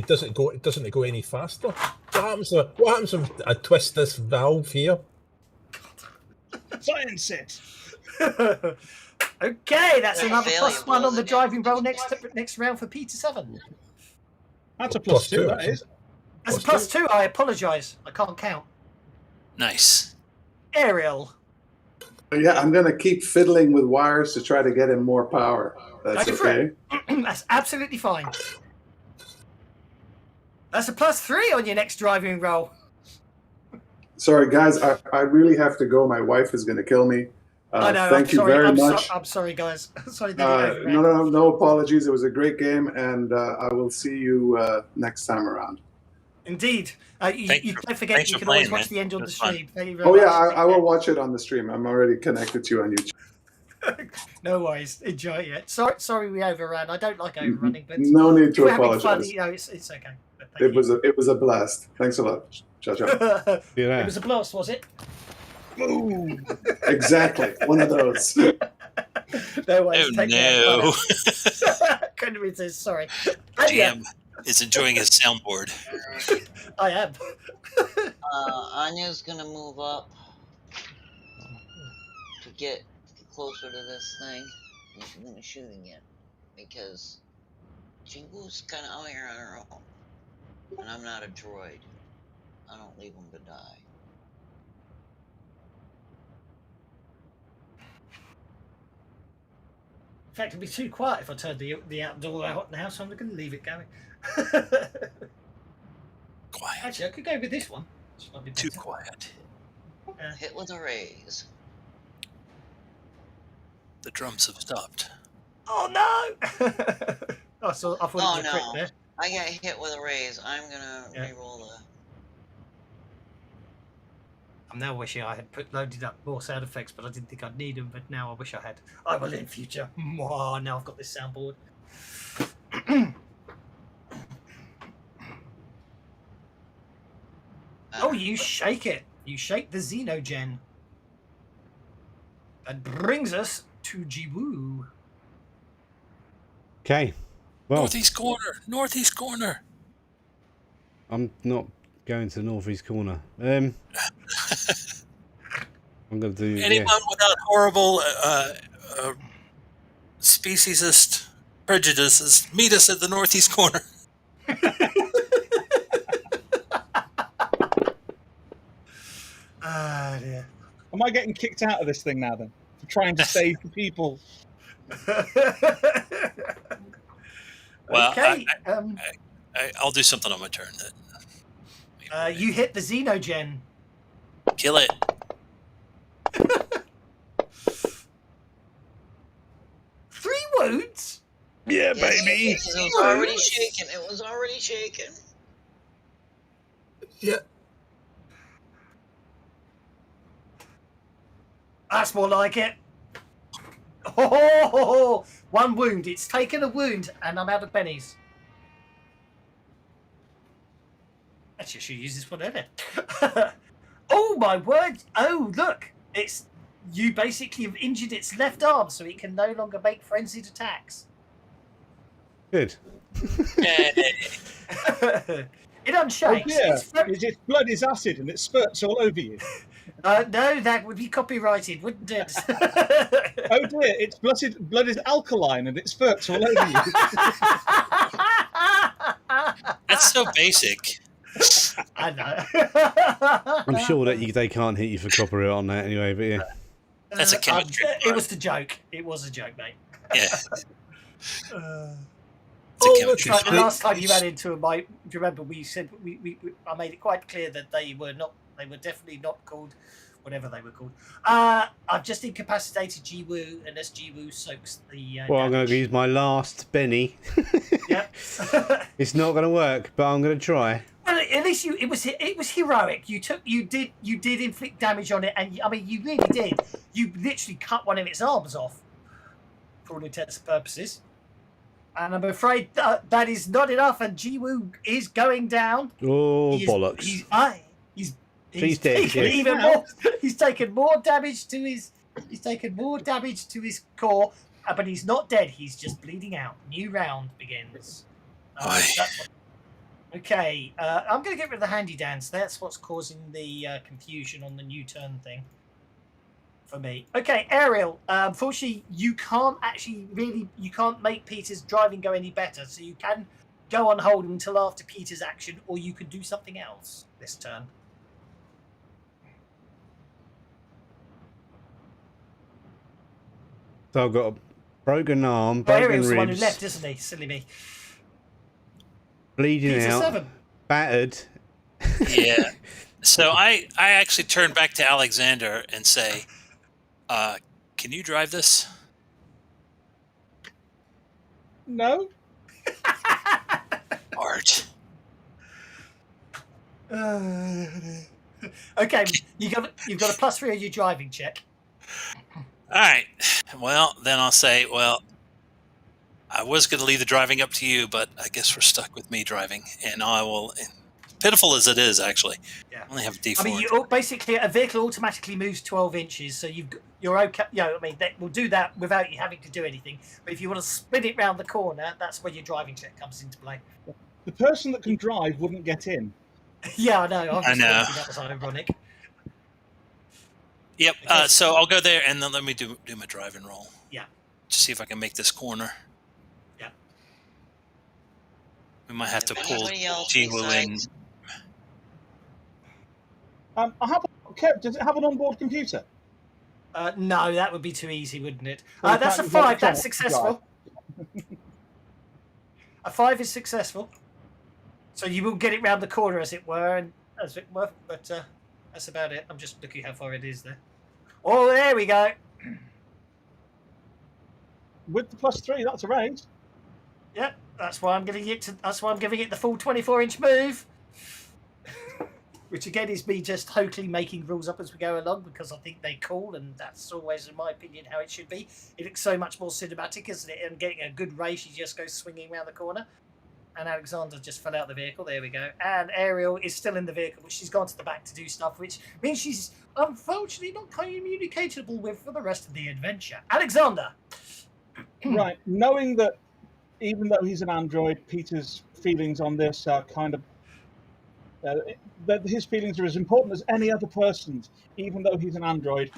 doesn't it go any faster? What happens if I twist this valve here? Science it. Okay, that's another Failure +1 on blows the it driving roll next round for Peter 7. That's a plus two, that actually. is. That's a +2. I apologise. I can't count. Nice. Ariel. Yeah, I'm going to keep fiddling with wires to try to get him more power. That's Go for okay. it. That's absolutely fine. That's a +3 on your next driving roll. Sorry, guys, I really have to go. My wife is going to kill me. I know. Thank you very much. I'm sorry, guys. Sorry that you overran. No apologies. It was a great game, and I will see you next time around. Indeed. You don't forget thanks you for can always playing, watch man. the end of It the was fun. stream. Thank you very Oh much. yeah, I will watch it on the stream. I'm already connected to you on YouTube. No worries. Enjoy it. Sorry we overran. I don't like overrunning, but No need if to we're having fun, apologize. it's okay. But It was a blast. Thanks a lot. Ciao, ciao. It was a blast, was it? Boom. Exactly, one of those. No worries. Oh Take care. no. Couldn't be says sorry. Jam is enjoying his soundboard. I am. Anya's gonna move up to get closer to this thing. And she's gonna shoot again because Jiwoo's kind of out here on her own, and I'm not a droid. I don't leave them to die. In fact, it'd be too quiet if I turned the outdoor out now, so I'm going to leave it going. Quiet. Actually, I could go with this one. This might be Too better. quiet. Hit with a raise. The drums have stopped. Oh no! I thought it was a crit no. there. I got hit with a raise. I'm gonna Yeah. re-roll the. I'm now wishing I had loaded up more sound effects, but I didn't think I'd need them. But now I wish I had. I will in future. Oh, now I've got this soundboard. Oh, you shake it. You shake the Xenogen. That brings us to Jiwoo. Okay. Well, Northeast corner. Northeast corner. I'm not going to the northeast corner. I'm going to do. Anyone without horrible speciesist prejudices, meet us at the northeast corner. Ah, dear. Am I getting kicked out of this thing now then? For trying to save the people? Well, Okay. I'll do something on my turn. You hit the Xenogen. Kill it. Three wounds? Yeah, Yes, baby. It was already shaking. It was already shaking. Yeah. That's more like it. Oh, one wound. It's taken a wound, and I'm out of pennies. Actually, I should use this one earlier. Oh my word! Oh look, it's you basically have injured its left arm, so it can no longer make frenzied attacks. Good. It unshakes. Oh It's dear. Its blood is acid and it spurts all over you. no, that would be copyrighted, wouldn't it? Oh dear, its blood is alkaline and it spurts all over you. That's so basic. I know. I'm sure that they can't hit you for copyright on that anyway, but yeah. That's a chemistry. It was a joke. It was a joke, mate. Yeah. Oh, chemistry that's right. The joke. last time you ran into my, do you remember we said I made it quite clear that they were definitely not called whatever they were called. I've just incapacitated Jiwoo, unless Jiwoo soaks the. Well, I'm going to use my last Benny. Yep. It's not going to work, but I'm going to try. Well, at least it was heroic. You did inflict damage on it, and I mean you really did. You literally cut one of its arms off, for all intents and purposes. And I'm afraid that is not enough, and Jiwoo is going down. Oh, bollocks. He's She's dead, taken yes. even more. He's taken more damage to his. He's taken more damage to his core, but he's not dead. He's just bleeding out. New round begins. Okay, I'm going to get rid of the handy dance. That's what's causing the confusion on the new turn thing for me. Okay, Ariel. Unfortunately, you can't make Peter's driving go any better. So you can go on hold until after Peter's action, or you could do something else this turn. So I've got a broken arm, broken Ariel's the one who ribs, left, isn't he? Silly me. bleeding Peter out, 7. battered. Yeah. So I actually turn back to Alexander and say, can you drive this? No. Art. Okay, you've got a +3 on your driving check. All right. Well, then I'll say, well, I was going to leave the driving up to you, but I guess we're stuck with me driving, and I will. Pitiful as it is, actually. Yeah. I only have a D4. I mean, basically, a vehicle automatically moves 12 inches, so you're okay. I mean, we'll do that without you having to do anything. But if you want to spin it round the corner, that's where your driving check comes into play. The person that can drive wouldn't get in. Yeah, I know. I know. That was ironic. Yep. Okay. So I'll go there, and then let me do my driving roll. Yeah. To see if I can make this corner. Yeah. We might have to If pull anybody else Jiwoo in. decides- Kev, does it have an onboard computer? No, that would be too easy, wouldn't it? Well, That's a can't use 5. That's electronic successful. A 5 is successful. So you will get it round the corner, as it were, but that's about it. I'm just looking how far it is there. Oh, there we go. With the +3, that's a raise. Yep, that's why I'm giving it the full 24-inch move. Which again is me just totally making rules up as we go along because I think they're cool, and that's always, in my opinion, how it should be. It looks so much more cinematic, isn't it? And getting a good race, she just goes swinging around the corner. And Alexander just fell out the vehicle. There we go. And Ariel is still in the vehicle, but she's gone to the back to do stuff, which means she's unfortunately not communicatable with for the rest of the adventure. Alexander! Right, knowing that even though he's an android, Peter's feelings on this are kind of that his feelings are as important as any other person's, even though he's an android.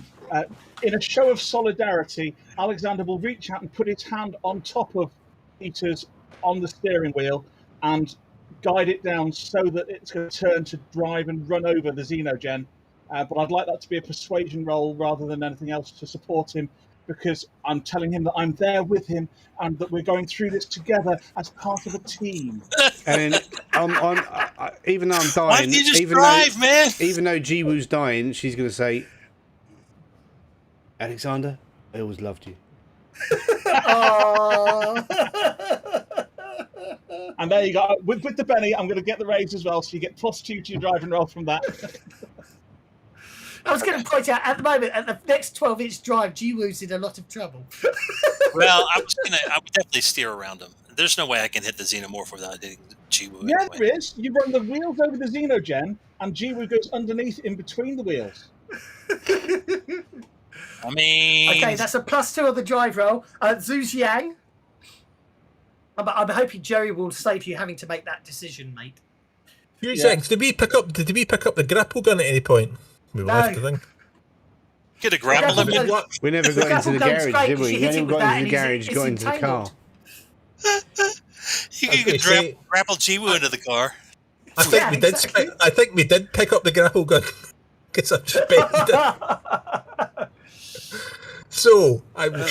In a show of solidarity, Alexander will reach out and put his hand on top of Peter's on the steering wheel and guide it down so that it's going to turn to drive and run over the Xenogen. But I'd like that to be a persuasion roll rather than anything else to support him, because I'm telling him that I'm there with him and that we're going through this together as part of a team. And even though I'm dying, Why don't you just drive, man? Even though Jiwoo's dying, she's going to say, Alexander, I always loved you. And there you go. With the Benny, I'm going to get the raise as well, so you get +2 to your driving roll from that. I was going to point out, at the moment, at the next 12-inch drive, Jiwoo's in a lot of trouble. Well, I would definitely steer around him. There's no way I can hit the Xenomorph without hitting Jiwoo. Yeah, anyway. there is. You run the wheels over the Xenogen, and Jiwoo goes underneath in between the wheels. I mean... Okay, that's a +2 on the drive roll. Zhu Xiang. I'm hoping Jerry will save you having to make that decision, mate. Few seconds. Did we pick up the grapple gun at any point? We left the thing. Get a grapple him. We never got into the garage, did we? We only got into the garage, got into the car. You could grapple Jiwoo into the car. I think we did. Exactly. I think we did pick up the grapple gun because I spent it. So I will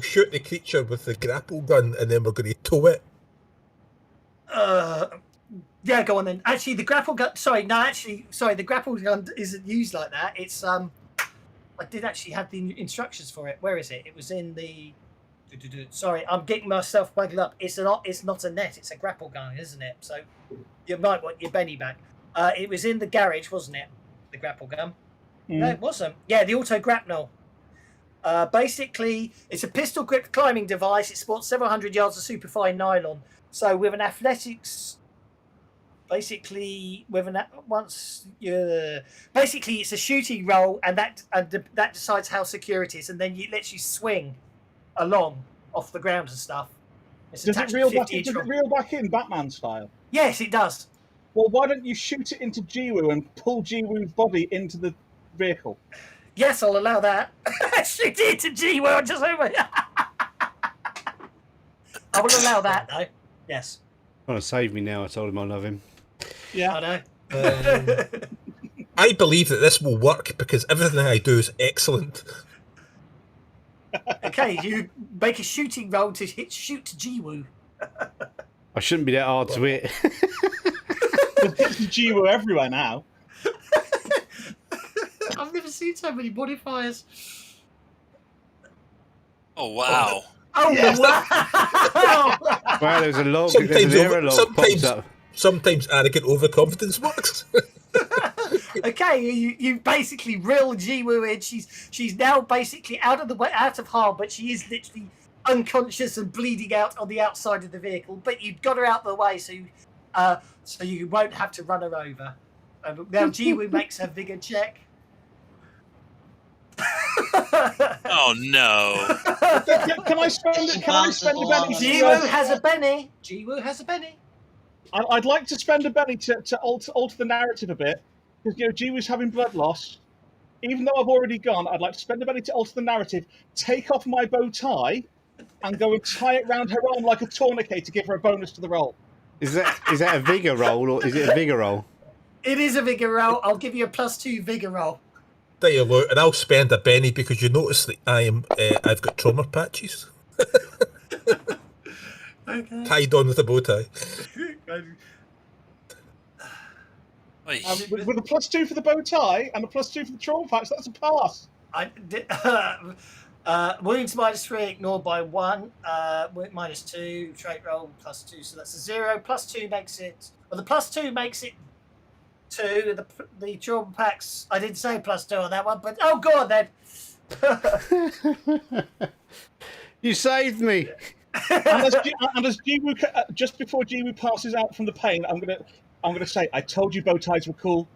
shoot the creature with the grapple gun, and then we're going to tow it. Yeah, go on then. Actually, the grapple gun. The grapple gun isn't used like that. It's I did actually have the instructions for it. Where is it? It was in the. Sorry, I'm getting myself buggled up. It's not a net. It's a grapple gun, isn't it? So you might want your Benny back. It was in the garage, wasn't it? The grapple gun. No, it wasn't. Yeah, the auto grapnel. Basically, it's a pistol grip climbing device. It sports several hundred yards of superfine nylon. So with an athletics, basically it's a shooting roll, and that decides how secure it is, and then it lets you swing along off the ground and stuff. Does it reel back in Batman style? Yes, it does. Well, why don't you shoot it into Jiwoo and pull Jiwoo's body into the vehicle? Yes, I'll allow that. Shoot it into Jiwoo just over. I will allow that, though. Yes. Trying to save me now. I told him I love him. Yeah, I know. I believe that this will work because everything I do is excellent. Okay, you make a shooting roll to shoot Jiwoo. I shouldn't be that hard to hit. There's Jiwoo everywhere now. I've never seen so many modifiers. Oh, wow. Oh, yes. Wow. Wow, there's a log. There's an error log pops up. Sometimes arrogant overconfidence works. Okay, you basically reel Jiwoo in. She's now basically out of harm, but she is literally unconscious and bleeding out on the outside of the vehicle. But you've got her out of the way, so you won't have to run her over. Now Jiwoo makes her vigor check. Oh no! Can I spend a Benny? Jiwoo has a Benny. Jiwoo has a Benny. I'd like to spend a Benny to alter the narrative a bit, because Jiwoo's having blood loss. Even though I've already gone, I'd like to spend a Benny to alter the narrative, take off my bow tie, and go and tie it round her arm like a tourniquet to give her a bonus to the roll. Is that a vigor roll, or is it a vigor roll? It is a vigor roll. I'll give you a +2 vigor roll. There you look, and I'll spend a penny because you notice that I've got trauma patches Okay. tied on with a bow tie. Oy. With a +2 for the bow tie and a +2 for the trauma patch, that's a pass. Wounds -3, ignored by 1. -2, trait roll +2, so that's a 0. +2 makes it. Well, the +2 makes it 2. The trauma packs. I didn't say +2 on that one, but oh god, then. You saved me. And as Jiwoo, just before Jiwoo passes out from the pain, I'm gonna say, I told you bow ties were cool.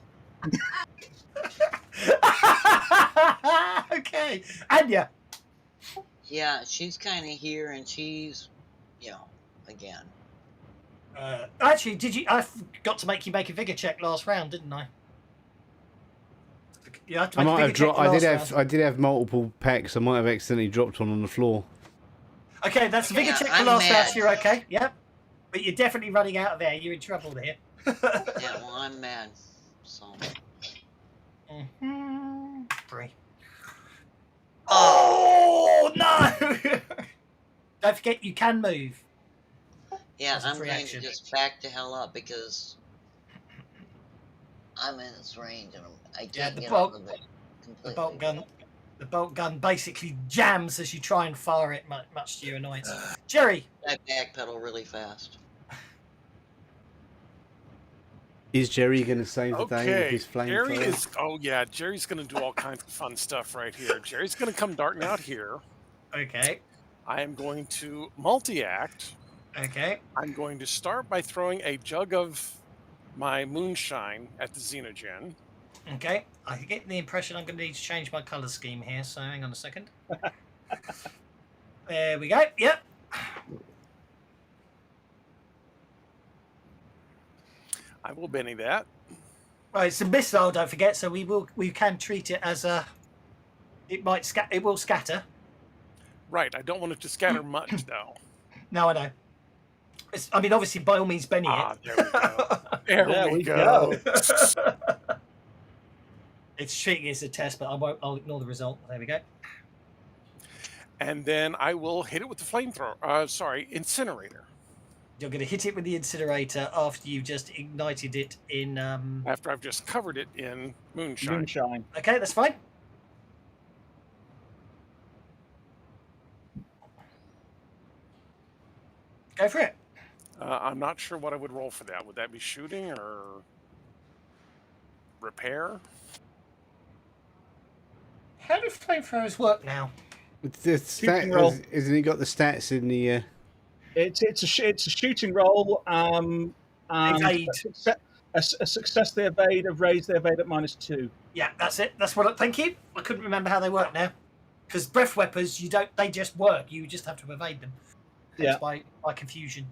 Okay, Anya. Yeah, she's kind of here, and she's, again. Actually, did you? I forgot to make you make a vigor check last round, didn't I? You have to I make a might vigor have check dropped. the I did last have. round. I did have multiple packs. I might have accidentally dropped one on the floor. Okay, that's a vigor Yeah, check the I'm last round, mad. so you're okay. Yep. But you're definitely running out of air. You're in trouble there. Yeah, well, I'm mad. So. 3. Oh no! Don't forget, you can move. Yeah, That's a I'm free going action. to just back the hell up because I'm in its range and I can't the get bolt- out of it completely. The bolt gun basically jams as you try and fire it, much to your annoyance. Jerry. I backpedal really fast. Is Jerry going to save the day with Okay, his Jerry flamethrower? is. Oh yeah, Jerry's going to do all kinds of fun stuff right here. Jerry's going to come darting out here. Okay. I am going to multi-act. Okay. I'm going to start by throwing a jug of my moonshine at the Xenogen. Okay. I get the impression I'm going to need to change my color scheme here, so hang on a second. There we go. Yep. I will Benny that. Right, it's a missile. Don't forget. So we can treat it as a. It will scatter. Right. I don't want it to scatter much though. No, I know. I mean, obviously, by all means, Benny it. There we go. There we go. It's treating it as a test, but I'll ignore the result. There we go. And then I will hit it with the flamethrower. Incinerator. You're going to hit it with the incinerator after you've just ignited it in. After I've just covered it in moonshine. Moonshine. Okay, that's fine. Go for it. I'm not sure what I would roll for that. Would that be shooting or repair? How do flamethrowers work now? Shooting roll. Isn't he got the stats in the? It's a shooting roll. And Evade. A success they evade, a raise they evade at -2. Yeah, that's it. That's what. Thank you. I couldn't remember how they work now. Because breath weapons, you don't. They just work. You just have to evade them. Yeah. By confusion.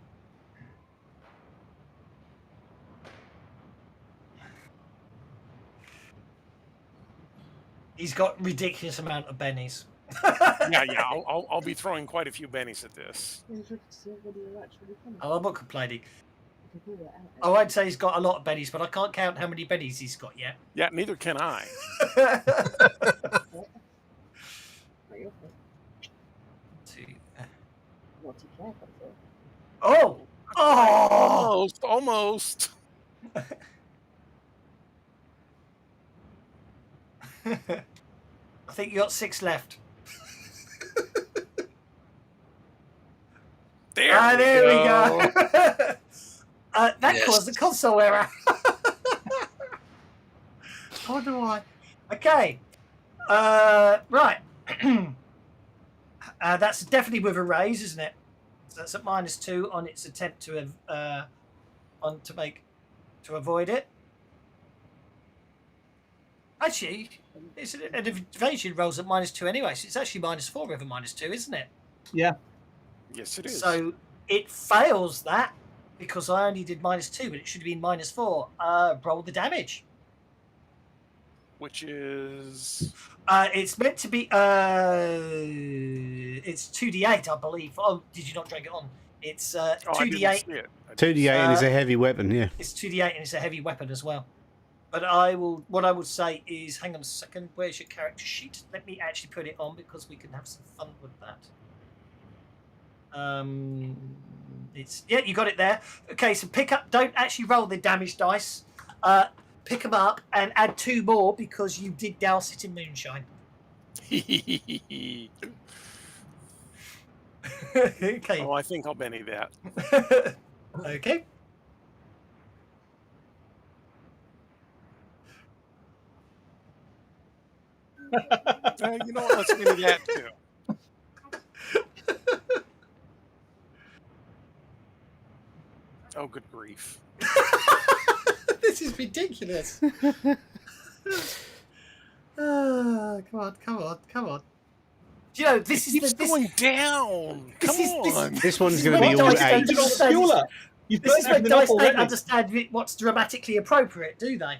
He's got ridiculous amount of bennies. Yeah. I'll be throwing quite a few bennies at this. Oh, I'm not complaining. I won't say he's got a lot of bennies, but I can't count how many bennies he's got yet. Yeah, neither can I. Oh! Almost. I think you got 6 left. There we go. That Yes. caused the console error. I wonder why. Okay. Right. That's definitely with a raise, isn't it? So that's at -2 on its attempt to avoid it. Actually, it's an evasion rolls at -2 anyway, so it's actually -4 with a -2, isn't it? Yeah. Yes, it is. So it fails that because I only did -2, but it should have been -4. Roll the damage. Which is It's meant to be. It's 2d8, I believe. Oh, did you not drag it on? It's 2d8. 2d8 and it's a heavy weapon. Yeah. It's 2d8 and it's a heavy weapon as well. But what I will say is, hang on a second, where's your character sheet? Let me actually put it on because we can have some fun with that. You got it there. Okay, so pick up, don't actually roll the damage dice. Pick them up and add 2 more because you did douse it in moonshine. Okay. Oh, I think I'll Benny that. Okay. You know what? Let's Benny that too. Oh, good grief. This is ridiculous. Come on. Do you know, this is It's going down. Come on. This one's is going to when be all dice 8. don't understand- You've This is burnt when everything up dice don't already. understand what's dramatically appropriate, do they?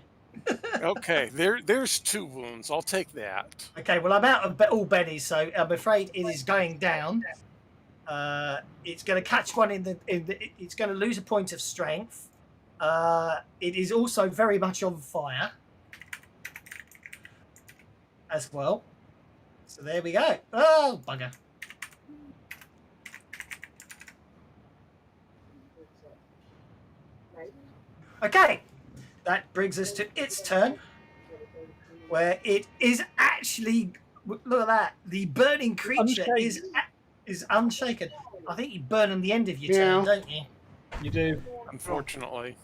Okay, there's 2 wounds. I'll take that. Okay, well, I'm out of all bennies, so I'm afraid it is going down. It's going to catch one it's going to lose a point of strength. It is also very much on fire as well. So there we go. Oh, bugger. Okay, that brings us to its turn, where it is actually, look at that, the burning creature is unshaken. I think you burn on the end of your turn, don't you? You do. Unfortunately.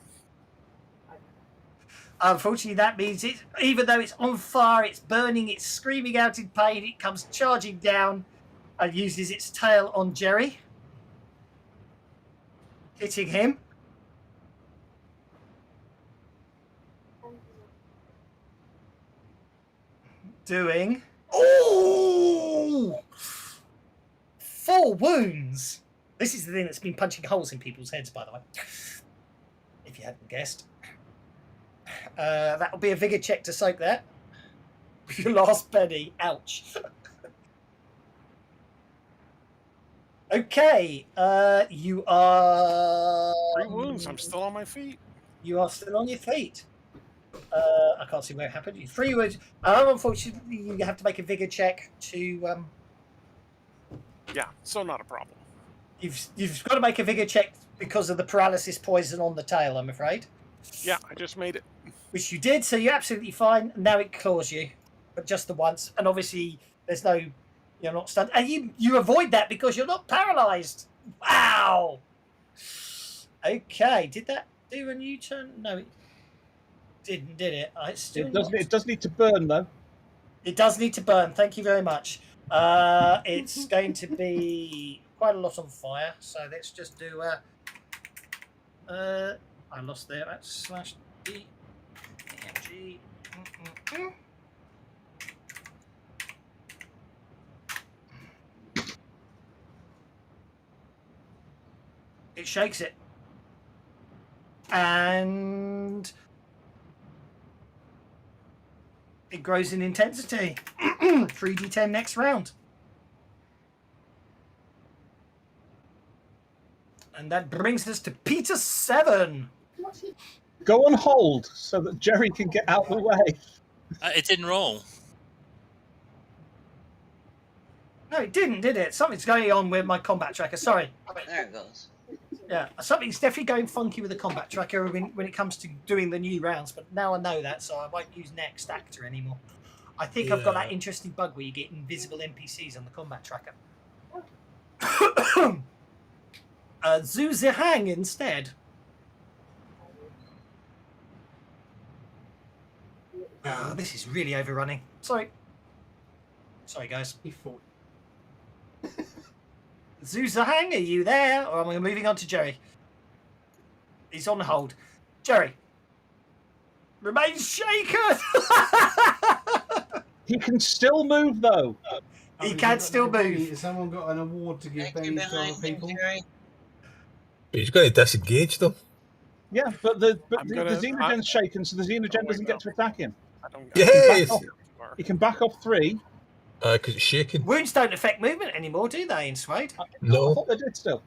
Unfortunately, that means even though it's on fire, it's burning, it's screaming out in pain, it comes charging down and uses its tail on Jerry, hitting him. Doing 4 wounds. This is the thing that's been punching holes in people's heads, by the way, if you hadn't guessed. That'll be a vigor check to soak that. Your last penny. Ouch. Okay. You are 3 wounds. I'm still on my feet. You are still on your feet. I can't see where it happened. 3 wounds. Unfortunately, you have to make a vigor check to. Yeah, so not a problem. You've got to make a vigor check because of the paralysis poison on the tail, I'm afraid. Yeah, I just made it. Which you did, so you're absolutely fine. Now it claws you, but just the once. And obviously, you're not stunned. And you avoid that because you're not paralyzed. Wow. Okay, did that do a new turn? No, it didn't, did it? It does need to burn, though. It does need to burn. Thank you very much. It's going to be quite a lot on fire. So let's just do I lost there. That's /D. G. It shakes it. And it grows in intensity. 3d10 next round. And that brings us to Peter 7. Go on hold so that Jerry can get out of the way. It didn't roll. No, it didn't, did it? Something's going on with my combat tracker. Sorry. There it goes. Yeah, something's definitely going funky with the combat tracker when it comes to doing the new rounds. But now I know that, so I won't use Next Actor anymore. I think I've got that interesting bug where you get invisible NPCs on the combat tracker. Zhu Zihang instead. Oh, this is really overrunning. Sorry, guys. Zhu Zihang, are you there? Or am I moving on to Jerry? He's on hold. Jerry. Remains shaken! He can still move, though. He can still move. Has someone got an award to give Benny to other people? But he's got to disengage them. Yeah, but the Xenogen's shaken, so the Xenogen doesn't get to attack him. Yes! He can back off 3. Because it's shaking. Wounds don't affect movement anymore, do they, in Suede? No. I thought they did still.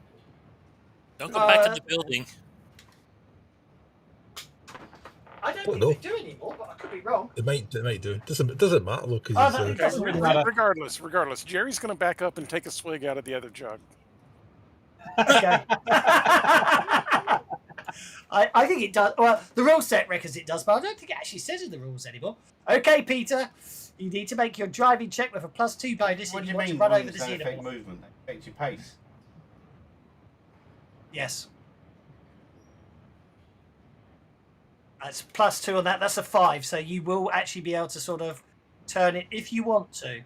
Don't go back in the building. I don't Oh, think no. they do anymore, but I could be wrong. It might do. Doesn't matter though, because Oh, he's. no, it Okay, doesn't really regardless, Jerry's going to back up and take a swig out of the other jug. Okay. I think it does. Well, the rule set records it does, but I don't think it actually says in the rules anymore. Okay, Peter, you need to make your driving check with a +2 bonus. What if do you want mean? to run When over the does that affect xenomorph. movement? That affects your pace. Yes. That's +2 on that. That's a 5, so you will actually be able to sort of turn it if you want to.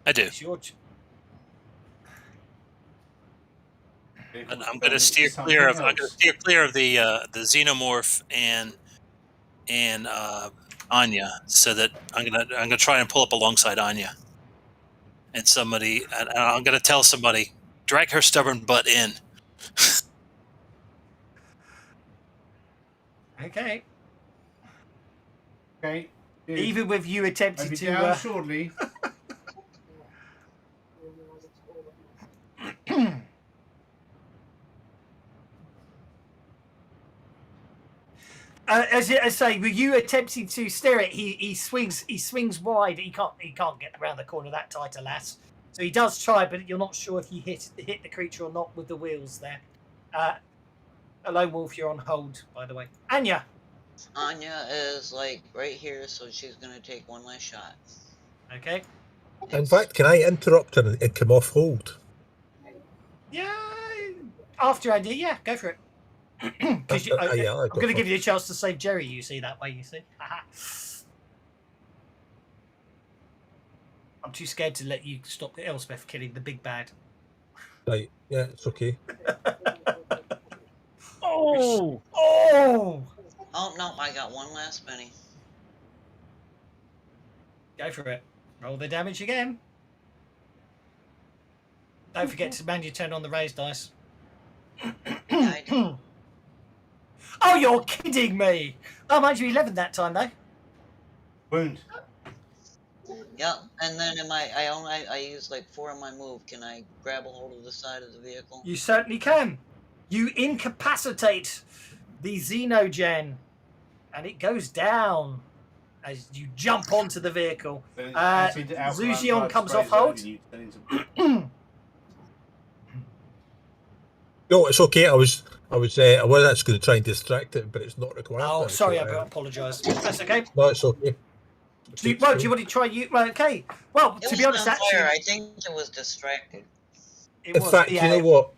I do. It's your I'm going to steer clear of. I'm going to steer clear of the xenomorph and Anya, so that I'm going to try and pull up alongside Anya. And I'm going to tell somebody, drag her stubborn butt in. Okay. Okay. Even with you attempting I'll be to. down shortly. As I say, with you attempting to steer it, he swings wide. He can't get around the corner that tight, alas. So he does try, but you're not sure if you hit the creature or not with the wheels there. A lone wolf, you're on hold, by the way. Anya. Anya is like right here, so she's gonna take one last shot. Okay. In fact, can I interrupt her and come off hold? Yeah. After Anya, yeah, go for it. Because I'm going to give you a chance to save Jerry. You see that way. You see. I'm too scared to let you stop Elspeth killing the big bad. Right. Yeah, it's okay. Oh! Oh no, I got one last penny. Go for it. Roll the damage again. Don't forget to manually turn on the raised dice. Oh, you're kidding me! Oh, mind you, 11 that time though. Wound. Yep, and then I use like 4 of my move. Can I grab a hold of the side of the vehicle? You certainly can. You incapacitate the Xenogen, and it goes down as you jump onto the vehicle. Zuzion comes off hold. No, it's okay. I was actually going to try and distract it, but it's not required. Oh, sorry, I apologise. That's okay. No, it's okay. Do you want to try you? Well, okay. Well, to be honest, actually, I think it was distracted. In fact, you know what?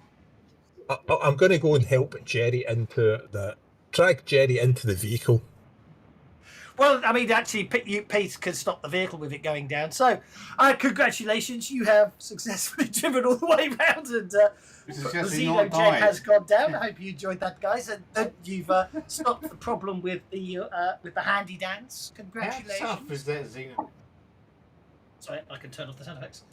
I'm going to go and help Jerry drag Jerry into the vehicle. Well, I mean, actually, Pete can stop the vehicle with it going down. So, congratulations, you have successfully driven all the way round, and the Xenogen has gone down. I hope you enjoyed that, guys, and you've stopped the problem with the handy dance. Congratulations. How tough is that Xeno? Sorry, I can turn off the sound effects.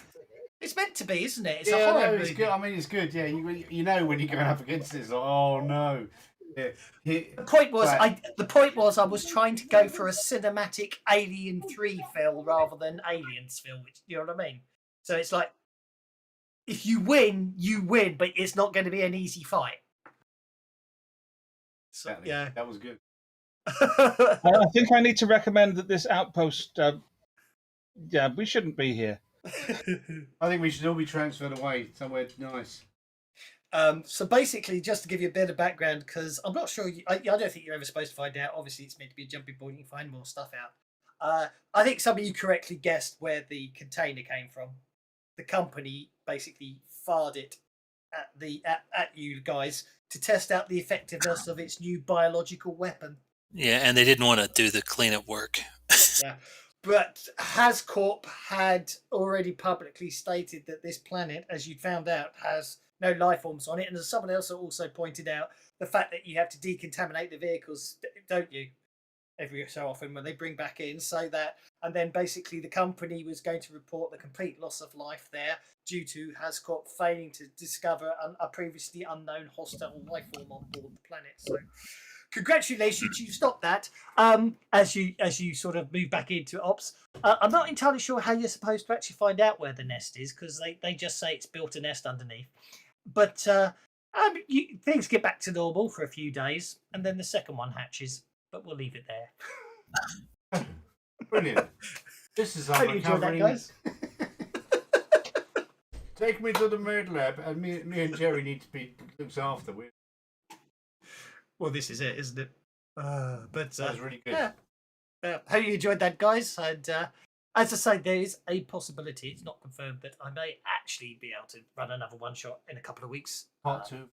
It's meant to be, isn't it? It's a horror movie. movie. It's good. I mean, it's good. Yeah, you know when you're going up against it, it's like, oh no. Yeah. The point was I was trying to go for a cinematic Alien 3 feel rather than Aliens feel, which you know what I mean. So it's like if you win, but it's not going to be an easy fight. So, exactly. Yeah, that was good. I think I need to recommend that this outpost. We shouldn't be here. I think we should all be transferred away somewhere nice. So basically, just to give you a bit of background, because I'm not sure, I don't think you're ever supposed to find out. Obviously, it's meant to be a jumping point. You can find more stuff out. I think some of you correctly guessed where the container came from. The company basically fired it at you guys to test out the effectiveness of its new biological weapon. Yeah, and they didn't want to do the cleanup work. Yeah. But Hascorp had already publicly stated that this planet, as you'd found out, has no life forms on it. And as someone else also pointed out, the fact that you have to decontaminate the vehicles, don't you? Every so often when they bring back in, say that. And then basically the company was going to report the complete loss of life there due to Hascorp failing to discover a previously unknown hostile life form on board the planet. So congratulations, you stopped that. As you sort of move back into ops, I'm not entirely sure how you're supposed to actually find out where the nest is, because they just say it's built a nest underneath. But things get back to normal for a few days, and then the second one hatches. but we'll leave it there. Brilliant. This is Hope you enjoyed that, guys. Take me to the Murd Lab, and me and Jerry need to be looked after. Well, this is it, isn't it? But That was really good. Yeah. Hope you enjoyed that, guys. And as I say, there is a possibility, it's not confirmed, that I may actually be able to run another one shot in a couple of weeks. Part 2.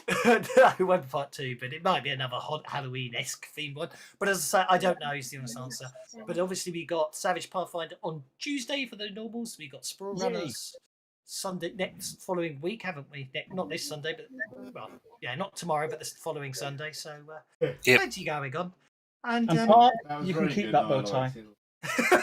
No, it won't be part 2, but it might be another Halloween-esque themed one. But as I say, I don't know is the honest answer. But obviously, we got Savage Pathfinder on Tuesday for the normals. We got Sprawl Runners Sunday next following week, haven't we? Not this Sunday, but well, yeah, not tomorrow, but the following Sunday. So plenty going on. And Park, That was you can very keep good, that bow I tie. liked it.